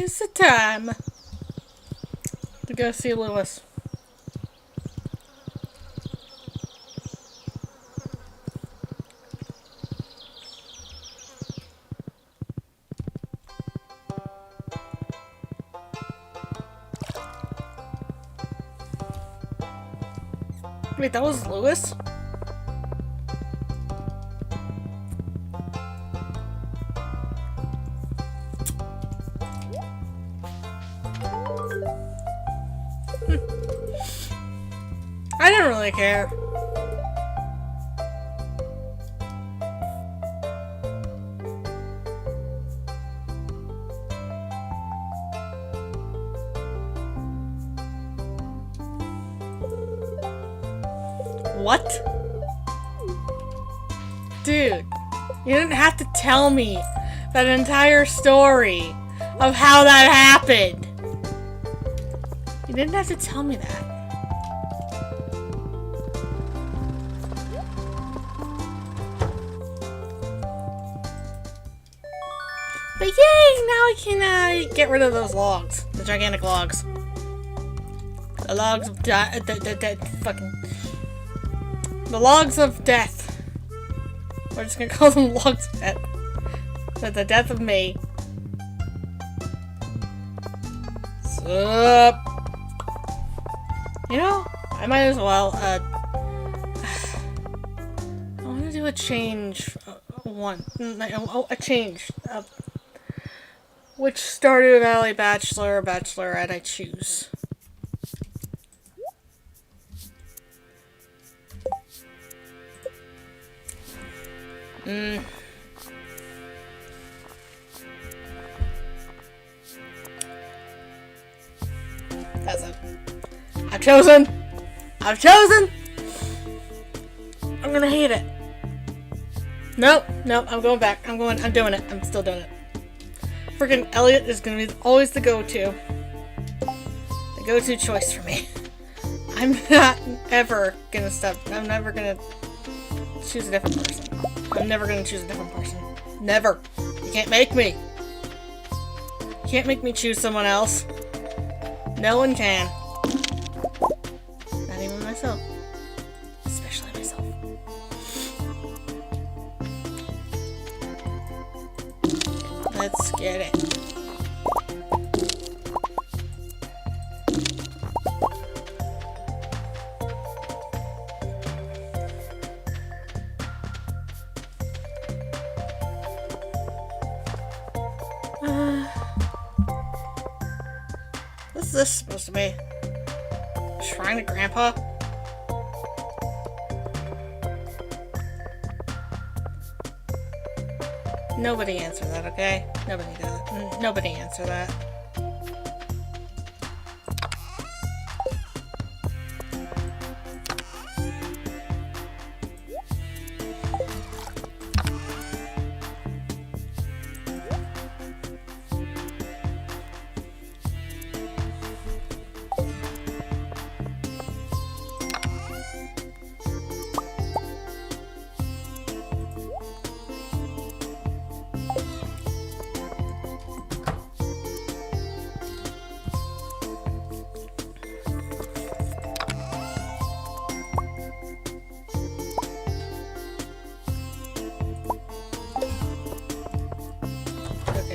It's the time to go see Lewis. Wait, that was Lewis? I don't really care. What? Dude, you didn't have to tell me that entire story of how that happened. You didn't have to tell me that. But yay! Now I can get rid of those logs. The gigantic logs. The logs of fucking... The logs of death. We're just gonna call them logs of death. The death of me. Sup? You know, I might as well, I want to do a change. A change. Which Stardew Valley bachelor or bachelorette I choose. I've chosen! I've chosen! I'm gonna hate it. Nope, I'm going back. I'm doing it. I'm still doing it. Freaking Elliot is gonna be always the go-to. The go-to choice for me. I'm not ever gonna stop. I'm never gonna choose a different person. I'm never gonna choose a different person. Never. You can't make me. You can't make me choose someone else. No one can. Not even myself. Especially myself. Let's get it. What's this supposed to be? Shrine to Grandpa? Nobody answer that, okay? Nobody does. Nobody answer that.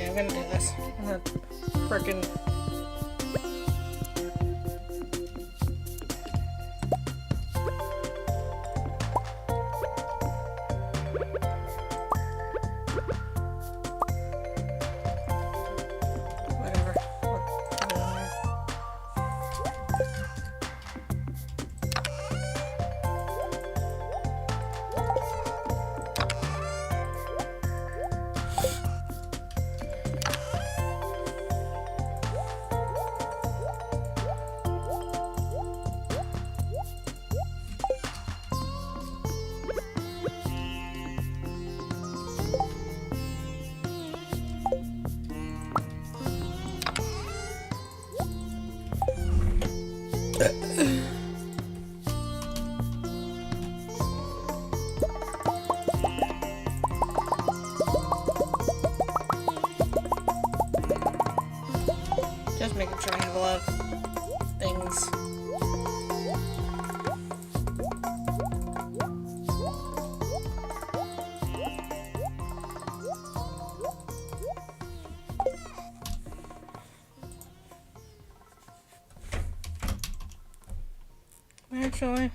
I'm gonna do this. I'm gonna frickin' whatever. Put it on there. actually.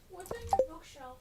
What's on your bookshelf?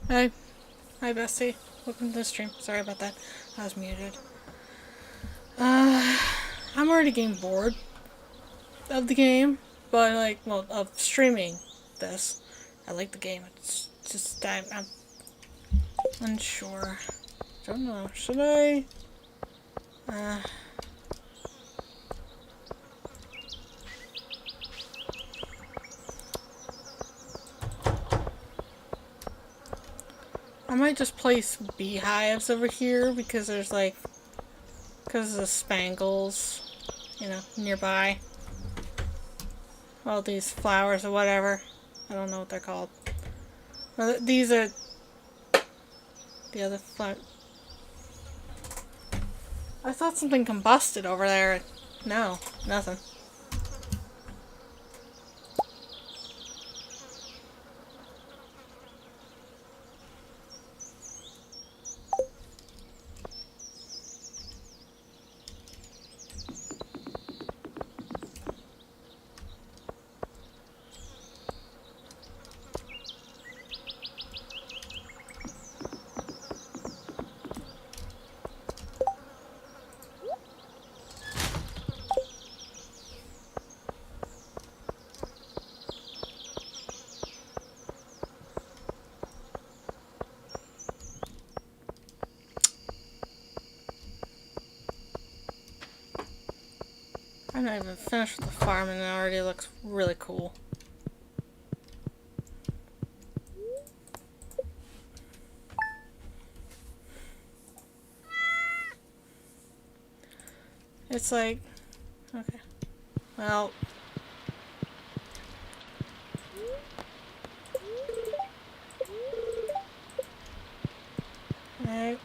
Hi. Hi, Bessie. Welcome to the stream. Sorry about that. I was muted. I'm already getting bored of the game, but like, well, of streaming this. I like the game. It's just, I'm unsure. Don't know. Should I? I might just place beehives over here because there's like, because of the spangles, you know, nearby. All these flowers or whatever. I don't know what they're called. Well, these are the other flowers. I thought something combusted over there. No, nothing. I'm not even finished with the farm and it already looks really cool. It's like, okay, well, right.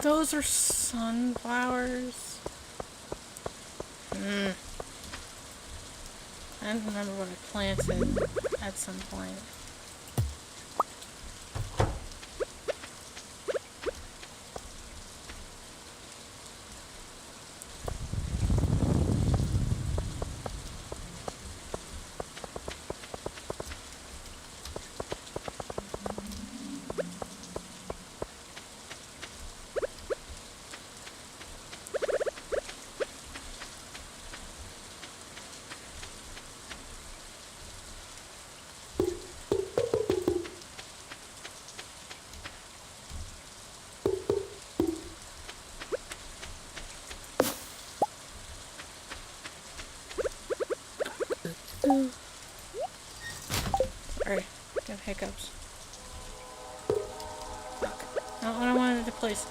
Those are sunflowers. I don't remember what I planted at some point. Sorry, got hiccups. Fuck. Not what I wanted to place.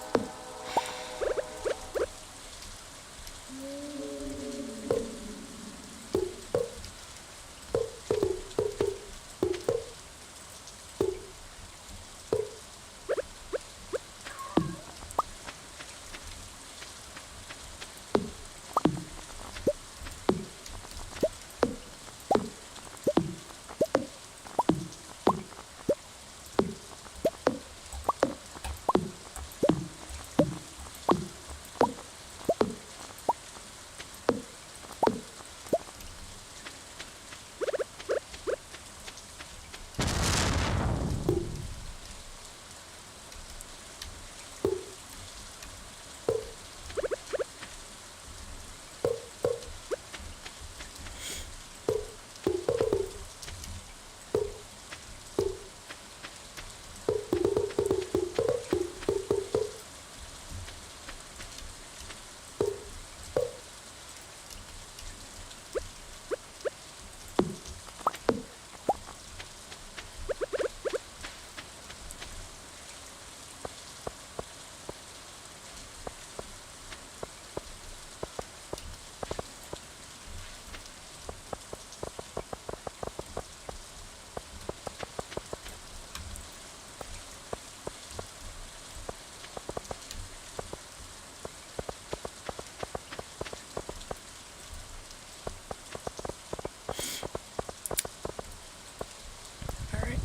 Alright.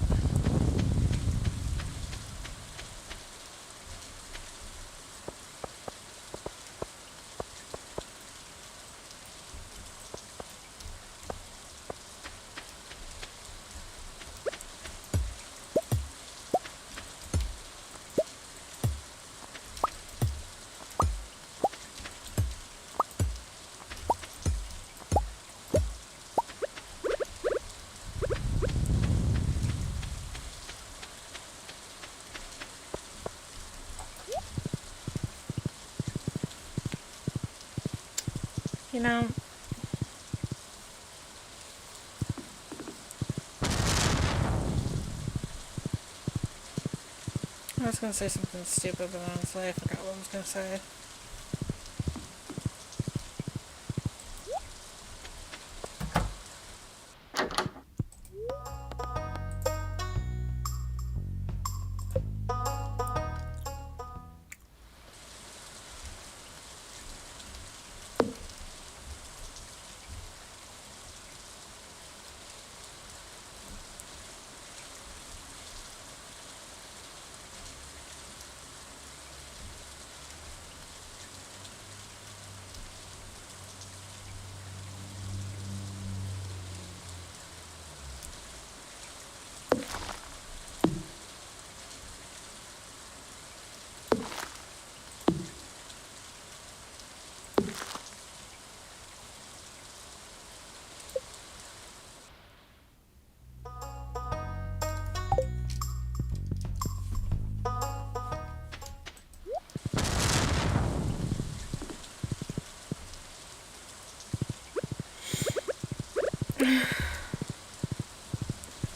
You know, I was gonna say something stupid, but honestly, I forgot what I was gonna say.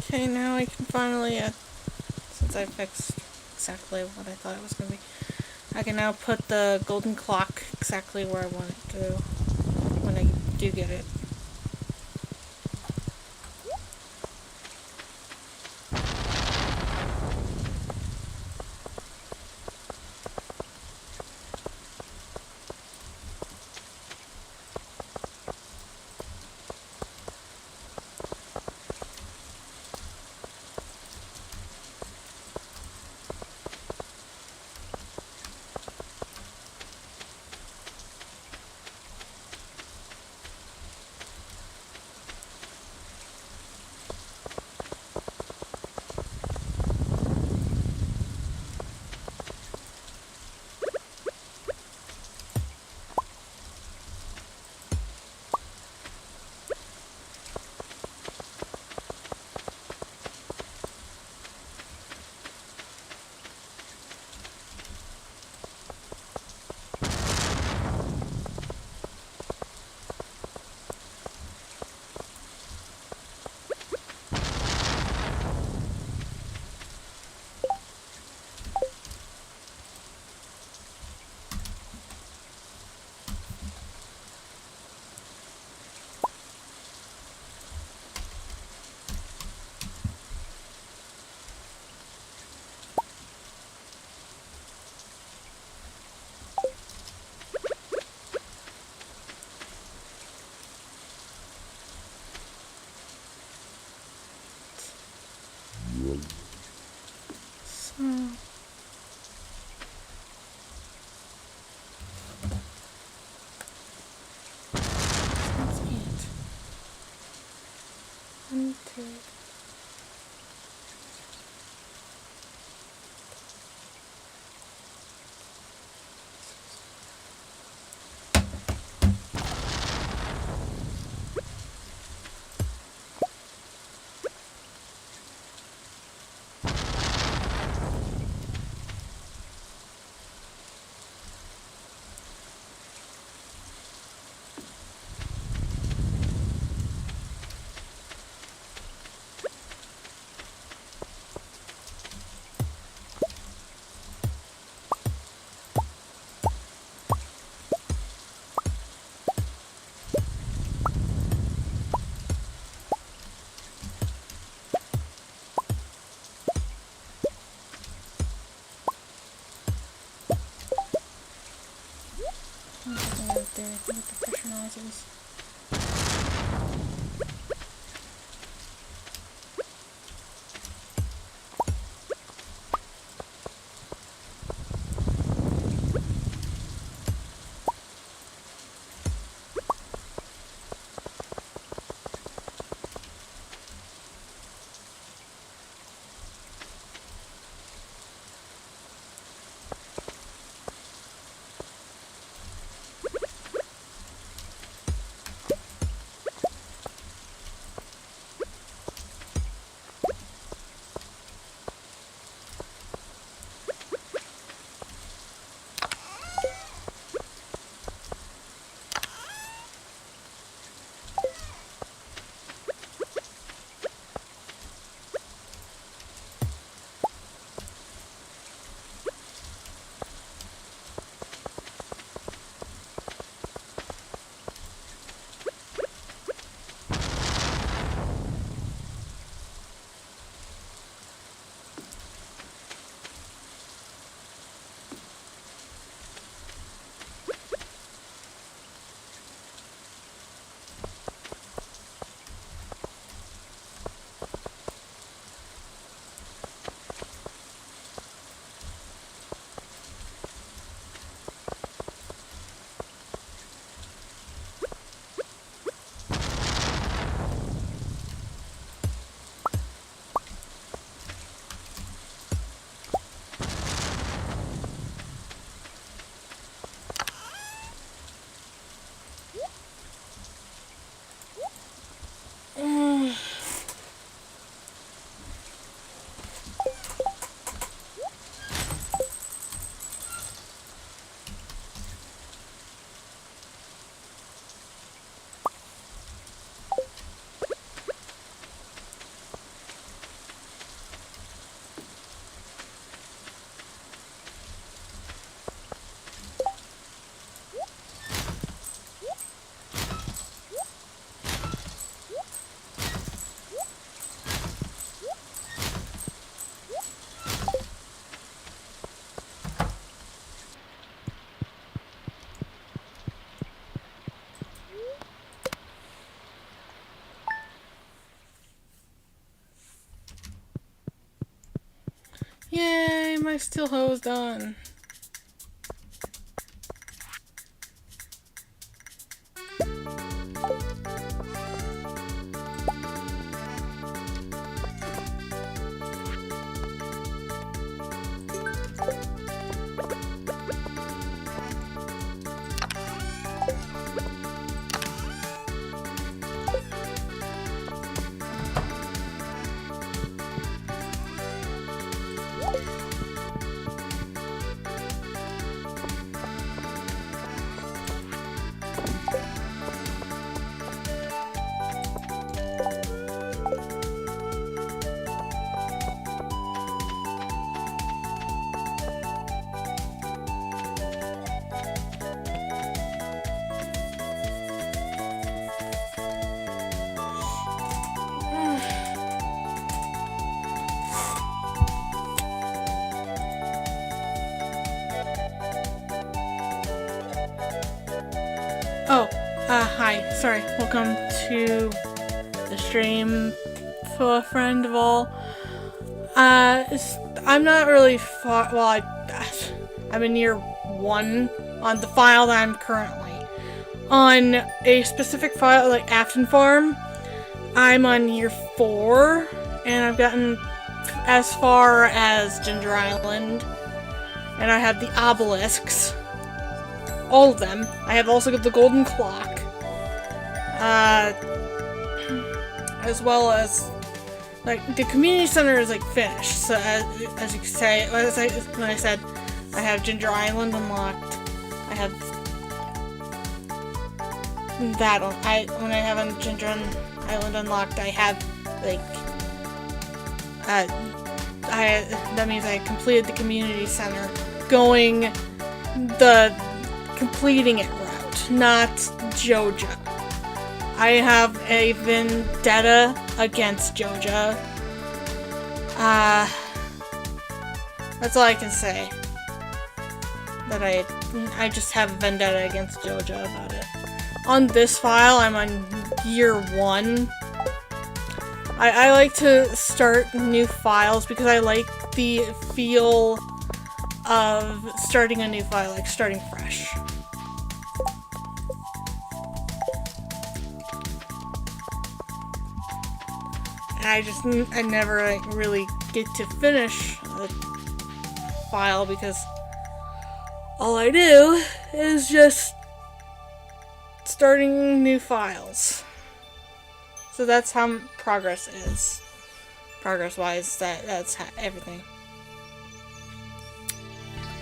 Okay, now I can finally, since I fixed exactly what I thought it was going to be, I can now put the golden clock exactly where I want it to when I do get it. 1, 2. With the pressure noises. Yay, my steel hoe is done. Oh, hi. Sorry. Welcome to the stream, for a friend of all. I'm not really far. Well, I'm in year 1 on the file that I'm currently on. A specific file, like Afton Farm, I'm on year 4, and I've gotten as far as Ginger Island, and I have the obelisks. All of them. I have also got the golden clock. As well as, like, the community center is, like, finished. So, as you can say, when I said I have Ginger Island unlocked, I have that on. When I have Ginger Island unlocked, I have, like, that means I completed the community center completing it route, not Joja. I have a vendetta against Joja. That's all I can say. That I just have a vendetta against Joja about it. On this file, I'm on year 1. I like to start new files because I like the feel of starting a new file, like starting fresh. And I never like, really get to finish a file because all I do is just starting new files. So that's how progress is. Progress-wise, that's everything.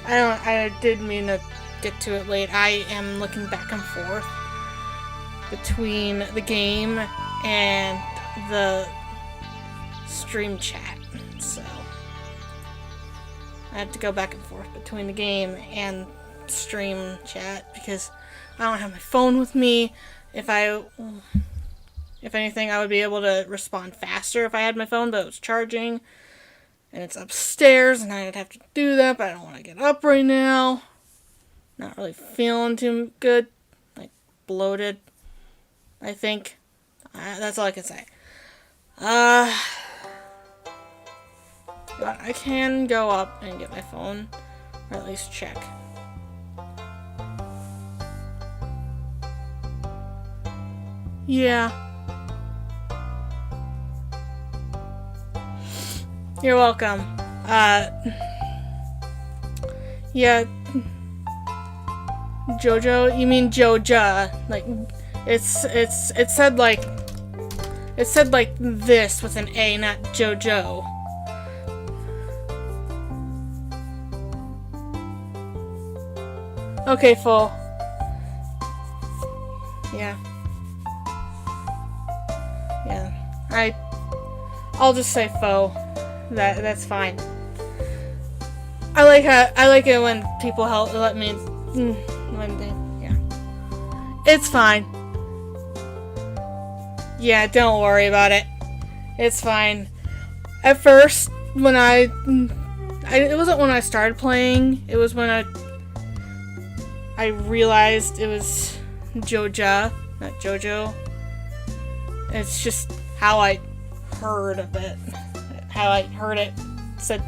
I did mean to get to it late. I am looking back and forth between the game and the stream chat, so I have to go back and forth between the game and stream chat because I don't have my phone with me. If anything, I would be able to respond faster if I had my phone, but it was charging and it's upstairs and I'd have to do that, but I don't want to get up right now. Not really feeling too good, like bloated, I think. That's all I can say. But I can go up and get my phone, or at least check. Yeah. You're welcome. Yeah. Jojo? You mean Joja. Like, it said like this with an A, not Jojo. Okay, full. Yeah. Yeah. I'll just say faux. That's fine. I like it when people let me yeah. It's fine. Yeah, don't worry about it. It's fine. At first, when it wasn't when I started playing, it was when I realized it was Joja, not Jojo. It's just how I heard of it. How I heard it said,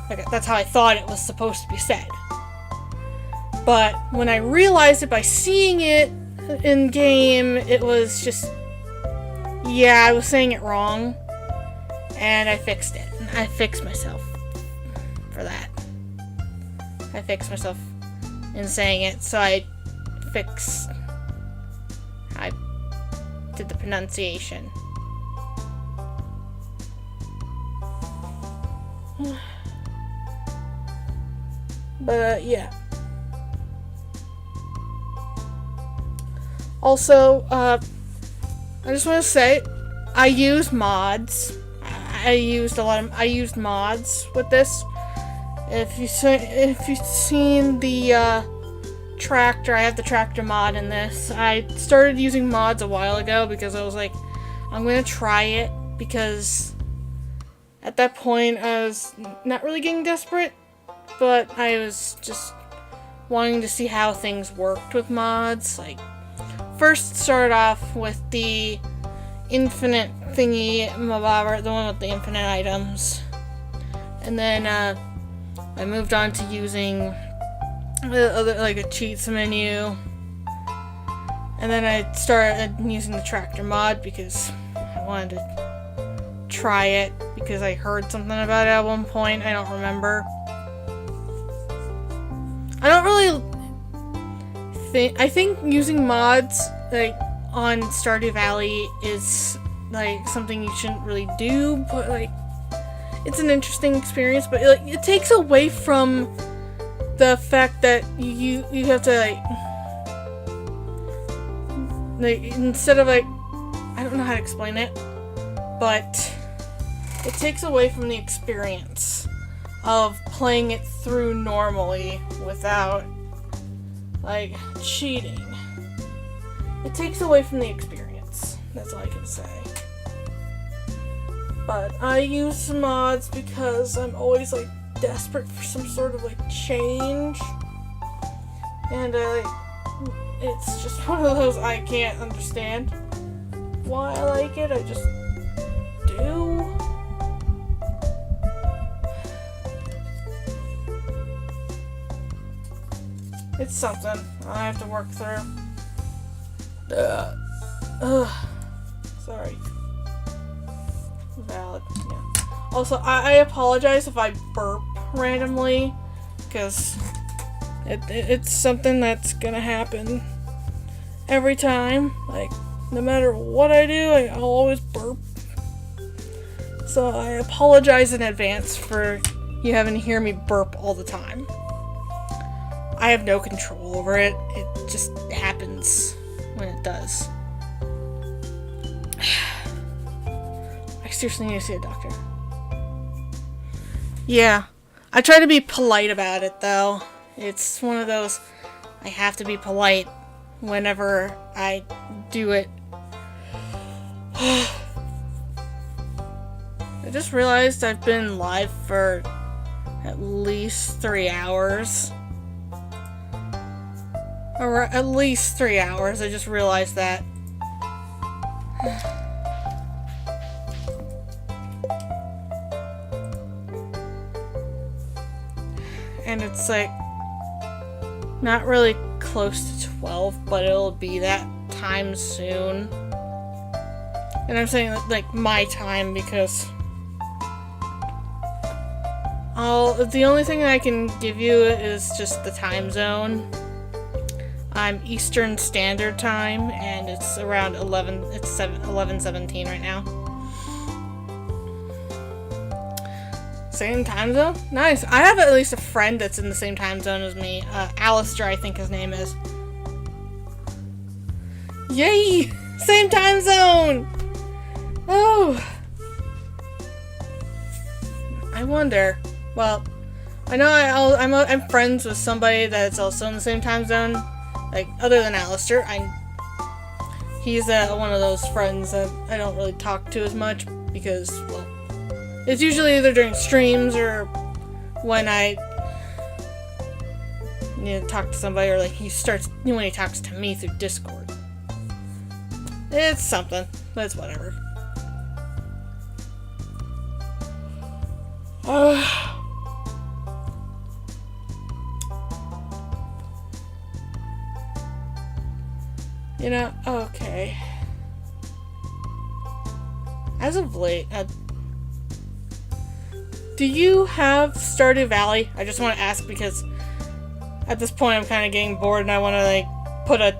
like, that's how I thought it was supposed to be said. But when I realized it by seeing it in game, it was just, yeah, I was saying it wrong. And I fixed it. And I fixed myself for that. I fixed myself in saying it, so I did the pronunciation. But, yeah. Also, I just want to say, I use mods. I used mods with this. If you've seen the tractor, I have the tractor mod in this. I started using mods a while ago because I was like, I'm gonna try it because at that point I was not really getting desperate, but I was just wanting to see how things worked with mods. Like, first started off with the infinite thingy, the one with the infinite items, and then I moved on to using like a cheats menu, and then I started using the tractor mod because I wanted to try it because I heard something about it at one point. I don't remember. I don't really think... I think using mods, like, on Stardew Valley is, like, something you shouldn't really do, but, like, it's an interesting experience, but, like, it takes away from the fact that you have to, like, instead of, like, I don't know how to explain it, but it takes away from the experience of playing it through normally without, like, cheating. It takes away from the experience. That's all I can say. But I use mods because I'm always, like, desperate for some sort of, like, change. And it's just one of those I can't understand why I like it. I just do. It's something I have to work through. Sorry. Valid. Yeah. Also, I apologize if I burp randomly, because it's something that's gonna happen every time. Like, no matter what I do, I'll always burp. So I apologize in advance for you having to hear me burp all the time. I have no control over it. It just happens when it does. I seriously need to see a doctor. Yeah. I try to be polite about it, though. It's one of those, I have to be polite whenever I do it. I just realized I've been live for at least 3 hours. Or at least 3 hours, I just realized that. And it's like, not really close to 12, but it'll be that time soon. And I'm saying, like, my time, because the only thing I can give you is just the time zone. I'm Eastern Standard Time, and it's around 11:17 right now. Same time zone? Nice. I have at least a friend that's in the same time zone as me. Alistair, I think his name is. Yay! Same time zone! Oh! I wonder. Well, I know I'm friends with somebody that's also in the same time zone. Like, other than Alistair, he's one of those friends that I don't really talk to as much because, well, it's usually either during streams or when I need to talk to somebody, or like when he talks to me through Discord. It's something, but it's whatever. You know, okay. As of late, do you have Stardew Valley? I just want to ask because at this point I'm kind of getting bored and I want to, like, put a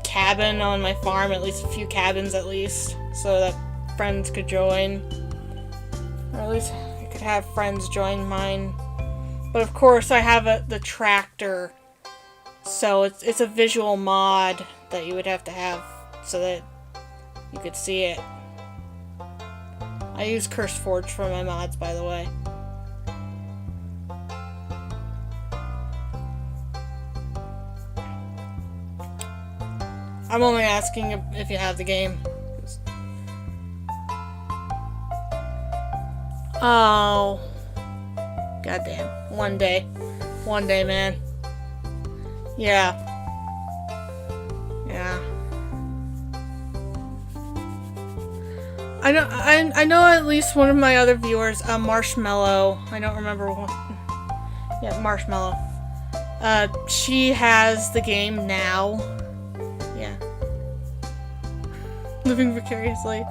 cabin on my farm, at least a few cabins at least, so that friends could join. Or at least I could have friends join mine. But of course I have the tractor, so it's a visual mod that you would have to have so that you could see it. I use CurseForge for my mods, by the way. I'm only asking if you have the game. Oh. Goddamn. One day. One day, man. Yeah. Yeah. I know at least one of my other viewers, Marshmallow. I don't remember what. Yeah, Marshmallow. She has the game now. Yeah. Living vicariously.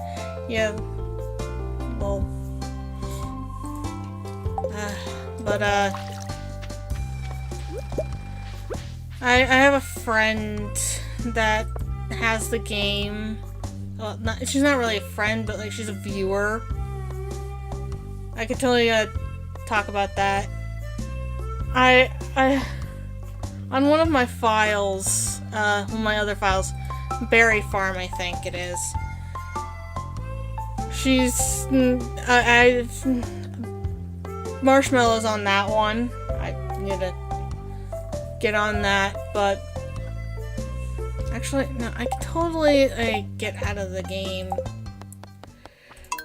Yeah. Well. But, I have a friend that has the game. Well, she's not really a friend, but like she's a viewer. I could totally talk about that. On one of my files, one of my other files, Berry Farm, I think it is. She's Marshmallow's on that one. I need to get on that, but actually, no, I can totally get out of the game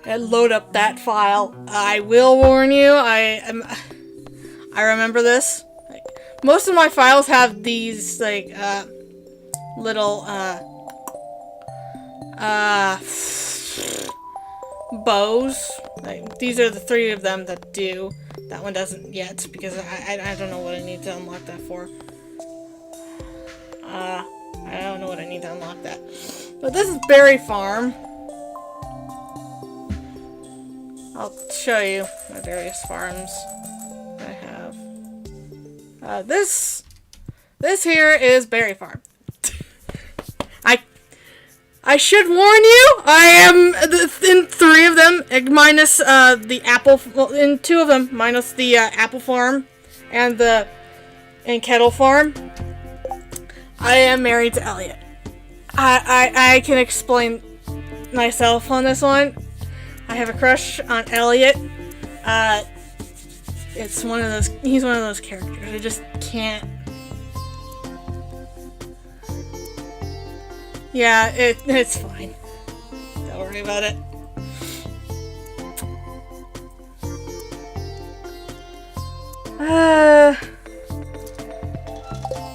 and load up that file. I will warn you, I remember this. Like, most of my files have these like little bows. Like, these are the 3 of them that do. That one doesn't yet because I don't know what I need to unlock that for. I don't know what I need to unlock that. But this is Berry Farm. I'll show you my various farms I have. This here is Berry Farm. I should warn you, I am in 3 of them, minus the apple, well, in 2 of them, minus the apple farm and the kettle farm. I am married to Elliot. I can explain myself on this one. I have a crush on Elliot. It's one of those, he's one of those characters. I just can't. Yeah, it's fine. Don't worry about it.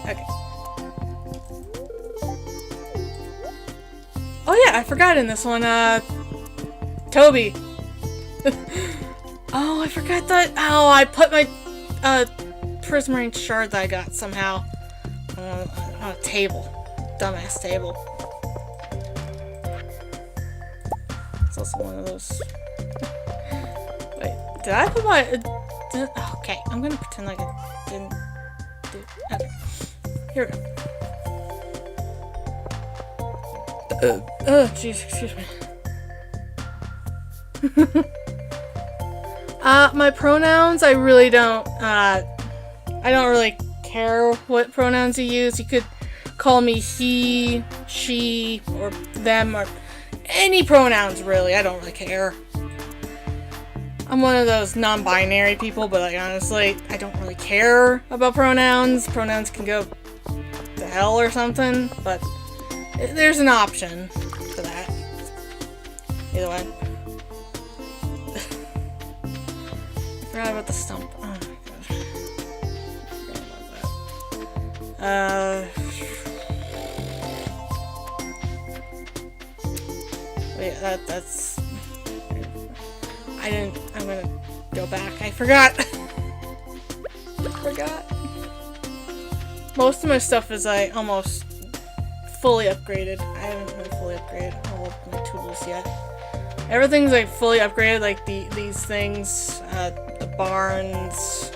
Okay. Oh yeah, I forgot in this one, Toby. Oh, I forgot that. Oh, I put my, prismarine shard that I got somehow on a table. Dumbass table. It's also one of those. Wait, did I put my? Okay, I'm gonna pretend like I didn't. Okay, here we go. Oh, jeez, excuse me. My pronouns, I really don't. I don't really care what pronouns you use. You could call me he, she, or them, or any pronouns, really. I don't really care. I'm one of those non-binary people, but like, honestly, I don't really care about pronouns. Pronouns can go to hell or something, but there's an option for that. Either way. I forgot about the stump. Oh my gosh. I forgot about that. Yeah, that's... I'm gonna go back. I forgot! Most of my stuff is, like, almost fully upgraded. I haven't really fully upgraded all of my tools yet. Everything's, like, fully upgraded, like, these things, the barns,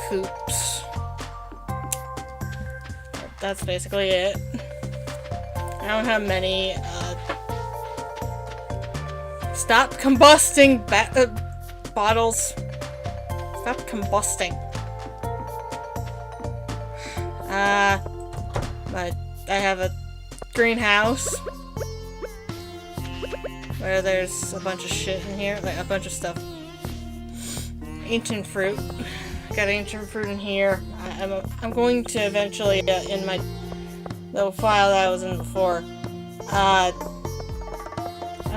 coops. That's basically it. I don't have many, stop combusting bottles. Stop combusting. I have a greenhouse where there's a bunch of shit in here, like a bunch of stuff. Ancient fruit. Got ancient fruit in here. I'm going to eventually, in my little file that I was in before, I'm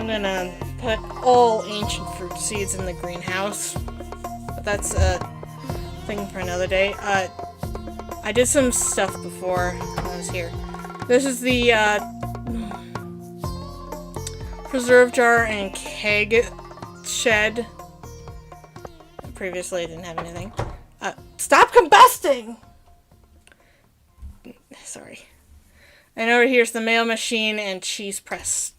gonna put all ancient fruit seeds in the greenhouse. But that's a thing for another day. I did some stuff before I was here. This is the preserve jar and keg shed. Previously I didn't have anything. Stop combusting! Sorry. And over here's the mail machine and cheese press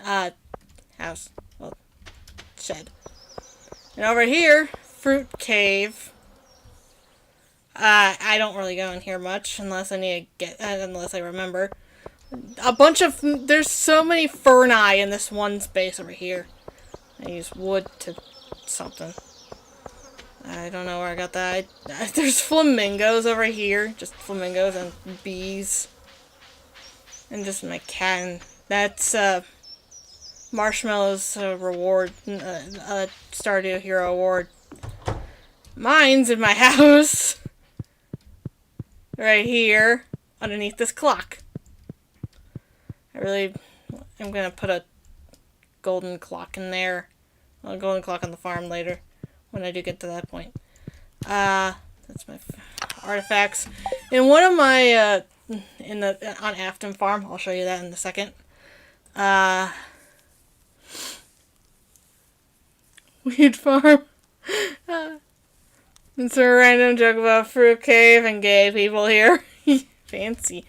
house. Well, shed. And over here, fruit cave. I don't really go in here much unless I need to get, unless I remember. There's so many ferni in this one space over here. I use wood to something. I don't know where I got that. There's flamingos over here. Just flamingos and bees. And just my cat. And that's, Marshmallow's reward. Stardew Hero award. Mine's in my house. Right here. Underneath this clock. I'm gonna put a golden clock in there. A golden clock on the farm later. When I do get to that point. That's my artifacts. In one of my, on Afton Farm, I'll show you that in a second. Weed farm. It's a random joke about fruit cave and gay people here. Fancy.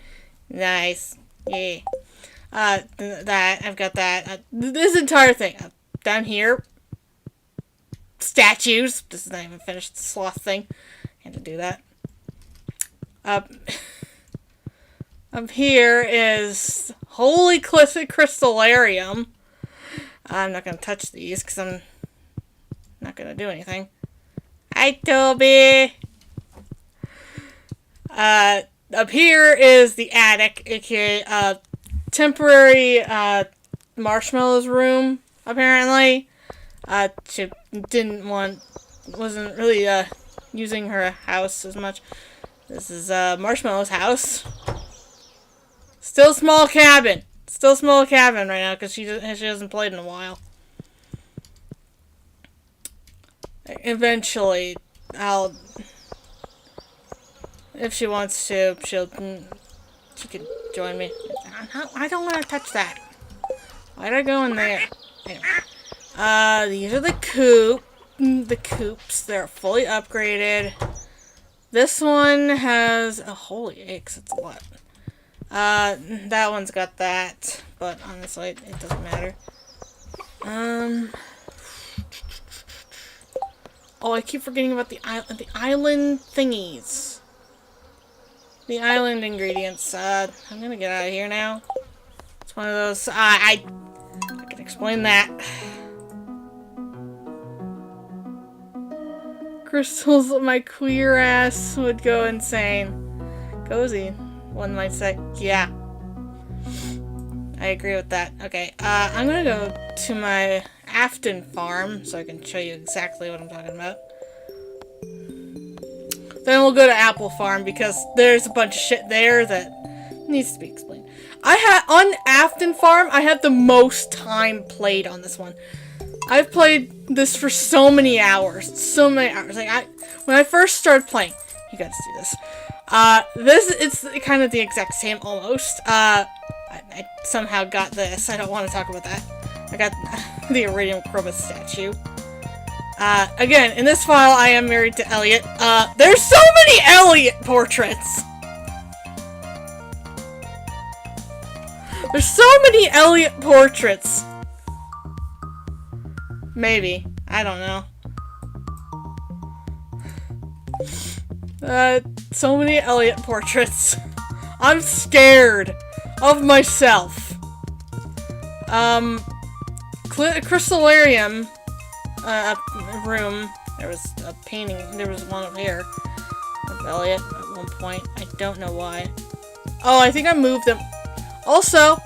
Nice. Yeah. I've got that. This entire thing. Down here. Statues. This is not even finished. The sloth thing. I had to do that. Up here is Holy Crystallarium. I'm not going to touch these because I'm not going to do anything. Hi, Toby! Up here is the attic, aka, temporary, Marshmallow's room, apparently. She wasn't really, using her house as much. This is, Marshmallow's house. Still small cabin. Still small cabin right now, because she hasn't played in a while. Eventually, if she wants to, she can join me. I don't want to touch that. Why'd I go in there? Anyway. These are the coops. They're fully upgraded. This one has, holy eggs, it's a lot. That one's got that, but honestly, it doesn't matter. Oh, I keep forgetting about the island thingies. The island ingredients. I'm gonna get out of here now. It's one of those, I can explain that. Crystals, my queer ass would go insane. Cozy, one might say. Yeah. I agree with that. Okay, I'm gonna go to my Afton farm so I can show you exactly what I'm talking about. Then we'll go to Apple Farm because there's a bunch of shit there that needs to be explained. On Afton Farm, I have the most time played on this one. I've played this for so many hours. So many hours. Like, when I first started playing, you guys do this. It's kind of the exact same almost. I somehow got this. I don't want to talk about that. I got the Iridium Chroma statue. Again, in this file, I am married to Elliot. There's so many Elliot portraits! There's so many Elliot portraits! Maybe. I don't know. So many Elliot portraits. I'm scared of myself. Crystallarium room. There was a painting. There was one up here of Elliot at one point. I don't know why. Oh, I think I moved them. Also,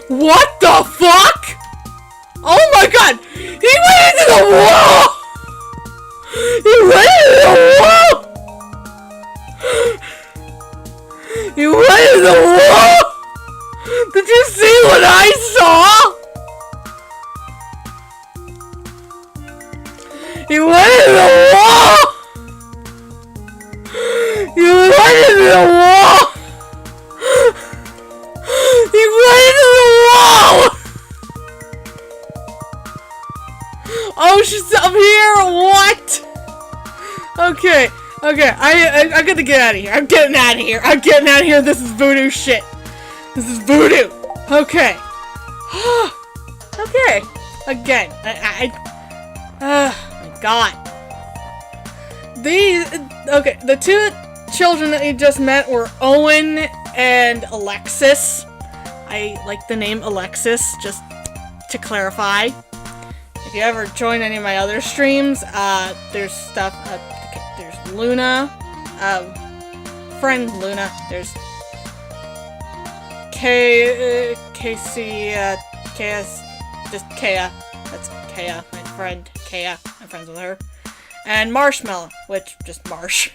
what the fuck? Oh my god! He went into the wall! He went into the wall! He went into the wall! Did you see what I saw? He went into the wall! He went into the wall! He went into the wall! Oh, she's up here! What? Okay. Okay, I'm gonna get out of here. I'm getting out of here. I'm getting out of here. This is voodoo shit. This is voodoo. Okay. Okay. Again, my God. Okay, the two children that you just met were Owen and Alexis. I like the name Alexis, just to clarify. If you ever join any of my other streams, there's stuff, okay, there's Luna, friend Luna, there's KS, just Kea, that's Kea, my friend Kea, I'm friends with her, and Marshmallow, which, just Marsh.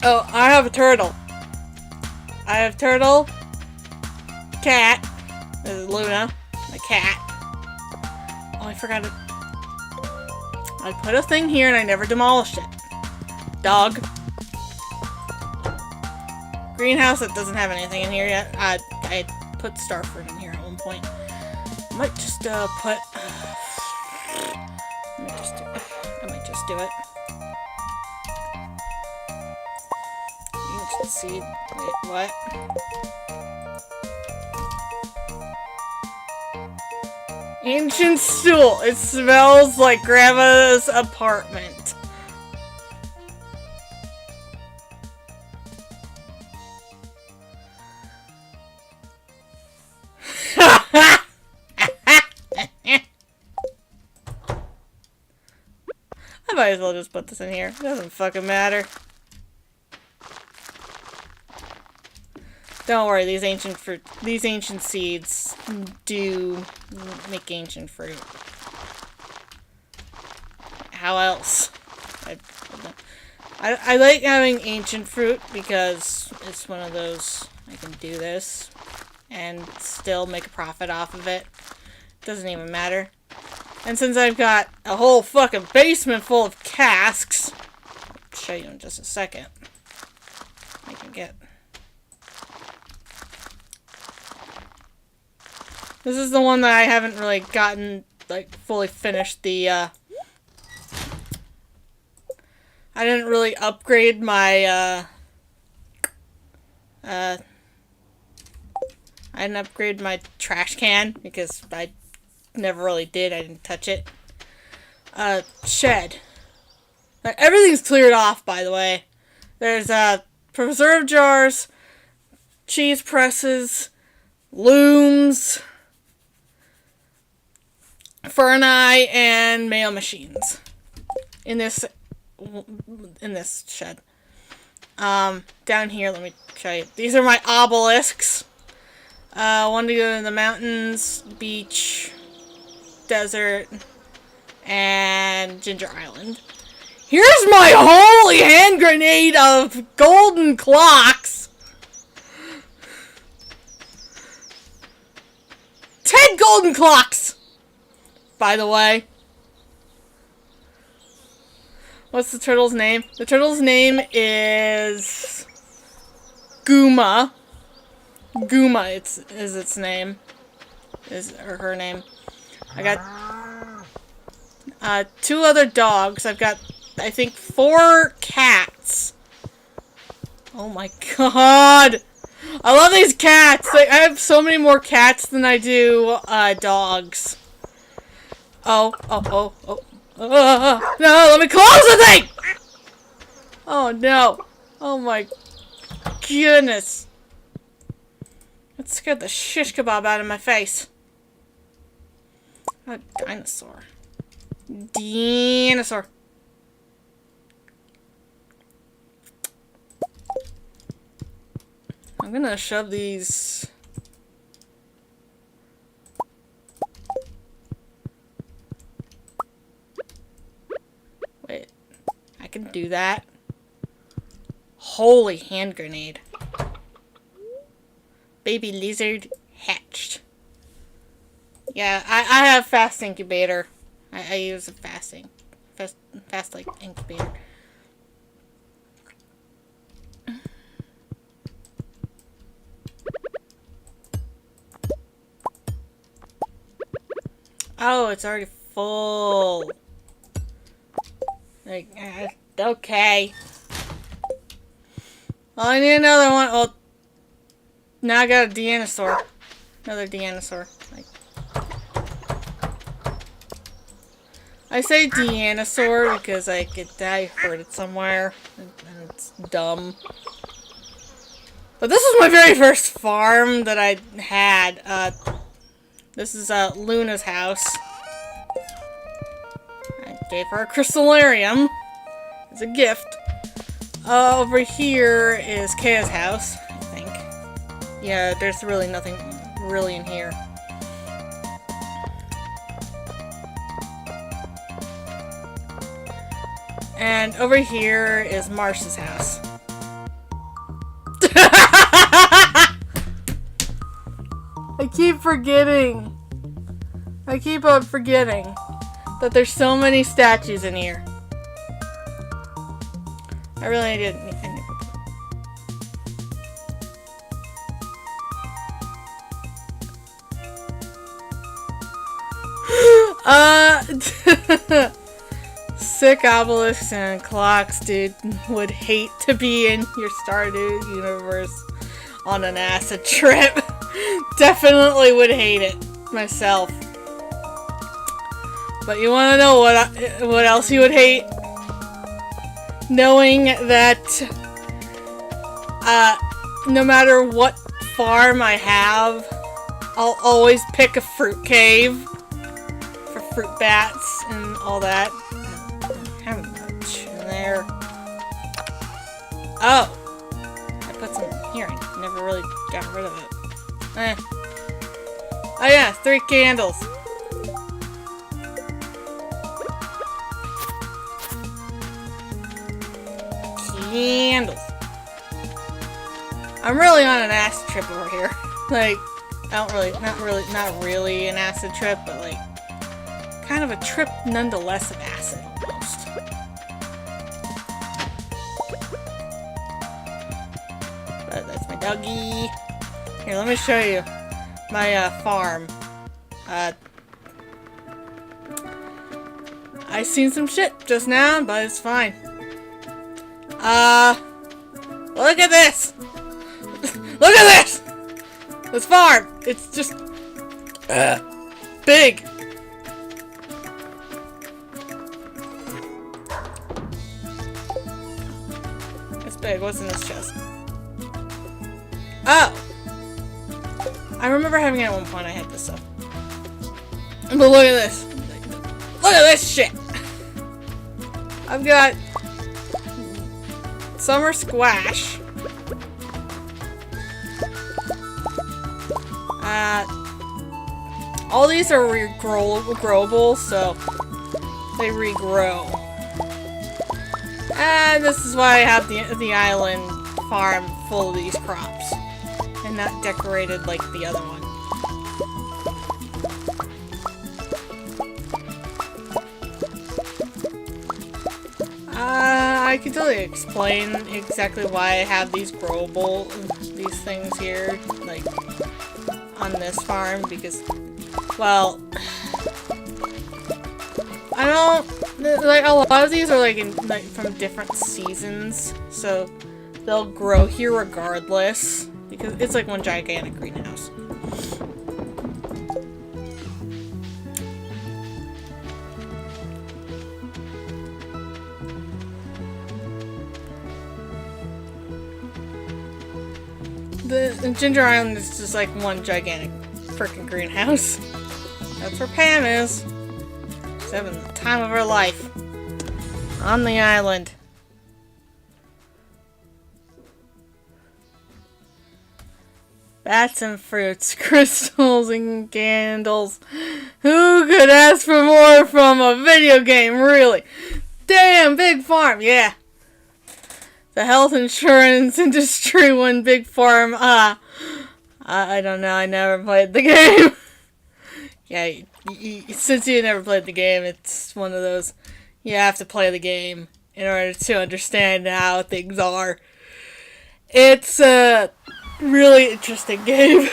Oh, I have a turtle. I have turtle, cat, this is Luna, my cat. Oh, I forgot it. I put a thing here and I never demolished it. Dog. Greenhouse that doesn't have anything in here yet. I put starfruit in here at one point. I might just put. I might just do it. Ancient seed. Wait, what? Ancient stool. It smells like Grandma's apartment. I might as well just put this in here. It doesn't fucking matter. Don't worry, these ancient seeds do make ancient fruit. How else? I like having ancient fruit because it's one of those, I can do this and still make a profit off of it. Doesn't even matter. And since I've got a whole fucking basement full of casks, I'll show you in just a second. I can get. This is the one that I haven't really gotten, like, fully finished the, I didn't really upgrade my, I didn't upgrade my trash can because I never really did. I didn't touch it. Shed. Everything's cleared off, by the way. There's, preserve jars, cheese presses, looms, Ferni, and mail machines. In this shed. Down here, let me show you. These are my obelisks. One to go to the mountains, beach, desert, and Ginger Island. Here's my holy hand grenade of golden clocks! 10 golden clocks! By the way. What's the turtle's name? The turtle's name is Guma. Guma is its name. Or her name. I got 2 other dogs. I've got, I think, 4 cats. Oh my god! I love these cats! Like, I have so many more cats than I do dogs. No, let me close the thing! Oh no. Oh my goodness. That scared the shish kebab out of my face. A dinosaur. Dinosaur. I'm gonna shove these. Wait. I can do that. Holy hand grenade. Baby lizard hatched. Yeah, I have fast incubator. I use a fast like incubator. Oh, it's already full. Like, okay. Well, I need another one. Oh, now I got a dinosaur. Another dinosaur. Like, I say dinosaur because I heard it somewhere, and it's dumb. But this was my very first farm that I had. This is Luna's house. I gave her a crystallarium as a gift. Over here is Kaya's house, I think. Yeah, there's really nothing really in here. And over here is Marsh's house. I keep forgetting. I keep on forgetting that there's so many statues in here. I really didn't. Sick obelisks and clocks, dude, would hate to be in your Stardew universe on an acid trip. Definitely would hate it myself. But you want to know what else you would hate? Knowing that no matter what farm I have, I'll always pick a fruit cave for fruit bats and all that. I don't have much in there. Oh! I put some here. I never really got rid of it. Oh yeah, 3 candles. Candles. I'm really on an acid trip over here. Like, not really an acid trip, but like, kind of a trip nonetheless of acid almost. But that's my doggy. Here, let me show you my farm. I seen some shit just now, but it's fine. Look at this! Look at this! This farm! It's just big. It's big. What's in this chest? Oh! I remember having it at one point. I had this stuff. But look at this. Look at this shit! I've got summer squash. All these are growable, so they regrow. And this is why I have the island farm full of these crops, and not decorated like the other one. I can totally explain exactly why I have these these things here, like, on this farm, because, well, I don't, like, a lot of these are, like, from different seasons, so they'll grow here regardless, because it's like one gigantic greenhouse. The Ginger Island is just like one gigantic freaking greenhouse. That's where Pam is. She's having the time of her life. On the island. Bats and fruits, crystals and candles. Who could ask for more from a video game, really? Damn, big farm, yeah. The health insurance industry one big farm. I don't know. I never played the game. Yeah, since you never played the game, it's one of those. You have to play the game in order to understand how things are. It's a really interesting game.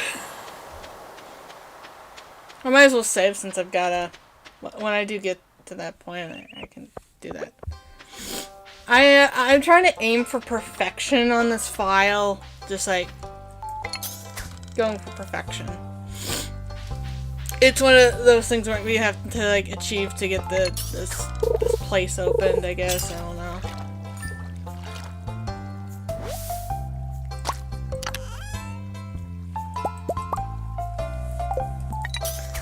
I might as well save since I've got when I do get to that point, I can do that. I'm trying to aim for perfection on this file, just like going for perfection. It's one of those things where we have to like achieve to get this place opened, I guess. I don't know.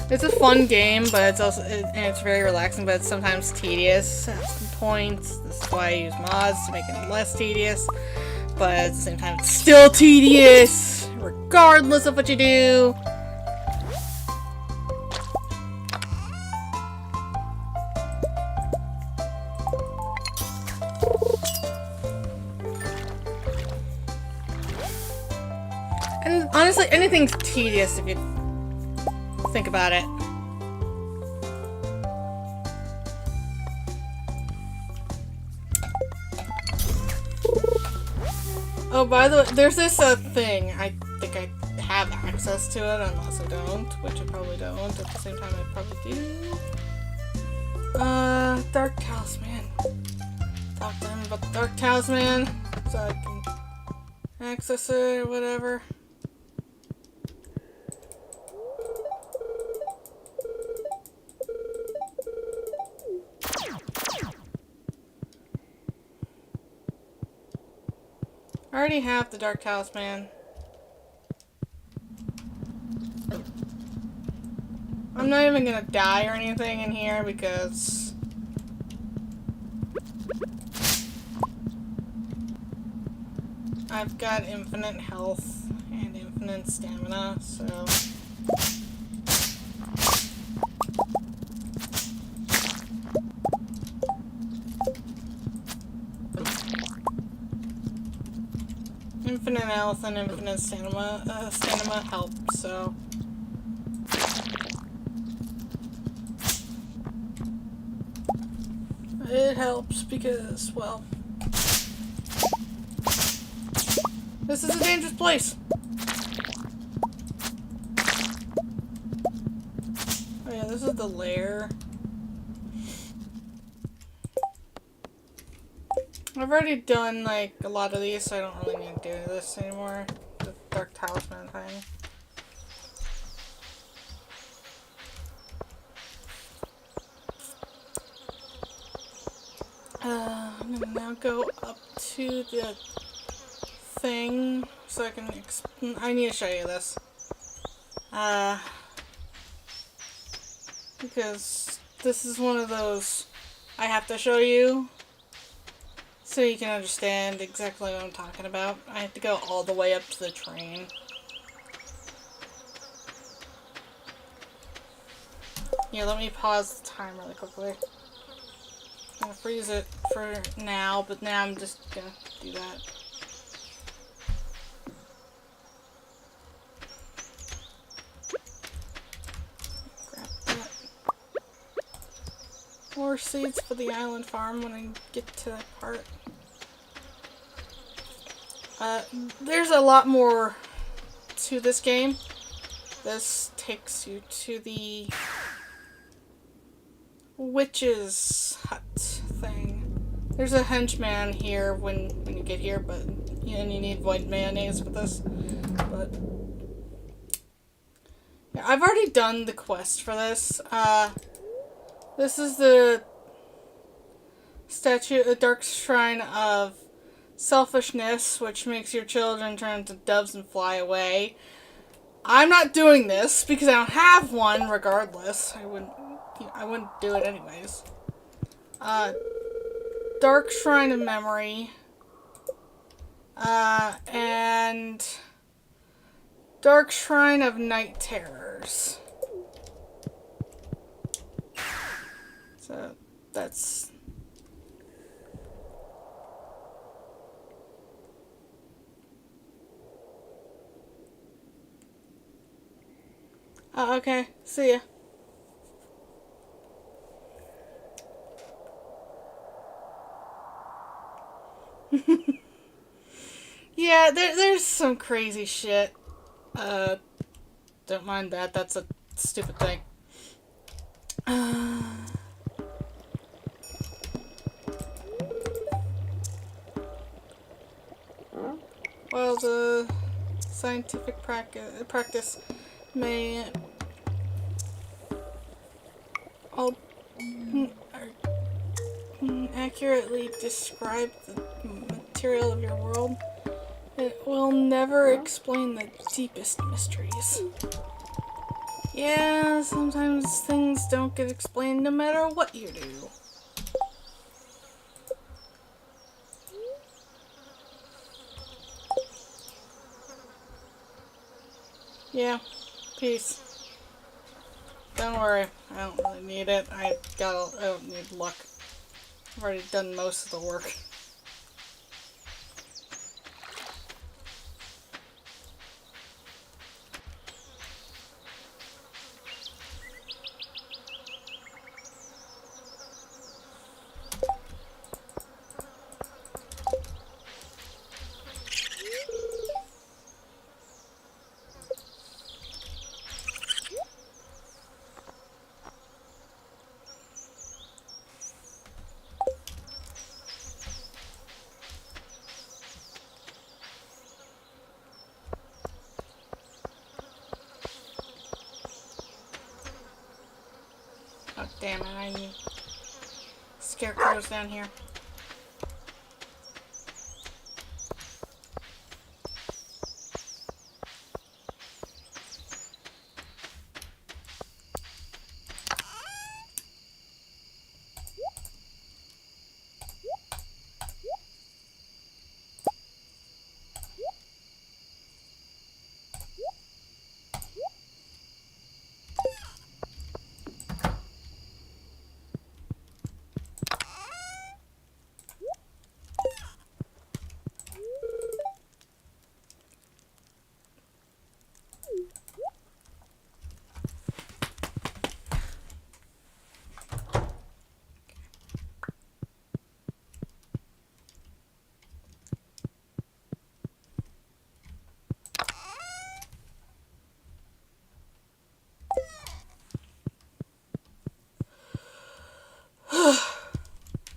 It's a fun game, but it's also and it's very relaxing, but it's sometimes tedious at some points. This is why I use mods to make it less tedious. But at the same time, it's still tedious, regardless of what you do. And honestly, anything's tedious if you think about it. Oh, by the way, there's this thing. I think I have access to it, unless I don't, which I probably don't. At the same time, I probably do. Dark Talisman. Talk to him about the Dark Talisman, so I can access it or whatever. I already have the Dark Talisman. I'm not even gonna die or anything in here because I've got infinite health and infinite stamina, so infinite health and infinite stamina help, so it helps because, well, this is a dangerous place. Oh yeah, this is the lair. I've already done, like, a lot of these, so I don't really need to do this anymore. The Dark Talisman thing. I'm gonna now go up to the thing, so I can I need to show you this. Because this is one of those I have to show you. So you can understand exactly what I'm talking about. I have to go all the way up to the train. Yeah, let me pause the time really quickly. I'm gonna freeze it for now, but now I'm just gonna do that. Grab that. More seeds for the island farm when I get to that part. There's a lot more to this game. This takes you to the witch's hut thing. There's a henchman here when you get here, but and you need white mayonnaise for this. But yeah, I've already done the quest for this. This is the statue, a dark shrine of selfishness, which makes your children turn into doves and fly away. I'm not doing this because I don't have one. Regardless, I wouldn't do it anyways. Dark Shrine of Memory, and Dark Shrine of Night Terrors. So that's. Okay. See ya. Yeah, there's some crazy shit. Don't mind that. That's a stupid thing. While the scientific practice may accurately describe the material of your world, it will never explain the deepest mysteries. Yeah, sometimes things don't get explained no matter what you do. Yeah, peace. Don't worry, I don't really need it. I don't need luck. I've already done most of the work. Oh damn it, I need scarecrows down here.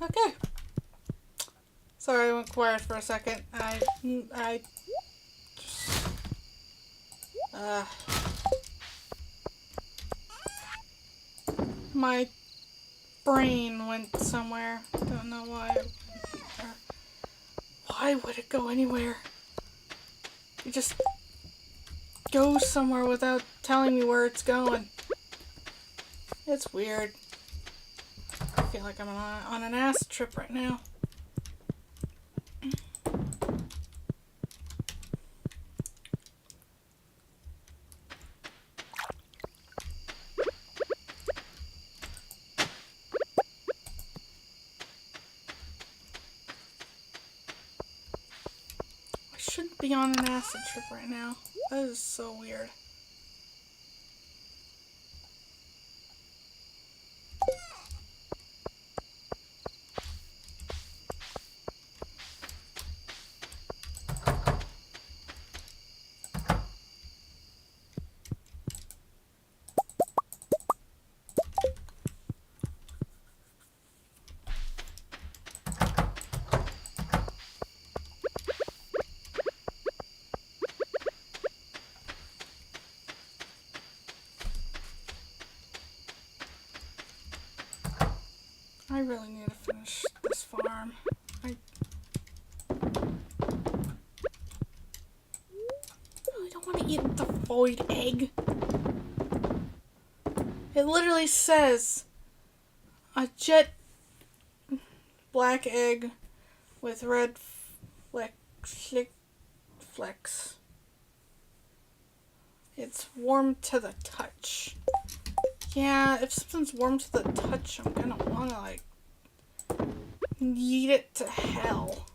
Okay. Sorry, I went quiet for a second. My brain went somewhere. Don't know why. Why would it go anywhere? It just goes somewhere without telling me where it's going. It's weird. I feel like I'm on an acid trip right now. I shouldn't be on an acid trip right now. That is so weird. I really need to finish this farm. I really don't want to eat the void egg. It literally says a jet black egg with red flecks. It's warm to the touch. Yeah, if something's warm to the touch, I'm gonna wanna, like, yeet it to hell.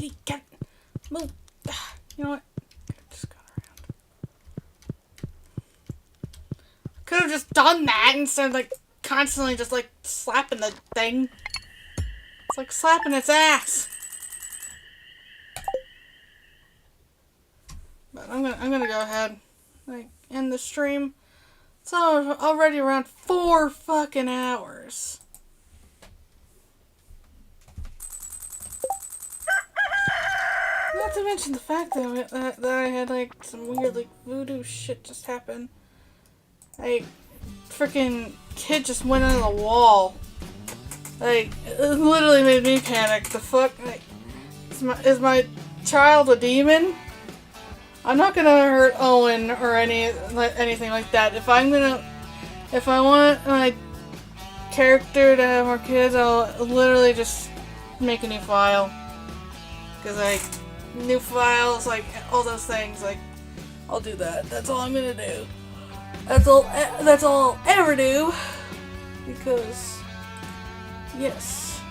kitty, cat, move. You know what? Just go around. Could have just done that instead of like constantly just like slapping the thing. It's like slapping its ass. But I'm gonna go ahead, like, end the stream. It's already around 4 fucking hours. Not to mention the fact that I had like some weird like voodoo shit just happen. Like, freaking kid just went into the wall. Like, it literally made me panic. The fuck? Like, is my child a demon? I'm not gonna hurt Owen or anything like that. If I want my character to have more kids, I'll literally just make a new file. Cause like, new files, like, all those things, like, I'll do that. That's all I'm gonna do. That's all I'll ever do. Because, yes.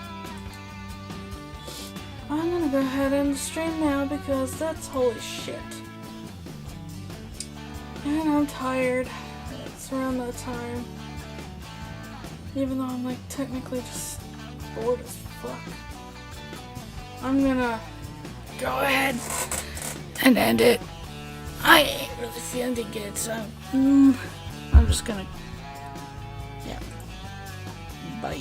I'm gonna go ahead and stream now because that's holy shit. And I'm tired. It's around that time. Even though I'm like technically just bored as fuck. I'm gonna go ahead and end it. I ain't really feeling good, so I'm just gonna, yeah. Bye.